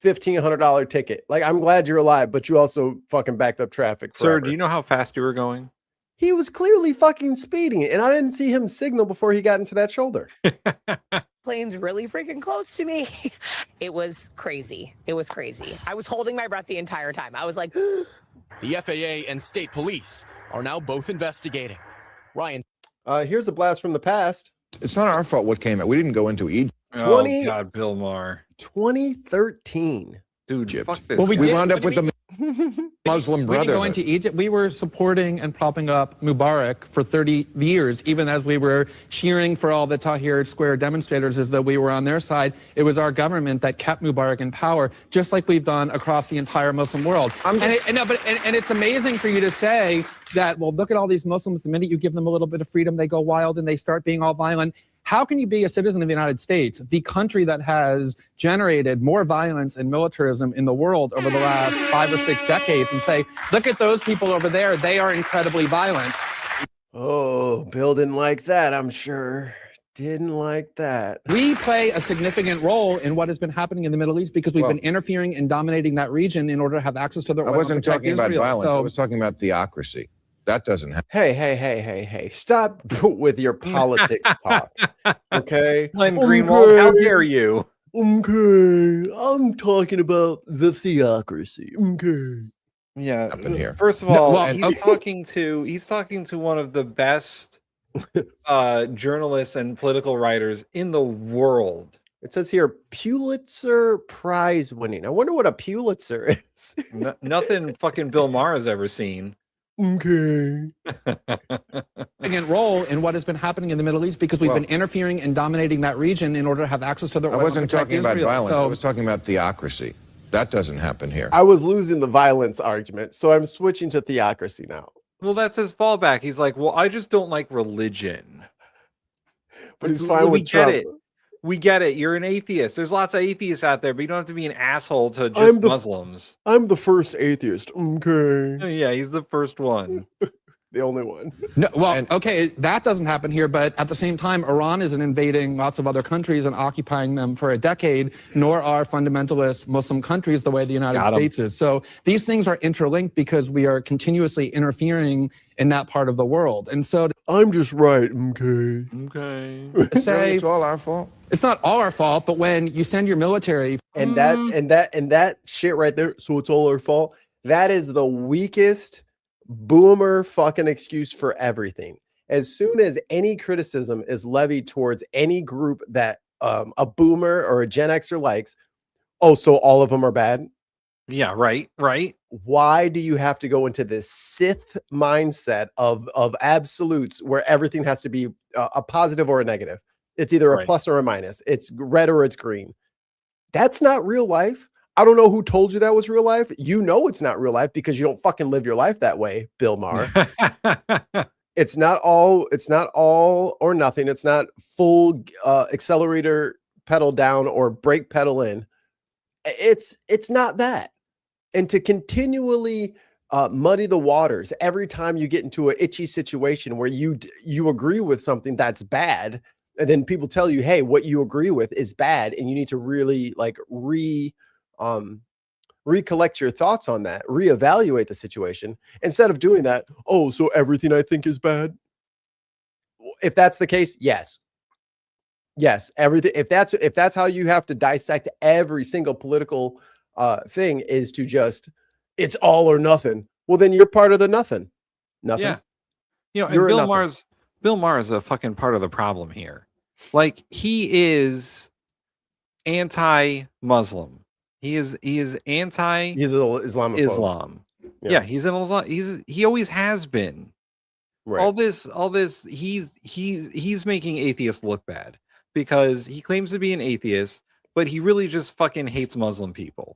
$1,500 ticket. Like, I'm glad you're alive, but you also fucking backed up traffic forever. Sir, do you know how fast you were going? He was clearly fucking speeding, and I didn't see him signal before he got into that shoulder. Plane's really freaking close to me. It was crazy. It was crazy. I was holding my breath the entire time. I was like, The FAA and state police are now both investigating. Ryan. Here's a blast from the past. It's not our fault what came out. We didn't go into Egypt. Oh, God, Bill Maher. 2013. Dude, fuck this. Well, we guy. wound up with the Muslim We didn't go Brotherhood. into Egypt. We were supporting and propping up Mubarak for 30 years, even as we were cheering for all the Tahrir Square demonstrators as though we were on their side. It was our government that kept Mubarak in power, just like we've done across the entire Muslim world. And it's amazing for you to say that, well, look at all these Muslims. The minute you give them a little bit of freedom, they go wild and they start being all violent. How can you be a citizen of the United States, the country that has generated more violence and militarism in the world over the last 5 or 6 decades, and say, look at those people over there, they are incredibly violent? Oh, Bill didn't like that, I'm sure. Didn't like that. We play a significant role in what has been happening in the Middle East because we've been interfering and dominating that region in order to have access to the oil. I wasn't and protect talking about Israel. violence. I So- was talking about theocracy. That doesn't happen. Hey. Stop with your politics talk. Okay? Glenn Greenwald, how dare you? Okay. I'm talking about the theocracy. Okay. Yeah. Up in here. First of all, he's talking to one of the best journalists and political writers in the world. It says here Pulitzer Prize winning. I wonder what a Pulitzer is. Nothing fucking Bill Maher has ever seen. Okay. Role in what has been happening in the Middle East because we've been interfering and dominating that region in order to have access to the oil. I wasn't to protect talking about Israel. violence. So, I was talking about theocracy. That doesn't happen here. I was losing the violence argument, so I'm switching to theocracy now. Well, that's his fallback. He's like, well, I just don't like religion. But he's fine with Trump. We get it. You're an atheist. There's lots of atheists out there, but you don't have to be an asshole to just Muslims. I'm the first atheist. Okay. Yeah, he's the first one. The only one. No, well, okay, that doesn't happen here, but at the same time, Iran isn't invading lots of other countries and occupying them for a decade, nor are fundamentalist Muslim countries the way the United States is. So these things are interlinked because we are continuously interfering in that part of the world. And so I'm just right. Okay. Okay. Say it's all our fault. It's not all our fault, but when you send your military and that shit right there, so it's all our fault. That is the weakest boomer fucking excuse for everything. As soon as any criticism is levied towards any group that a boomer or a Gen Xer likes, oh, so all of them are bad? Yeah, right. Why do you have to go into this Sith mindset of absolutes where everything has to be a positive or a negative? It's either a plus or a minus. It's red or it's green. That's not real life. I don't know who told you that was real life. You know it's not real life because you don't fucking live your life that way, Bill Maher. It's not all or nothing. It's not full accelerator pedal down or brake pedal in. It's not that. And to continually muddy the waters every time you get into an itchy situation where you agree with something that's bad, and then people tell you, hey, what you agree with is bad, and you need to really like recollect your thoughts on that, reevaluate the situation. Instead of doing that, oh, so everything I think is bad. If that's the case, yes, everything. If that's how you have to dissect every single political thing, is to just it's all or nothing. Well, then you're part of the nothing. Yeah. And Bill Maher is a fucking part of the problem here. Like, he is anti-Muslim. He is anti. He's an Islamophobe. Islam. Yeah, he's an Islam. He always has been. Right. All this. He's making atheists look bad because he claims to be an atheist, but he really just fucking hates Muslim people.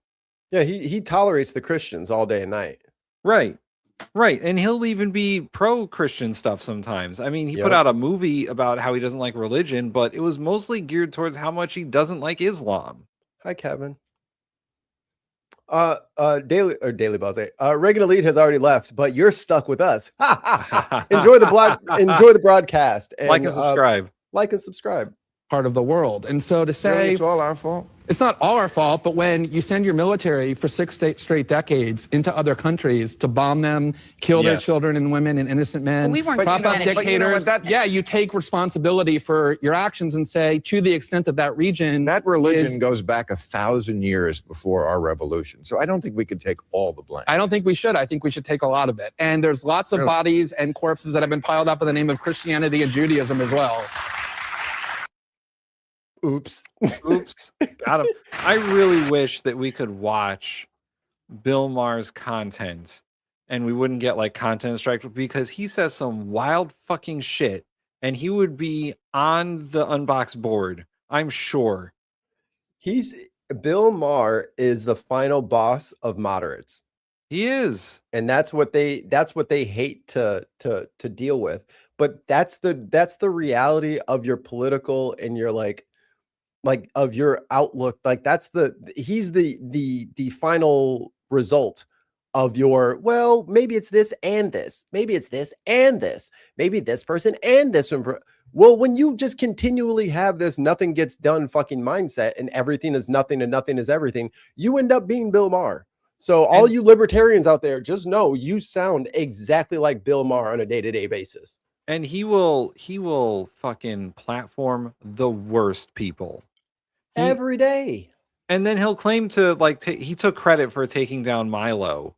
Yeah, he tolerates the Christians all day and night. Right. And he'll even be pro-Christian stuff sometimes. I mean, he put out a movie about how he doesn't like religion, but it was mostly geared towards how much he doesn't like Islam. Hi, Kevin. Daily Buzz. Reganelite has already left, but you're stuck with us. Enjoy the broadcast. And, like and subscribe. Like and subscribe. Part of the world. And so to say it's all our fault. It's not all our fault, but when you send your military for 6 straight decades into other countries to bomb them, kill their children and women and innocent men, prop up dictators, you take responsibility for your actions and say, to the extent that region... That religion goes back 1,000 years before our revolution. So I don't think we could take all the blame. I don't think we should. I think we should take a lot of it. And there's lots of bodies and corpses that have been piled up in the name of Christianity and Judaism as well. Oops. Got him. I really wish that we could watch Bill Maher's content and we wouldn't get like content strike, because he says some wild fucking shit and he would be on the Unbox board, I'm sure. Bill Maher is the final boss of moderates. He is. And that's what they hate to deal with. But that's the reality of your political and your like of your outlook. Like he's the final result of your, well, maybe it's this and this, maybe it's this and this, maybe this person and this one. Well, when you just continually have this nothing gets done fucking mindset and everything is nothing and nothing is everything, you end up being Bill Maher. So all you libertarians out there, just know you sound exactly like Bill Maher on a day-to-day basis. And he will fucking platform the worst people every day. And then he'll claim to he took credit for taking down Milo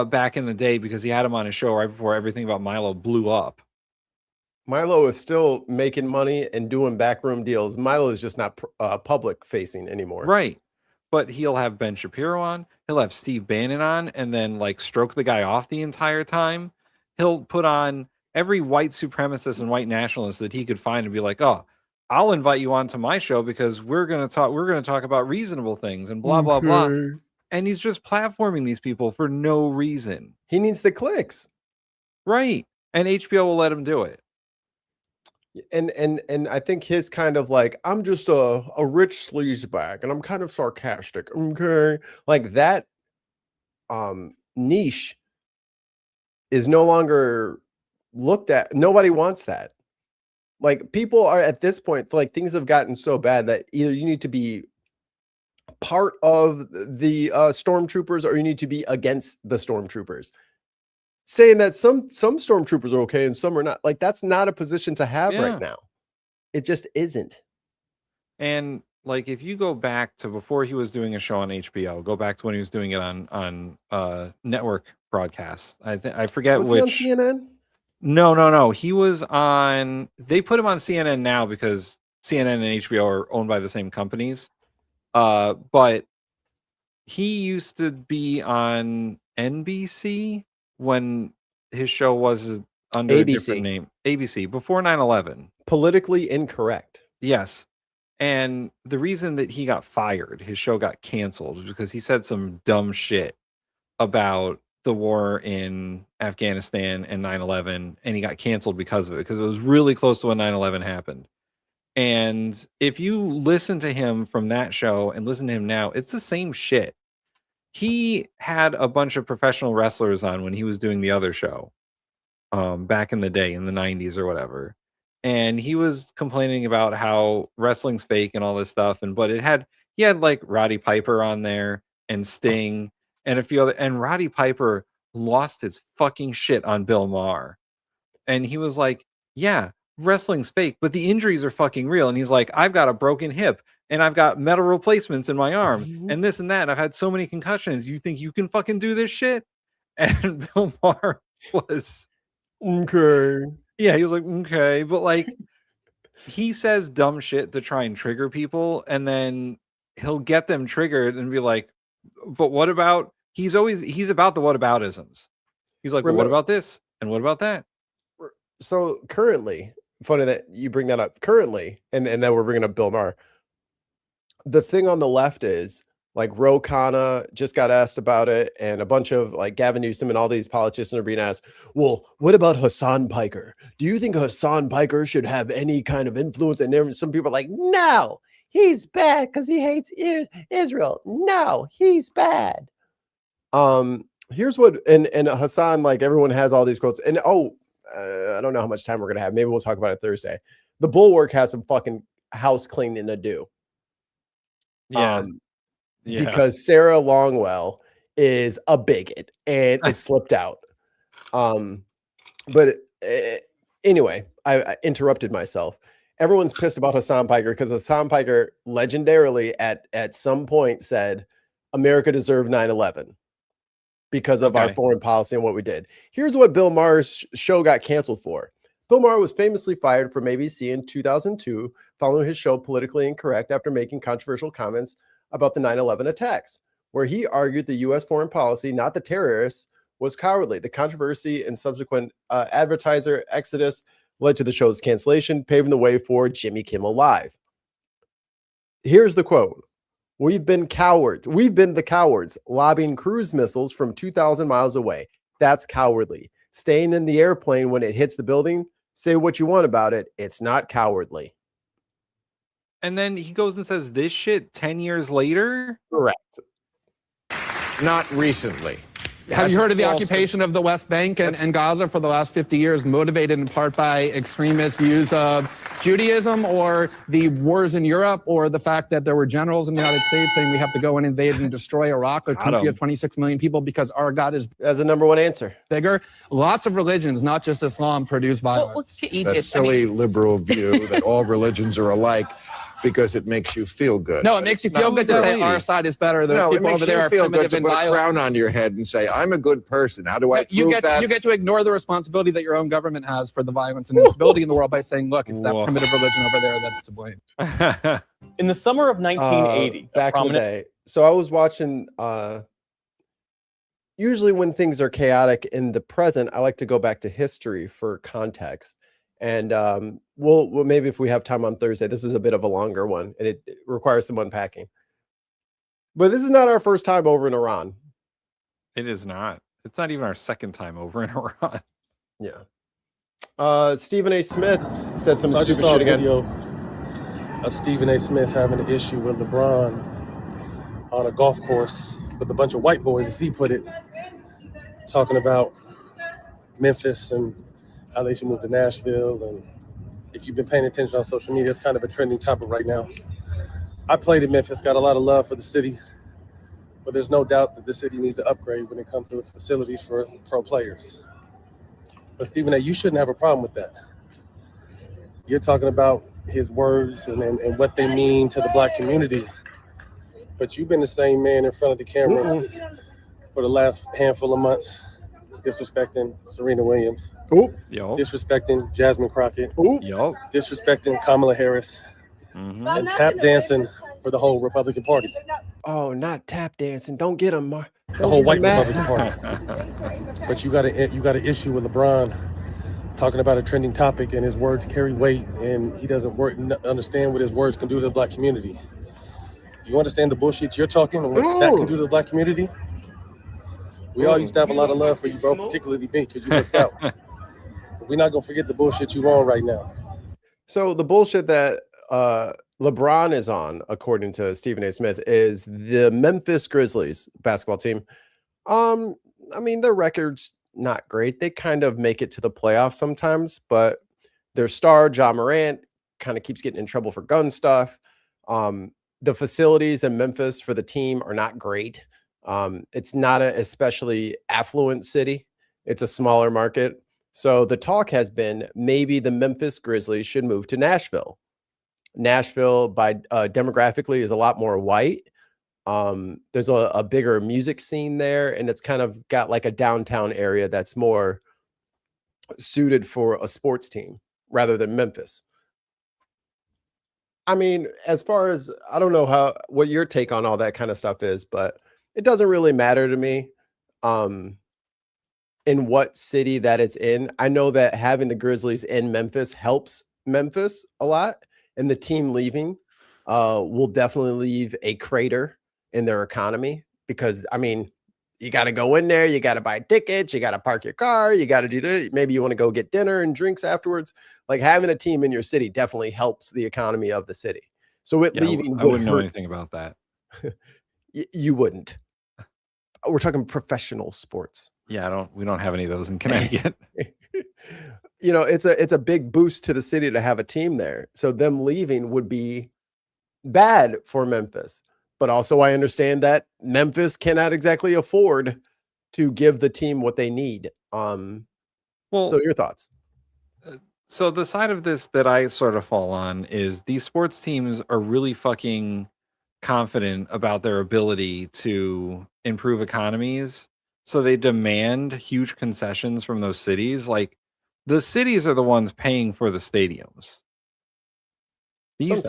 back in the day because he had him on his show right before everything about Milo blew up. Milo is still making money and doing backroom deals. Milo is just not public facing anymore. Right. but he'll have Ben Shapiro on, he'll have Steve Bannon on, and then like stroke the guy off the entire time. He'll put on every white supremacist and white nationalist that he could find and be like, oh, I'll invite you onto my show because we're gonna talk about reasonable things and blah blah blah. And he's just platforming these people for no reason. He needs the clicks. Right. And HBO will let him do it. And I think his kind of like, I'm just a rich sleazebag and I'm kind of sarcastic. Okay. Like that niche is no longer looked at. Nobody wants that. Like people are at this point, like things have gotten so bad that either you need to be part of the stormtroopers or you need to be against the stormtroopers. Saying that some stormtroopers are okay and some are not, like that's not a position to have right now. It just isn't. And like if you go back to before he was doing a show on HBO, go back to when he was doing it on network broadcasts. I forget was which. he on CNN? No. He was on. They put him on CNN now because CNN and HBO are owned by the same companies. But he used to be on NBC when his show was under a different name. ABC before 9/11. Politically incorrect. Yes. And the reason that he got fired, his show got canceled, was because he said some dumb shit about the war in Afghanistan and 9/11, and he got canceled because of it, because it was really close to when 9/11 happened. And if you listen to him from that show and listen to him now, it's the same shit. He had a bunch of professional wrestlers on when he was doing the other show back in the day, in the 90s or whatever. And he was complaining about how wrestling's fake and all this stuff. But he had like Roddy Piper on there and Sting and a few other, and Roddy Piper lost his fucking shit on Bill Maher. And he was like, yeah, wrestling's fake, but the injuries are fucking real. And he's like, I've got a broken hip and I've got metal replacements in my arm and this and that. And I've had so many concussions. You think you can fucking do this shit? And Bill Maher was okay. Yeah, he was like, okay. But like, he says dumb shit to try and trigger people. And then he'll get them triggered and be like, but what about, he's about the whataboutisms. He's like, well, what about this? And what about that? So currently, funny that you bring that up currently, and then we're bringing up Bill Maher. The thing on the left is like Ro Khanna just got asked about it, and a bunch of like Gavin Newsom and all these politicians are being asked, well, what about Hassan Piker? Do you think Hassan Piker should have any kind of influence? And there, some people are like, no, he's bad because he hates Israel. No, he's bad. Here's what, and Hassan, like everyone has all these quotes, and I don't know how much time we're gonna have. Maybe we'll talk about it Thursday. The Bulwark has some fucking house cleaning to do. Yeah. Because Sarah Longwell is a bigot and it slipped out. But anyway, I interrupted myself. Everyone's pissed about Hassan Piker because Hassan Piker legendarily at some point said America deserved 9/11 because of our foreign policy and what we did. Here's what Bill Maher's show got canceled for. Bill Maher was famously fired from ABC in 2002 following his show Politically Incorrect after making controversial comments about the 9/11 attacks, where he argued the U.S. foreign policy, not the terrorists, was cowardly. The controversy and subsequent advertiser exodus led to the show's cancellation, paving the way for Jimmy Kimmel Live. Here's the quote. We've been cowards. We've been the cowards lobbing cruise missiles from 2,000 miles away. That's cowardly. Staying in the airplane when it hits the building, say what you want about it. It's not cowardly. And then he goes and says this shit 10 years later? Correct. Not recently. Have you heard of the occupation of the West Bank and Gaza for the last 50 years, motivated in part by extremist views of Judaism or the wars in Europe or the fact that there were generals in the United States saying we have to go and invade and destroy Iraq, a country of 26 million people, because our God is as the number one answer. Bigger. Lots of religions, not just Islam, produce violence. Well, let's to Egypt. That silly liberal view that all religions are alike because it makes you feel good. No, it makes you feel good to say our side is better. There's people over there are primitive and violent. Put a crown on your head and say, I'm a good person. How do I prove that? You get to ignore the responsibility that your own government has for the violence and instability in the world by saying, look, it's that primitive religion over there that's to blame. In the summer of 1980, back in the day, So I was watching. Usually, when things are chaotic in the present, I like to go back to history for context. And we'll maybe if we have time on Thursday, this is a bit of a longer one, and it requires some unpacking. But this is not our first time over in Iran. It is not. It's not even our second time over in Iran. Yeah. Stephen A. Smith said some So I just stupid saw shit a again. video of Stephen A. Smith having an issue with LeBron on a golf course with a bunch of white boys, as he put it, talking about Memphis and how they should move to Nashville. And if you've been paying attention on social media, it's kind of a trending topic right now. I played in Memphis, got a lot of love for the city, but there's no doubt that the city needs to upgrade when it comes to its facilities for pro players. But Stephen A., you shouldn't have a problem with that. You're talking about his words and what they mean to the black community, but you've been the same man in front of the camera for the last handful of months, disrespecting Serena Williams, disrespecting Jasmine Crockett, disrespecting Kamala Harris, and tap dancing for the whole Republican Party. Oh, not tap dancing. Don't get him, Mark. The whole white Republican Party. But you got an issue with LeBron talking about a trending topic, and his words carry weight, and he doesn't understand what his words can do to the black community. Do you understand the bullshit you're talking and what that can do to the black community? We all used to have a lot of love for you, bro, particularly me, because you worked out. But we're not gonna forget the bullshit you on right now. So the bullshit that LeBron is on, according to Stephen A. Smith, is the Memphis Grizzlies basketball team. I mean, their record's not great. They kind of make it to the playoffs sometimes, but their star, Ja Morant, kind of keeps getting in trouble for gun stuff. The facilities in Memphis for the team are not great. It's not an especially affluent city. It's a smaller market. So the talk has been maybe the Memphis Grizzlies should move to Nashville. Nashville, by demographically, is a lot more white. There's a bigger music scene there, and it's kind of got like a downtown area that's more suited for a sports team rather than Memphis. I mean, as far as, I don't know what your take on all that kind of stuff is, but it doesn't really matter to me in what city that it's in. I know that having the Grizzlies in Memphis helps Memphis a lot, and the team leaving will definitely leave a crater in their economy, because I mean, you got to go in there, you got to buy tickets, you got to park your car, you got to do this. Maybe you want to go get dinner and drinks afterwards. Like, having a team in your city definitely helps the economy of the city. So leaving, I wouldn't know anything about that. You wouldn't. We're talking professional sports. Yeah, we don't have any of those in Connecticut. You know, it's a big boost to the city to have a team there. So them leaving would be bad for Memphis. But also, I understand that Memphis cannot exactly afford to give the team what they need. So your thoughts? So the side of this that I sort of fall on is these sports teams are really fucking confident about their ability to improve economies. So they demand huge concessions from those cities. Like, the cities are the ones paying for the stadiums. These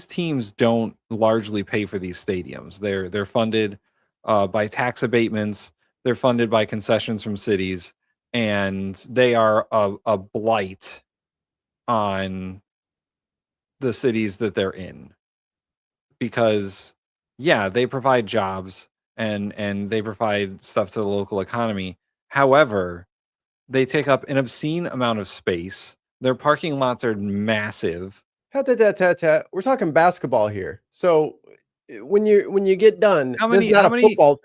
teams don't largely pay for these stadiums. They're funded by tax abatements. They're funded by concessions from cities, and they are a blight on the cities that they're in. Because, yeah, they provide jobs and they provide stuff to the local economy. However, they take up an obscene amount of space. Their parking lots are massive. We're talking basketball here. So when you get done, this is not a football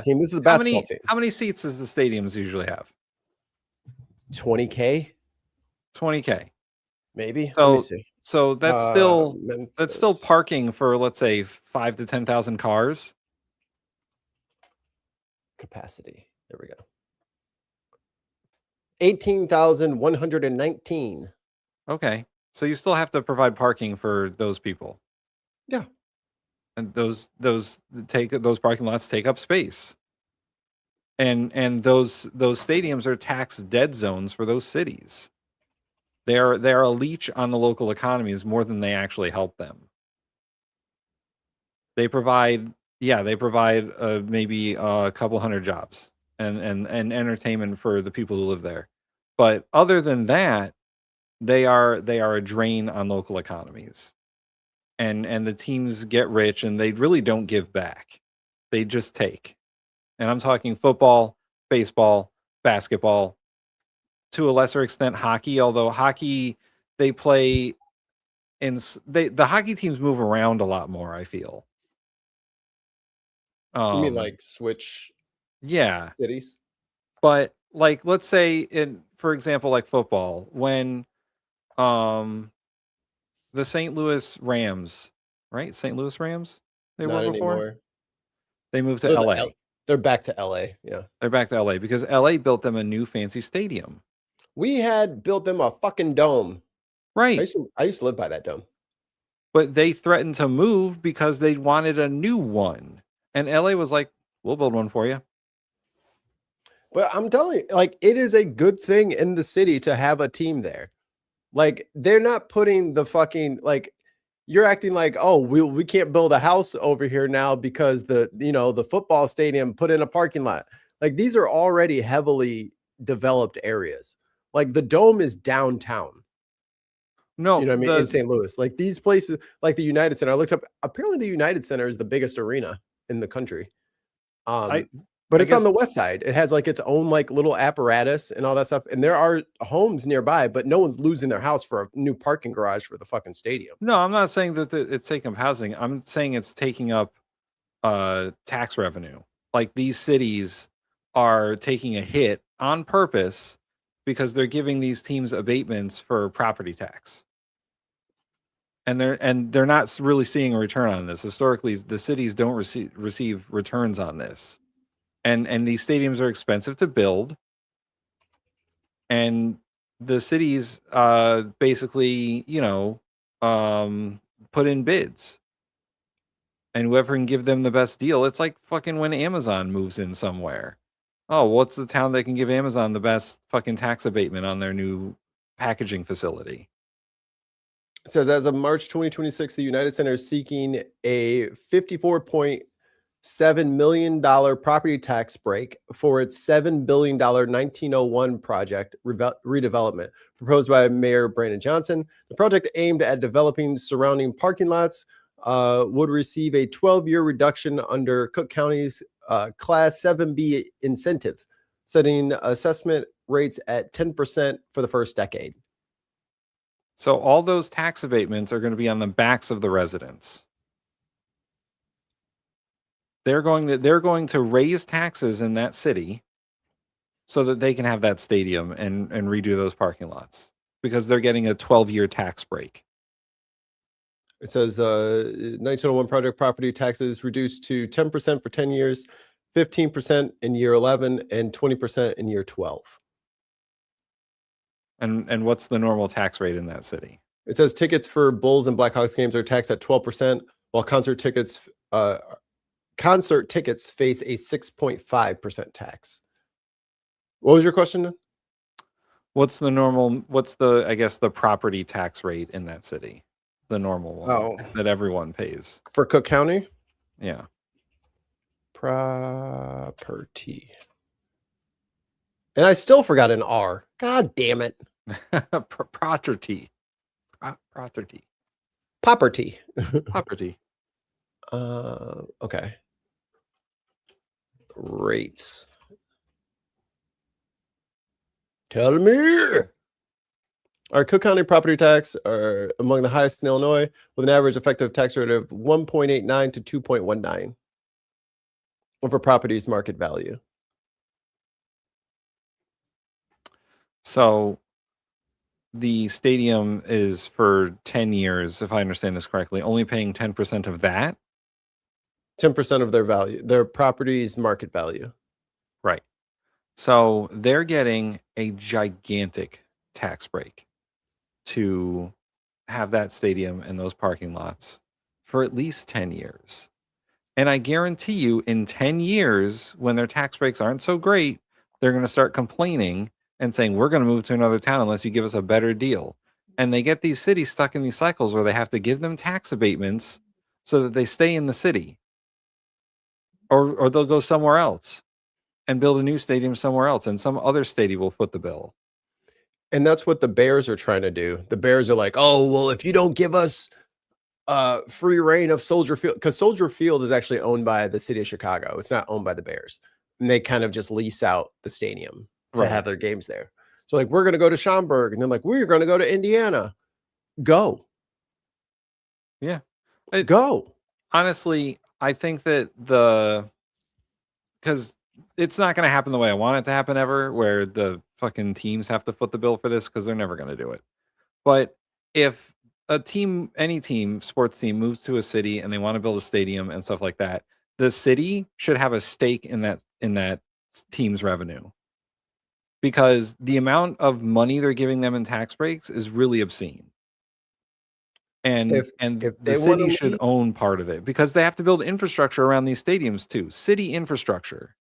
team. This is a basketball team. How many seats does the stadiums usually have? 20K? 20K. Maybe. So, let me see. So that's still parking for, let's say, 5,000 to 10,000 cars. Capacity. There we go. 18,119. Okay. So you still have to provide parking for those people. Yeah. And those parking lots take up space. And those stadiums are tax dead zones for those cities. They're a leech on the local economies more than they actually help them. They provide maybe a couple hundred jobs and entertainment for the people who live there. But other than that, they are a drain on local economies. And the teams get rich and they really don't give back. They just take. And I'm talking football, baseball, basketball, to a lesser extent hockey, although hockey they play the hockey teams move around a lot more, I feel. You mean like switch cities? But like let's say for example, like football, when the St. Louis Rams, right? St. Louis Rams, they Not were before. anymore. They moved to LA. They're back to LA. Yeah. They're back to LA because LA built them a new fancy stadium. We had built them a fucking dome. Right. I used to live by that dome. But they threatened to move because they wanted a new one. And LA was like, we'll build one for you. But I'm telling you, like, it is a good thing in the city to have a team there. Like, they're not putting the fucking, like, you're acting like, oh, we can't build a house over here now because the football stadium put in a parking lot. Like, these are already heavily developed areas. Like, the dome is downtown. No, you know what I mean? In St. Louis, like these places, like the United Center, I looked up, apparently the United Center is the biggest arena in the country. But it's on the west side. It has like its own like little apparatus and all that stuff. And there are homes nearby, but no one's losing their house for a new parking garage for the fucking stadium. No, I'm not saying that it's taking up housing. I'm saying it's taking up tax revenue. Like these cities are taking a hit on purpose because they're giving these teams abatements for property tax. And they're not really seeing a return on this. Historically, the cities don't receive returns on this. And these stadiums are expensive to build. And the cities basically, put in bids. And whoever can give them the best deal, it's like fucking when Amazon moves in somewhere. Oh, what's the town that can give Amazon the best fucking tax abatement on their new packaging facility? It says, as of March 2026, the United Center is seeking a $54.7 million property tax break for its $7 billion 1901 project redevelopment proposed by Mayor Brandon Johnson. The project aimed at developing surrounding parking lots would receive a 12-year reduction under Cook County's Class 7B incentive, setting assessment rates at 10% for the first decade. So all those tax abatements are going to be on the backs of the residents. They're going to raise taxes in that city so that they can have that stadium and redo those parking lots because they're getting a 12-year tax break. It says the 1901 project property taxes reduced to 10% for 10 years, 15% in year 11, and 20% in year 12. And what's the normal tax rate in that city? It says tickets for Bulls and Blackhawks games are taxed at 12%, while concert tickets face a 6.5% tax. What was your question? What's the I guess the property tax rate in that city? The normal one that everyone pays. For Cook County? Yeah. Property. And I still forgot an R. God damn it. Property. Property. Okay. Rates. Tell me. Our Cook County property tax are among the highest in Illinois, with an average effective tax rate of 1.89 to 2.19 over property's market value. So the stadium is for 10 years, if I understand this correctly, only paying 10% of that? 10% of their value, their property's market value. Right. So they're getting a gigantic tax break to have that stadium and those parking lots for at least 10 years. And I guarantee you in 10 years, when their tax breaks aren't so great, they're going to start complaining and saying, we're going to move to another town unless you give us a better deal. And they get these cities stuck in these cycles where they have to give them tax abatements so that they stay in the city, or they'll go somewhere else and build a new stadium somewhere else, and some other stadium will foot the bill. And that's what the Bears are trying to do. The Bears are like, oh, well, if you don't give us free reign of Soldier Field, because Soldier Field is actually owned by the city of Chicago. It's not owned by the Bears. And they kind of just lease out the stadium to have their games there. So like, we're going to go to Schaumburg, and then like, we're going to go to Indiana. Go. Yeah. Go. Honestly, I think that because it's not going to happen the way I want it to happen ever, where the fucking teams have to foot the bill for this, because they're never going to do it. But if a team, any team, sports team moves to a city and they want to build a stadium and stuff like that, the city should have a stake in that team's revenue, because the amount of money they're giving them in tax breaks is really obscene. And If the city should own part of it, because they have to build infrastructure around these stadiums too. City infrastructure.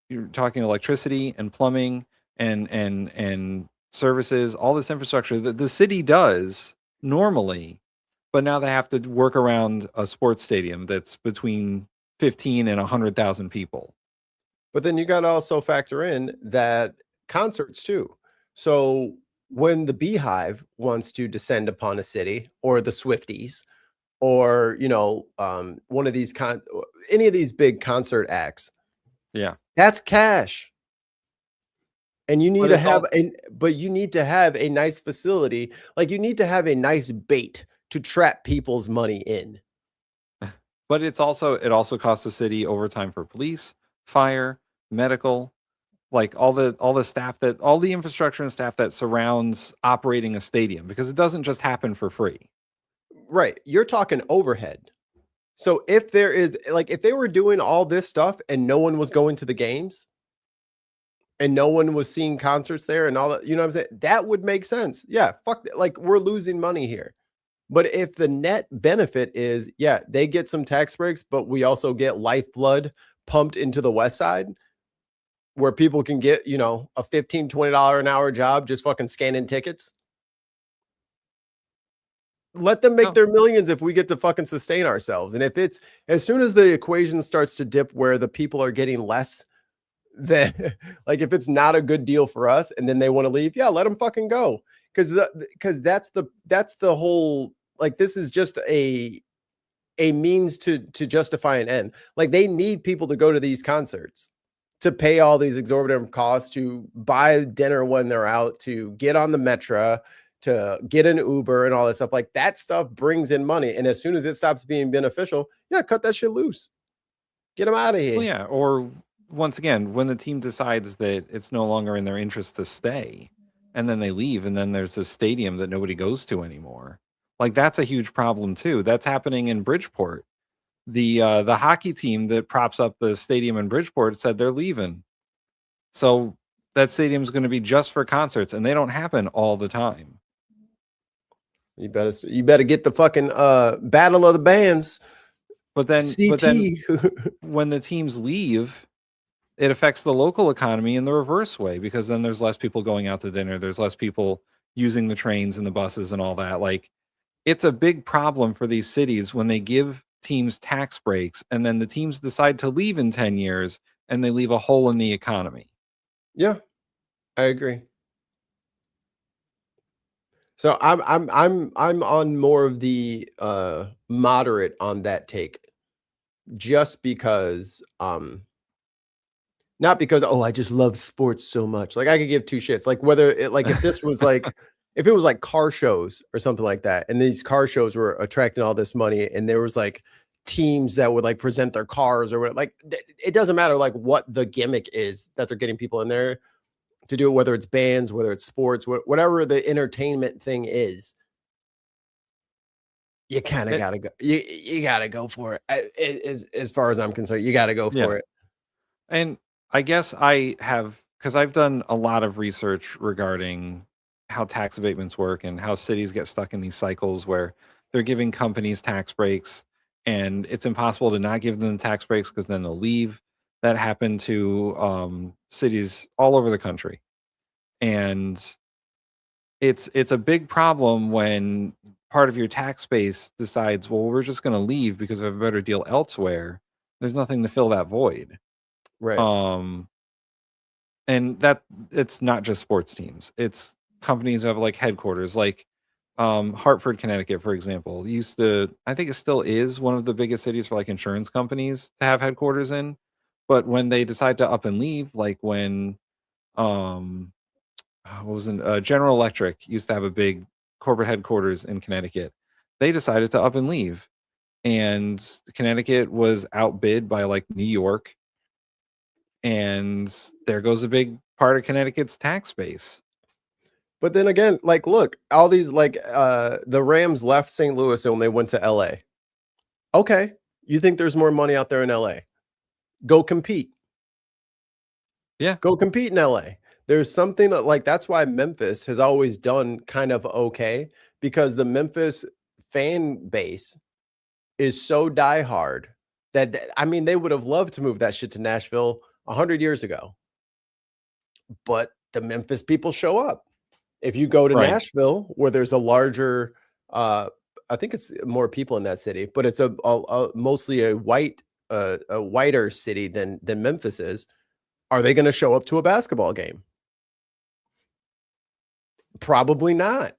You're talking electricity and plumbing and services, all this infrastructure that the city does normally, but now they have to work around a sports stadium that's between 15 and 100,000 people. But then you got to also factor in that concerts too. So when the Beehive wants to descend upon a city, or the Swifties, or one of these any of these big concert acts, that's cash. And you need you need to have a nice facility. Like, you need to have a nice bait to trap people's money in. But it also costs the city overtime for police, fire, medical, like all the staff, that all the infrastructure and staff that surrounds operating a stadium, because it doesn't just happen for free. Right. You're talking overhead. So if they were doing all this stuff and no one was going to the games, and no one was seeing concerts there and all that, you know what I'm saying? That would make sense. Yeah, fuck that. Like, we're losing money here. But if the net benefit is, they get some tax breaks, but we also get lifeblood pumped into the West Side, where people can get, a $15, $20 an hour job just fucking scanning tickets. Let them make their millions if we get to fucking sustain ourselves. And if it's, as soon as the equation starts to dip where the people are getting less, then like, if it's not a good deal for us and then they want to leave, let them fucking go. Because that's the whole, like, this is just a means to justify an end. Like, they need people to go to these concerts, to pay all these exorbitant costs, to buy dinner when they're out, to get on the Metro, to get an Uber and all that stuff. Like, that stuff brings in money. And as soon as it stops being beneficial, cut that shit loose. Get them out of here. Well, or once again, when the team decides that it's no longer in their interest to stay, and then they leave, and then there's this stadium that nobody goes to anymore. Like, that's a huge problem too. That's happening in Bridgeport. The hockey team that props up the stadium in Bridgeport said they're leaving. So that stadium's going to be just for concerts, and they don't happen all the time. You better get the fucking battle of the bands. But then when the teams leave, it affects the local economy in the reverse way, because then there's less people going out to dinner. There's less people using the trains and the buses and all that. Like, it's a big problem for these cities when they give teams tax breaks, and then the teams decide to leave in 10 years and they leave a hole in the economy. Yeah, I agree. So I'm on more of the moderate on that take, just because not because, I just love sports so much. Like, I could give two shits. Like, whether it, like, if this was like, if it was like car shows or something like that, and these car shows were attracting all this money, and there was like teams that would like present their cars or whatever, like, it doesn't matter like what the gimmick is that they're getting people in there to do, whether it's bands, whether it's sports, whatever the entertainment thing is, you kind of gotta go. You gotta go for it. As far as I'm concerned, you gotta go for it. And I guess because I've done a lot of research regarding how tax abatements work and how cities get stuck in these cycles where they're giving companies tax breaks, and it's impossible to not give them tax breaks because then they'll leave. That happened to cities all over the country. And it's a big problem when part of your tax base decides, well, we're just going to leave because we have a better deal elsewhere, there's nothing to fill that void. Right. And that it's not just sports teams. It's companies who have like headquarters, like Hartford, Connecticut, for example, used to, I think it still is one of the biggest cities for like insurance companies to have headquarters in. But when they decide to up and leave, like when General Electric used to have a big corporate headquarters in Connecticut, they decided to up and leave. And Connecticut was outbid by like New York. And there goes a big part of Connecticut's tax base. But then again, like, look, all these, like, the Rams left St. Louis and they went to LA. Okay. You think there's more money out there in LA? Go compete. Yeah. Go compete in LA. There's something that, like, that's why Memphis has always done kind of okay, because the Memphis fan base is so diehard that, I mean, they would have loved to move that shit to Nashville 100 years ago. But the Memphis people show up. If you go to Nashville, where there's a larger, I think it's more people in that city, but it's a mostly a whiter city than Memphis is. Are they going to show up to a basketball game? Probably not.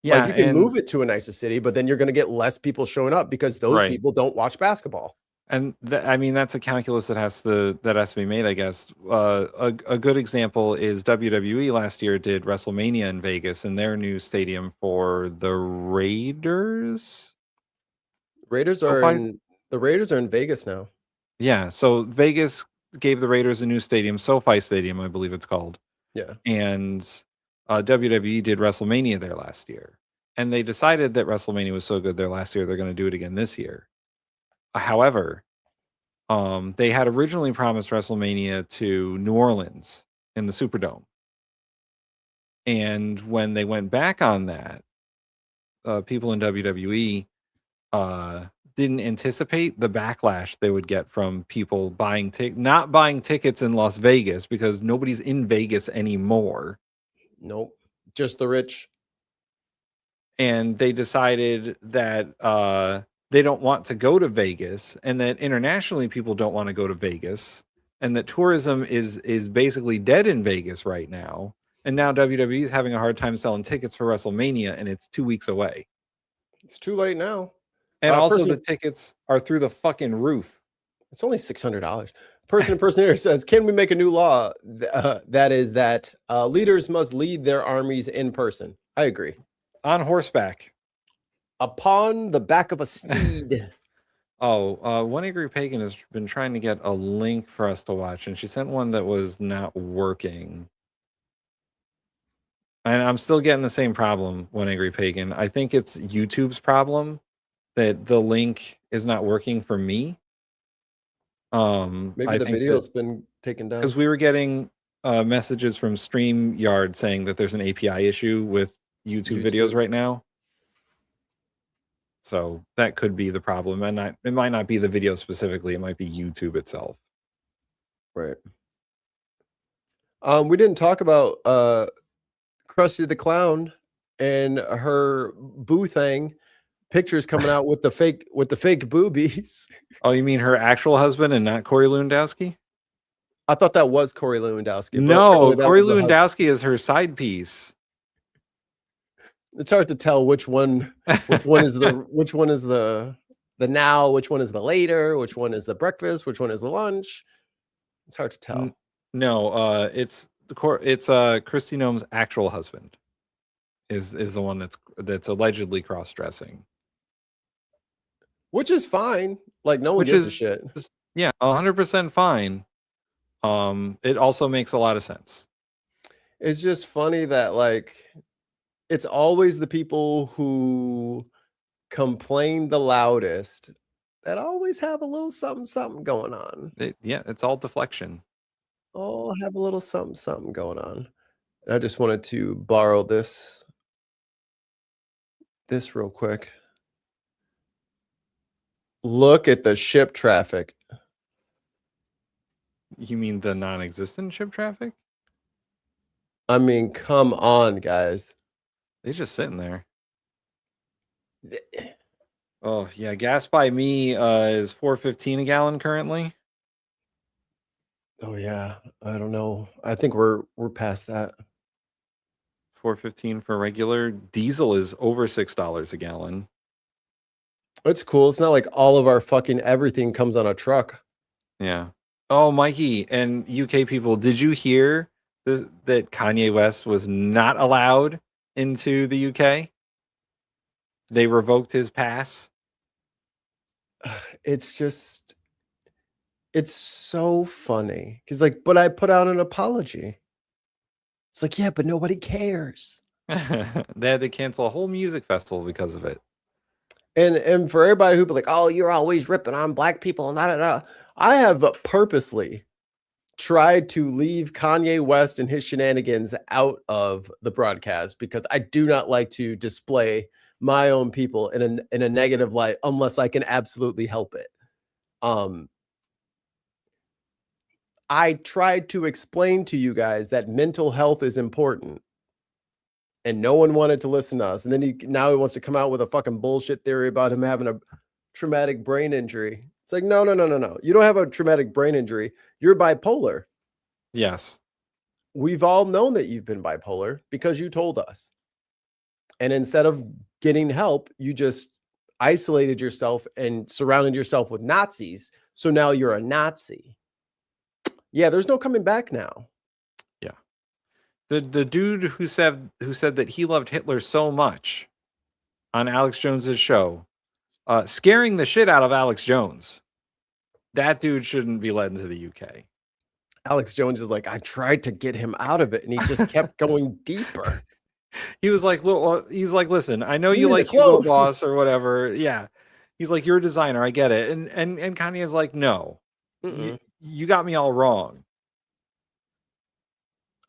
Yeah, like, you can move it to a nicer city, but then you're going to get less people showing up because those people don't watch basketball. And I mean, that's a calculus that has to be made, I guess. A good example is WWE last year did WrestleMania in Vegas in their new stadium for the Raiders. The Raiders are in Vegas now. Yeah, so Vegas gave the Raiders a new stadium, SoFi Stadium, I believe it's called. Yeah. And WWE did WrestleMania there last year. And they decided that WrestleMania was so good there last year, they're going to do it again this year. However, they had originally promised WrestleMania to New Orleans in the Superdome. And when they went back on that, people in WWE didn't anticipate the backlash they would get from people not buying tickets in Las Vegas, because nobody's in Vegas anymore. Nope. Just the rich. And they decided that they don't want to go to Vegas, and that internationally people don't want to go to Vegas, and that tourism is basically dead in Vegas right now. And now WWE is having a hard time selling tickets for WrestleMania, and it's 2 weeks away. It's too late now. And also the tickets are through the fucking roof. It's only $600. Person impersonator says, can we make a new law that is that leaders must lead their armies in person? I agree. On horseback. Upon the back of a steed. One Angry Pagan has been trying to get a link for us to watch, and she sent one that was not working. And I'm still getting the same problem, One Angry Pagan. I think it's YouTube's problem that the link is not working for me. Maybe the video's been taken down. Because we were getting messages from StreamYard saying that there's an API issue with YouTube videos right now. So that could be the problem. And it might not be the video specifically. It might be YouTube itself. Right. We didn't talk about Krusty the Clown and her boo thing. Pictures coming out with the fake boobies. Oh, you mean her actual husband and not Corey Lewandowski? I thought that was Corey Lewandowski. No, Corey Lewandowski is her side piece. It's hard to tell which one is the now, which one is the later, which one is the breakfast, which one is the lunch. It's hard to tell. No, it's Kristi Noem's actual husband is the one that's allegedly cross-dressing. Which is fine. Like, no one gives a shit. Yeah, 100% fine. It also makes a lot of sense. It's just funny that, like, it's always the people who complain the loudest that always have a little something going on. It's all deflection. All have a little something going on. And I just wanted to borrow this real quick. Look at the ship traffic. You mean the non-existent ship traffic? I mean, come on, guys. They're just sitting there. Oh yeah, gas by me is $4.15 a gallon currently. Oh yeah, I don't know. I think we're past that. $4.15 for regular. Diesel is over $6 a gallon. It's cool. It's not like all of our fucking everything comes on a truck. Yeah. Oh, Mikey and UK people, did you hear that Kanye West was not allowed into the UK? They revoked his pass. It's so funny. He's like, but I put out an apology. It's like, yeah, but nobody cares. They had to cancel a whole music festival because of it. And for everybody who'd be like, oh, you're always ripping on black people and da. I have purposely tried to leave Kanye West and his shenanigans out of the broadcast because I do not like to display my own people in a negative light unless I can absolutely help it. I tried to explain to you guys that mental health is important. And no one wanted to listen to us. And then now he wants to come out with a fucking bullshit theory about him having a traumatic brain injury. It's like, no. You don't have a traumatic brain injury. You're bipolar. Yes. We've all known that you've been bipolar because you told us. And instead of getting help, you just isolated yourself and surrounded yourself with Nazis. So now you're a Nazi. Yeah, there's no coming back now. The dude who said that he loved Hitler so much on Alex Jones's show, scaring the shit out of Alex Jones. That dude shouldn't be led into the UK. Alex Jones is like, I tried to get him out of it, and he just kept going deeper. He was like, he's like, listen, I know you like Hugo Boss or whatever. Yeah, he's like, you're a designer, I get it. And Kanye is like, no, you got me all wrong.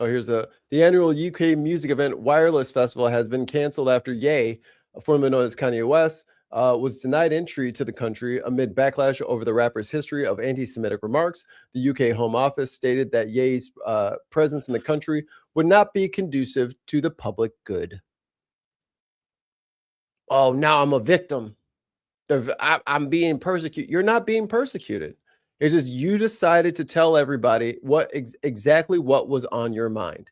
Oh, here's the annual UK music event Wireless Festival has been canceled after Ye, formerly known as Kanye West, was denied entry to the country amid backlash over the rapper's history of anti-Semitic remarks. The UK Home Office stated that Ye's presence in the country would not be conducive to the public good. Oh, now I'm a victim. I'm being persecuted. You're not being persecuted. It's just you decided to tell everybody exactly what was on your mind.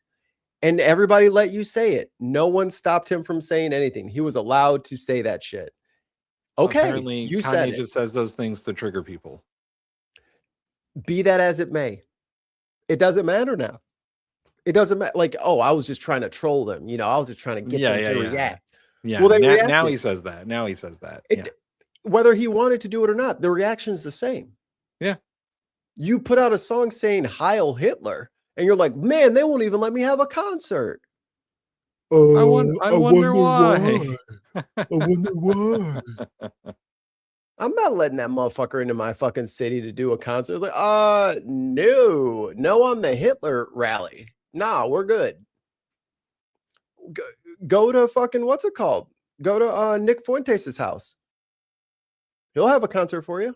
And everybody let you say it. No one stopped him from saying anything. He was allowed to say that shit. Okay, apparently, you Kanye said just says those things to trigger people. Be that as it may, it doesn't matter now. It doesn't matter. Like, oh, I was just trying to troll them. I was just trying to get them to react. Yeah. Well, now he says that. Whether he wanted to do it or not, the reaction is the same. Yeah. You put out a song saying Heil Hitler, and you're like, man, they won't even let me have a concert. I wonder why. I wonder why. I'm not letting that motherfucker into my fucking city to do a concert. It's like, no on the Hitler rally. Nah, we're good. Go to fucking, what's it called? Go to Nick Fuentes' house. He'll have a concert for you.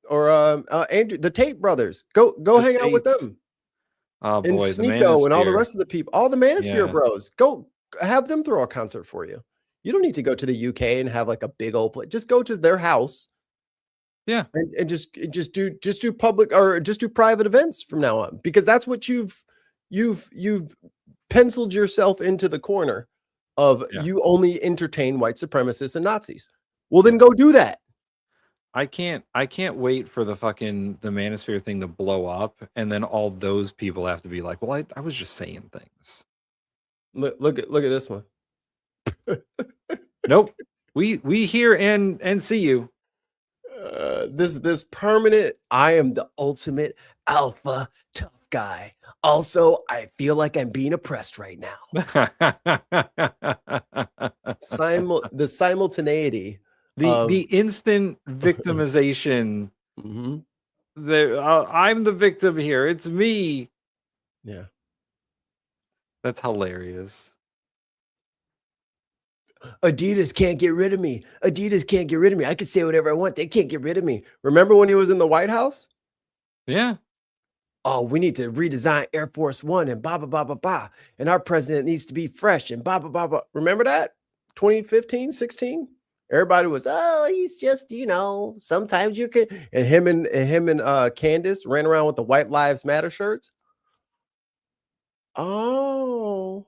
Or Andrew, the Tate brothers. Go hang out with them. Oh boy, and Sneeko and all the rest of the people, all the Manosphere bros. Go have them throw a concert for you. You don't need to go to the UK and have like a big old place. Just go to their house. Yeah. And just do public or just do private events from now on, because that's what you've penciled yourself into the corner of. You only entertain white supremacists and Nazis. Well, then go do that. I can't wait for the Manosphere thing to blow up, and then all those people have to be like, well, I was just saying things. Look at this one. Nope. We hear and see you. This permanent, I am the ultimate alpha tough guy. Also, I feel like I'm being oppressed right now. The simultaneity. The instant victimization. I'm the victim here. It's me. Yeah. That's hilarious. Adidas can't get rid of me. Adidas can't get rid of me. I can say whatever I want. They can't get rid of me. Remember when he was in the White House? Yeah. Oh, we need to redesign Air Force One and blah, blah, blah, blah, blah. And our president needs to be fresh and blah, blah, blah, blah. Remember that? 2015, 16. Everybody was, oh, he's just, sometimes you can. And him and Candace ran around with the White Lives Matter shirts. Oh.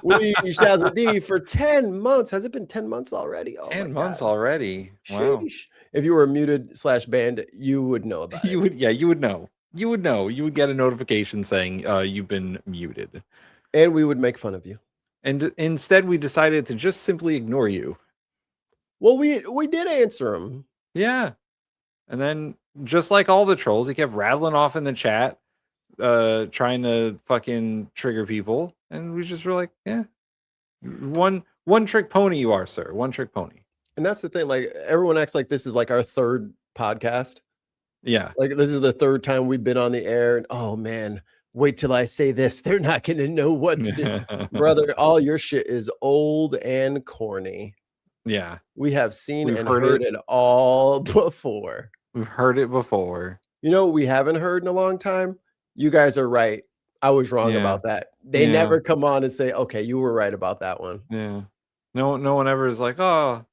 We Shazadi for 10 months. Has it been 10 months already? Oh, 10 months already. Wow. Sheesh. If you were muted/banned, you would know about it. You would know. You would know. You would get a notification saying you've been muted. And we would make fun of you. And instead, we decided to just simply ignore you. Well, we did answer him. Yeah. And then, just like all the trolls, he kept rattling off in the chat, trying to fucking trigger people. And we just were like, yeah. One trick pony you are, sir. One trick pony. And that's the thing. Like, everyone acts like this is like our third podcast. Yeah. Like, this is the third time we've been on the air. And, oh, man. Wait till I say this. They're not going to know what to do. Brother, all your shit is old and corny. Yeah. We have seen and heard it all before. We've heard it before. You know what we haven't heard in a long time? You guys are right. I was wrong about that. They never come on and say, okay, you were right about that one. Yeah. No one ever is like, oh,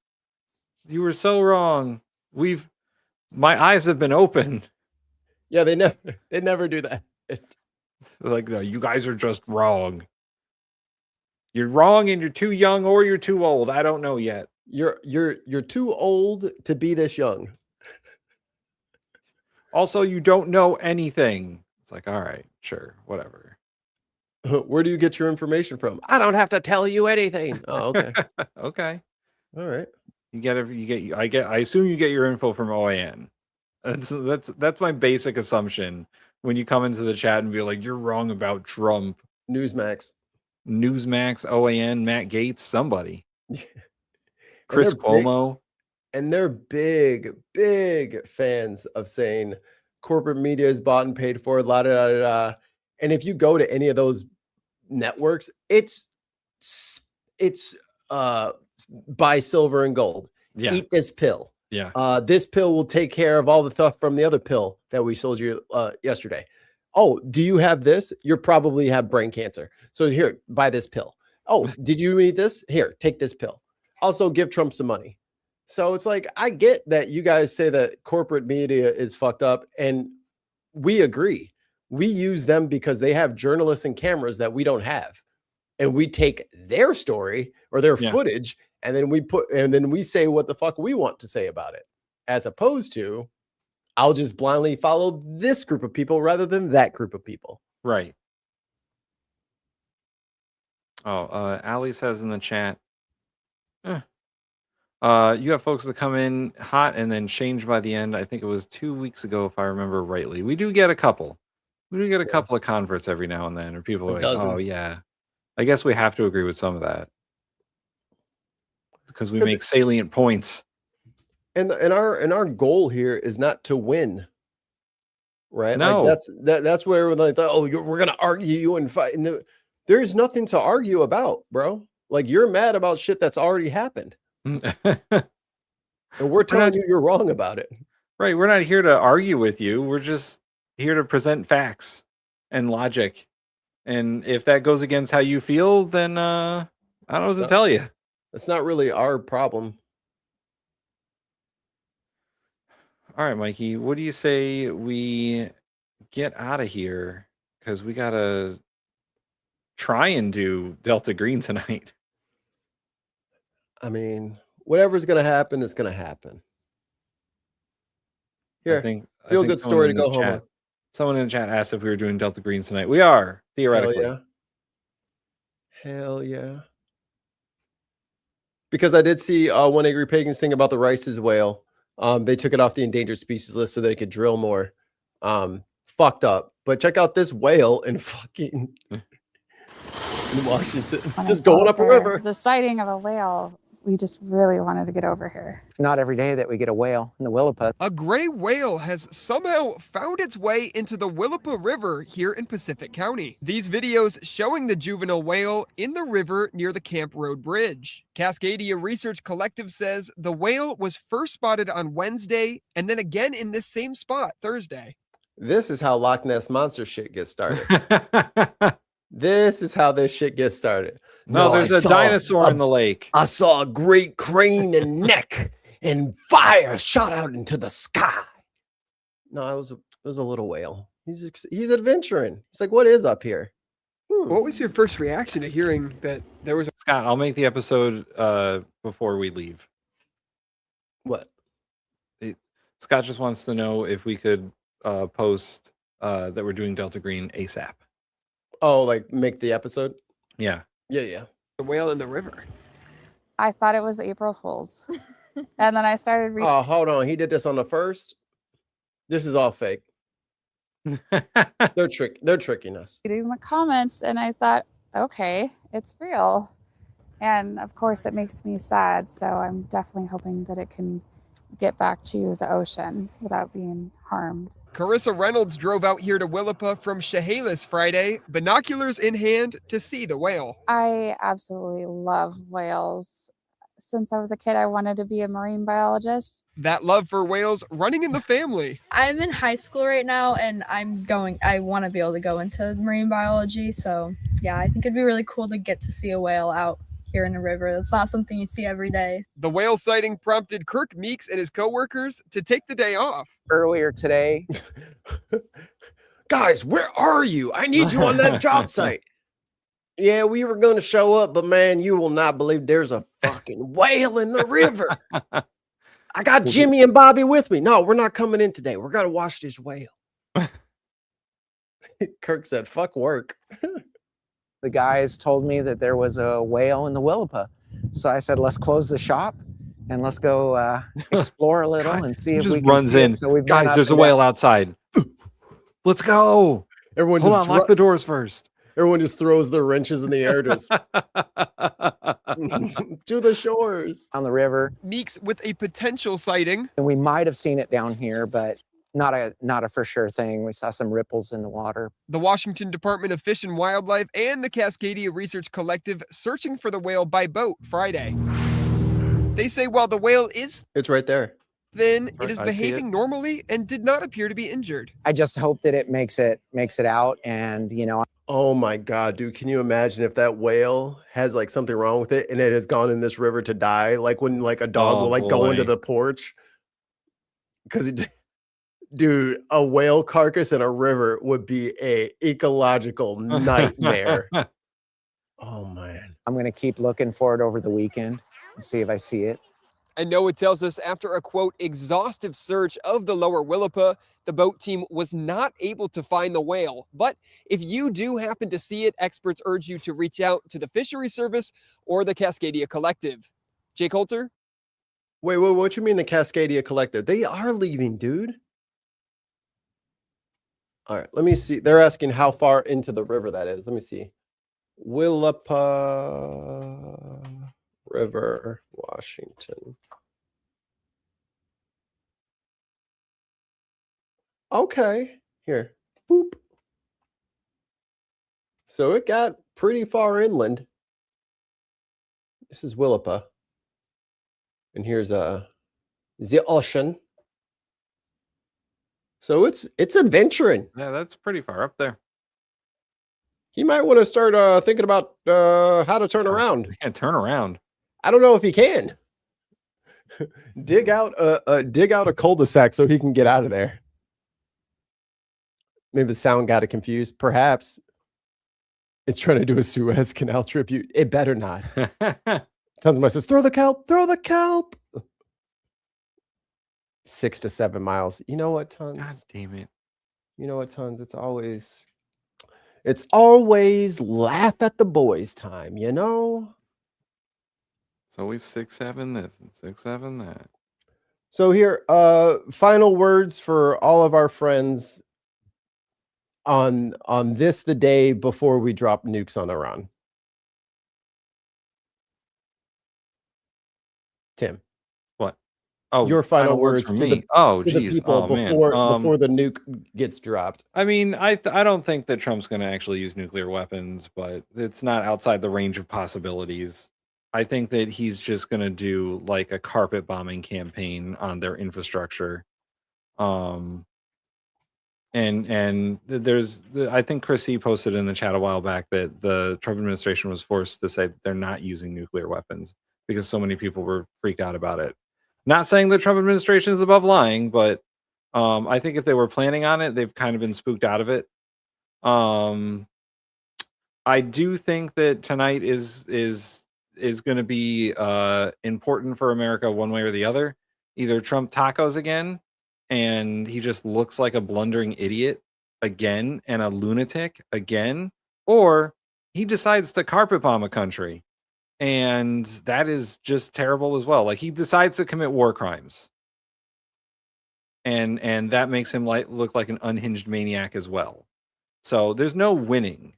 you were so wrong. My eyes have been open. Yeah, they never do that. Like, no, you guys are just wrong. You're wrong and you're too young or you're too old. I don't know yet. You're too old to be this young. Also, you don't know anything. It's like, all right, sure, whatever. Where do you get your information from? I don't have to tell you anything. Oh, okay. Okay. All right. I assume you get your info from OAN. That's my basic assumption. When you come into the chat and be like, you're wrong about Trump. Newsmax, OAN, Matt Gaetz, somebody. Chris Cuomo. And they're big, big fans of saying corporate media is bought and paid for, la da da da da. And if you go to any of those networks, it's buy silver and gold. Yeah. Eat this pill. Yeah. This pill will take care of all the stuff from the other pill that we sold you yesterday. Oh, do you have this? You probably have brain cancer. So here, buy this pill. Oh, did you read this? Here, take this pill. Also, give Trump some money. So it's like, I get that you guys say that corporate media is fucked up, and we agree. We use them because they have journalists and cameras that we don't have. And we take their story or their footage, and then we say what the fuck we want to say about it, as opposed to, I'll just blindly follow this group of people rather than that group of people. Right. Oh, Ali says in the chat, you have folks that come in hot and then change by the end. I think it was 2 weeks ago, if I remember rightly. We do get a couple. We do get a couple of converts every now and then, or people are like, oh yeah. I guess we have to agree with some of that because we make salient points. And our goal here is not to win, right? No. Like that's where we're like, oh, we're gonna argue and fight. And there's nothing to argue about, bro. Like, you're mad about shit that's already happened, and we're telling you you're wrong about it. Right? We're not here to argue with you. We're just here to present facts and logic. And if that goes against how you feel, then I don't know what to tell you. It's not really our problem. All right, Mikey, what do you say we get out of here? Because we got to try and do Delta Green tonight. I mean, whatever's going to happen is going to happen. Here, feel good story to go home on. Someone in the chat asked if we were doing Delta Greens tonight. We are, theoretically. Hell yeah. Because I did see one Angry Pagans thing about the Rice's whale. They took it off the endangered species list so they could drill more. Fucked up. But check out this whale in fucking in Washington. Just going up a river. It's a sighting of a whale. We just really wanted to get over here. It's not every day that we get a whale in the Willapa. A gray whale has somehow found its way into the Willapa River here in Pacific County. These videos showing the juvenile whale in the river near the Camp Road Bridge. Cascadia Research Collective says the whale was first spotted on Wednesday and then again in this same spot Thursday. This is how Loch Ness Monster shit gets started. This is how this shit gets started. No, there's a dinosaur in the lake. I saw a great crane and neck, and fire shot out into the sky. No, it was a little whale. He's adventuring. He's like, what is up here? What was your first reaction to hearing that there was? Scott, I'll make the episode before we leave. What? Scott just wants to know if we could post that we're doing Delta Green ASAP. Oh, like make the episode? Yeah. Yeah. The whale in the river. I thought it was April Fool's. And then I started reading. Oh, hold on. He did this on the 1st? This is all fake. They're tricking us. Reading the comments, and I thought, okay, it's real. And of course, it makes me sad. So I'm definitely hoping that it can get back to the ocean without being harmed. Carissa Reynolds drove out here to Willapa from Chehalis Friday, binoculars in hand to see the whale. I absolutely love whales. Since I was a kid, I wanted to be a marine biologist. That love for whales running in the family. I'm in high school right now, and I want to be able to go into marine biology. So yeah, I think it'd be really cool to get to see a whale out here in the river. That's not something you see every day. The whale sighting prompted Kirk Meeks and his coworkers to take the day off. Earlier today. Guys, where are you? I need you on that job site. Yeah, we were going to show up, but man, you will not believe there's a fucking whale in the river. I got Jimmy and Bobby with me. No, we're not coming in today. We're going to watch this whale. Kirk said, fuck work. The guys told me that there was a whale in the Willapa. So I said, let's close the shop and let's go explore a little and see if we can runs see in. it. So we've Guys, there's a whale outside. Let's go. Everyone Hold just on, lock the doors first. Everyone just throws their wrenches in the air to the shores. On the river. Meeks with a potential sighting. And we might have seen it down here, but not a for sure thing. We saw some ripples in the water. The Washington Department of Fish and Wildlife and the Cascadia Research Collective searching for the whale by boat Friday. They say while the whale is it's right there. Thin, it is behaving normally and did not appear to be injured. I just hope that it makes it out, and Oh my God, dude. Can you imagine if that whale has like something wrong with it and it has gone in this river to die? Like when like a dog will like go into the porch. Because dude, a whale carcass in a river would be a ecological nightmare. Oh man. I'm going to keep looking for it over the weekend and see if I see it. And NOAA tells us after a, quote, exhaustive search of the lower Willapa, the boat team was not able to find the whale. But if you do happen to see it, experts urge you to reach out to the Fisheries Service or the Cascadia Collective. Jake Holter? Wait, what you mean the Cascadia Collective? They are leaving, dude. All right, let me see. They're asking how far into the river that is. Let me see. Willapa River, Washington. Okay, here. Boop. So it got pretty far inland. This is Willapa. And here's the ocean. So it's adventuring. Yeah, that's pretty far up there. He might want to start thinking about how to turn around. Yeah, turn around. I don't know if he can. dig out a cul-de-sac so he can get out of there. Maybe the sound got it confused. Perhaps it's trying to do a Suez Canal tribute. It better not. Tons of my says, throw the kelp, throw the kelp. 6 to 7 miles. You know what, Tons? God damn it. You know what, Tons? It's always laugh at the boys time, you know? It's always 6-7 this and 6-7 that. So here, final words for all of our friends on this the day before we drop nukes on Iran. Tim. What? Oh, your final words for to me. the people before the nuke gets dropped. I mean, I don't think that Trump's going to actually use nuclear weapons, but it's not outside the range of possibilities. I think that he's just going to do like a carpet bombing campaign on their infrastructure. And I think Chris C posted in the chat a while back that the Trump administration was forced to say that they're not using nuclear weapons because so many people were freaked out about it. Not saying the Trump administration is above lying, but I think if they were planning on it, they've kind of been spooked out of it. I do think that tonight is going to be important for America one way or the other. Either Trump tacos again, and he just looks like a blundering idiot again and a lunatic again, or he decides to carpet bomb a country, and that is just terrible as well. Like, he decides to commit war crimes, and that makes him look like an unhinged maniac as well. So there's no winning.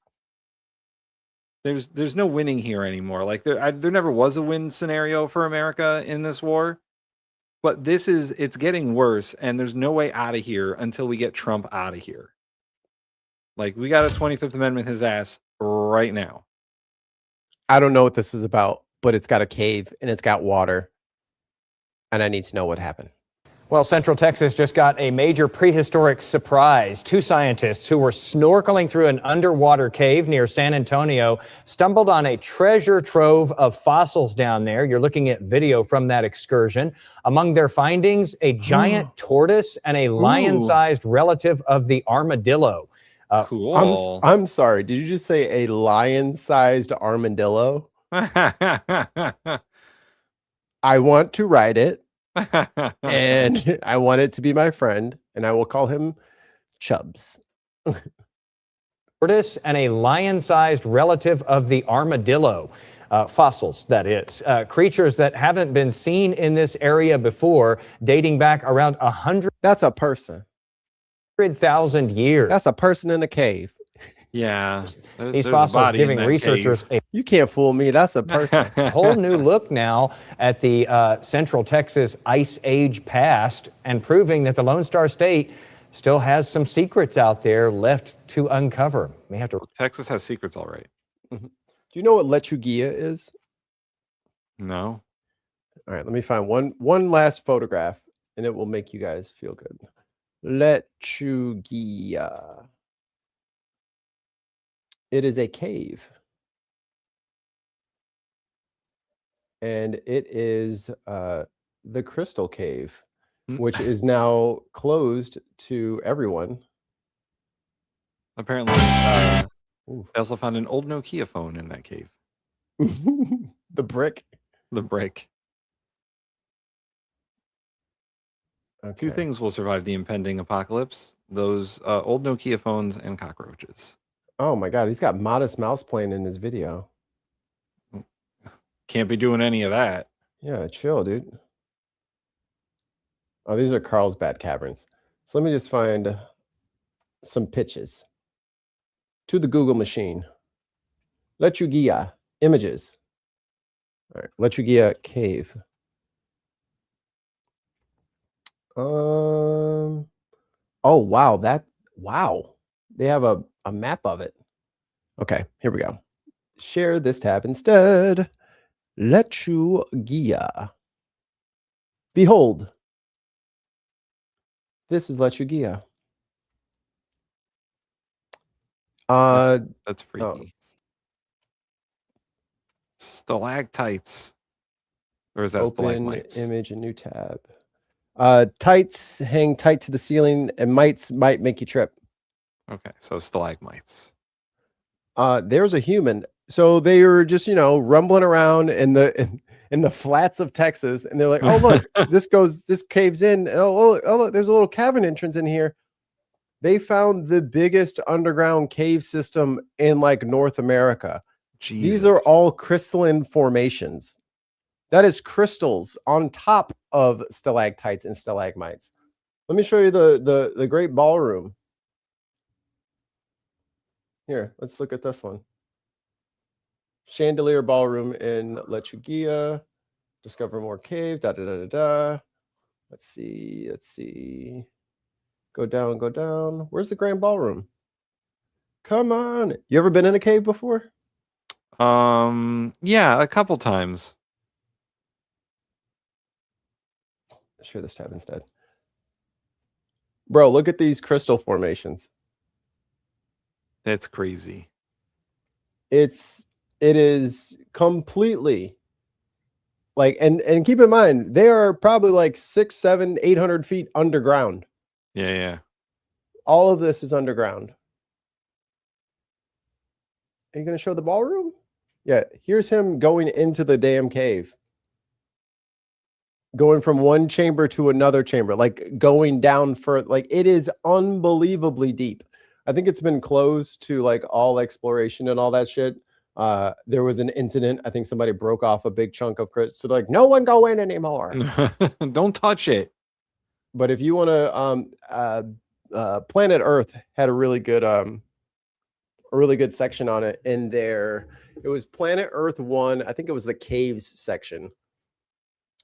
There's no winning here anymore. Like, there never was a win scenario for America in this war. But it's getting worse, and there's no way out of here until we get Trump out of here. Like, we got a 25th Amendment his ass right now. I don't know what this is about, but it's got a cave and it's got water, and I need to know what happened. Well, Central Texas just got a major prehistoric surprise. Two scientists who were snorkeling through an underwater cave near San Antonio stumbled on a treasure trove of fossils down there. You're looking at video from that excursion. Among their findings, a giant tortoise and a lion-sized relative of the armadillo. Cool. I'm sorry. Did you just say a lion-sized armadillo? I want to ride it. And I want it to be my friend, and I will call him Chubbs. Tortoise and a lion-sized relative of the armadillo. Fossils, that is. Creatures that haven't been seen in this area before, dating back around 100. That's a person. 100,000 years. That's a person in a cave. Yeah. These fossils giving researchers You can't fool me. That's a person. a whole new look now at the Central Texas Ice Age past, and proving that the Lone Star State still has some secrets out there left to uncover. We have to. Texas has secrets, all right. Do you know what lechugia is? No. All right, let me find one last photograph, and it will make you guys feel good. Lechugia. It is a cave. And it is the Crystal Cave, which is now closed to everyone. Apparently, they also found an old Nokia phone in that cave. The brick. The brick. Okay. Two things will survive the impending apocalypse: those old Nokia phones and cockroaches. Oh my God, he's got Modest Mouse playing in his video. Can't be doing any of that. Yeah, chill, dude. Oh, these are Carlsbad Caverns. So let me just find some pitches to the Google machine. Lechugia images. All right, Lechugia cave. Oh wow, they have a map of it. Okay, here we go. Share this tab instead. Lechugia. Behold, this is Lechugia. That's freaky. Stalactites. Or is that Open stalagmites? image, a new tab. Tights hang tight to the ceiling, and mites might make you trip. Okay, so stalagmites. There's a human. So they were just, rumbling around in the flats of Texas, and they're like, "Oh look, this caves in. Oh look, there's a little cavern entrance in here." They found the biggest underground cave system in like North America. Jesus. These are all crystalline formations. That is crystals on top of stalactites and stalagmites. Let me show you the great ballroom. Here, let's look at this one. Chandelier ballroom in Lechugia. Discover more cave. Let's see. Go down. Where's the grand ballroom? Come on. You ever been in a cave before? Yeah, a couple times. Share this tab instead. Bro, look at these crystal formations. That's crazy. It is completely like, and keep in mind, they are probably like 600, 700, 800 feet underground. Yeah. All of this is underground. Are you going to show the ballroom? Yeah, here's him going into the damn cave. Going from one chamber to another chamber, like going down for, like, it is unbelievably deep. I think it's been closed to like all exploration and all that shit. There was an incident. I think somebody broke off a big chunk of crystal. So like, no one go in anymore. Don't touch it. But if you want to, Planet Earth had a really good section on it in there. It was Planet Earth 1. I think it was the caves section.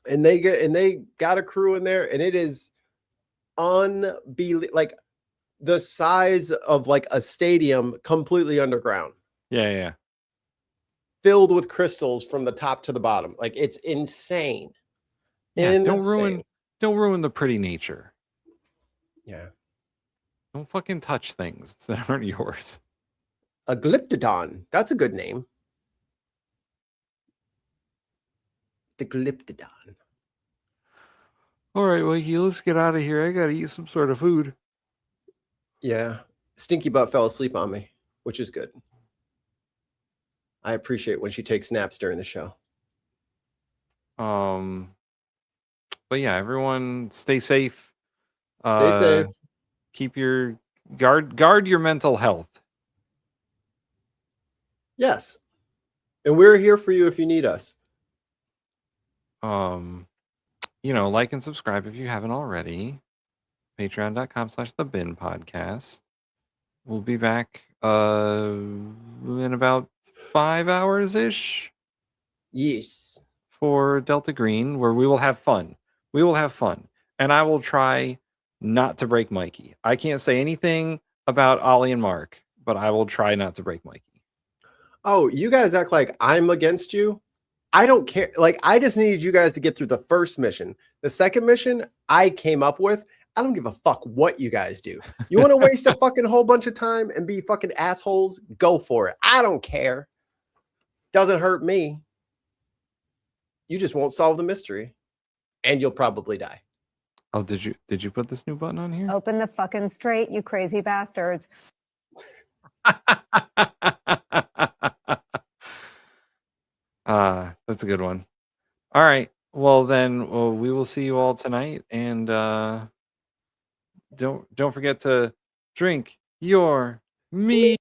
And they got a crew in there, and it is unbelievable. Like the size of like a stadium, completely underground. Yeah. Filled with crystals from the top to the bottom. Like it's insane. Yeah, Insane. don't ruin the pretty nature. Yeah. Don't fucking touch things that aren't yours. A glyptodon. That's a good name. The glyptodon. All right, well, let's get out of here. I gotta eat some sort of food. Yeah. Stinky Butt fell asleep on me, which is good. I appreciate when she takes naps during the show. But yeah, everyone stay safe. Stay safe. Keep your guard your mental health. Yes. And we're here for you if you need us. Like and subscribe if you haven't already. Patreon.com/TheBinPodcast. We'll be back in about 5 hours-ish. Yes. For Delta Green, where we will have fun. We will have fun. And I will try not to break Mikey. I can't say anything about Ollie and Mark, but I will try not to break Mikey. Oh, you guys act like I'm against you. I don't care. Like, I just needed you guys to get through the first mission. The second mission I came up with. I don't give a fuck what you guys do. You want to waste a fucking whole bunch of time and be fucking assholes? Go for it. I don't care. Doesn't hurt me. You just won't solve the mystery. And you'll probably die. Oh, did you put this new button on here? Open the fucking straight, you crazy bastards. That's a good one. All right. Well, then we will see you all tonight. And don't forget to drink your meat.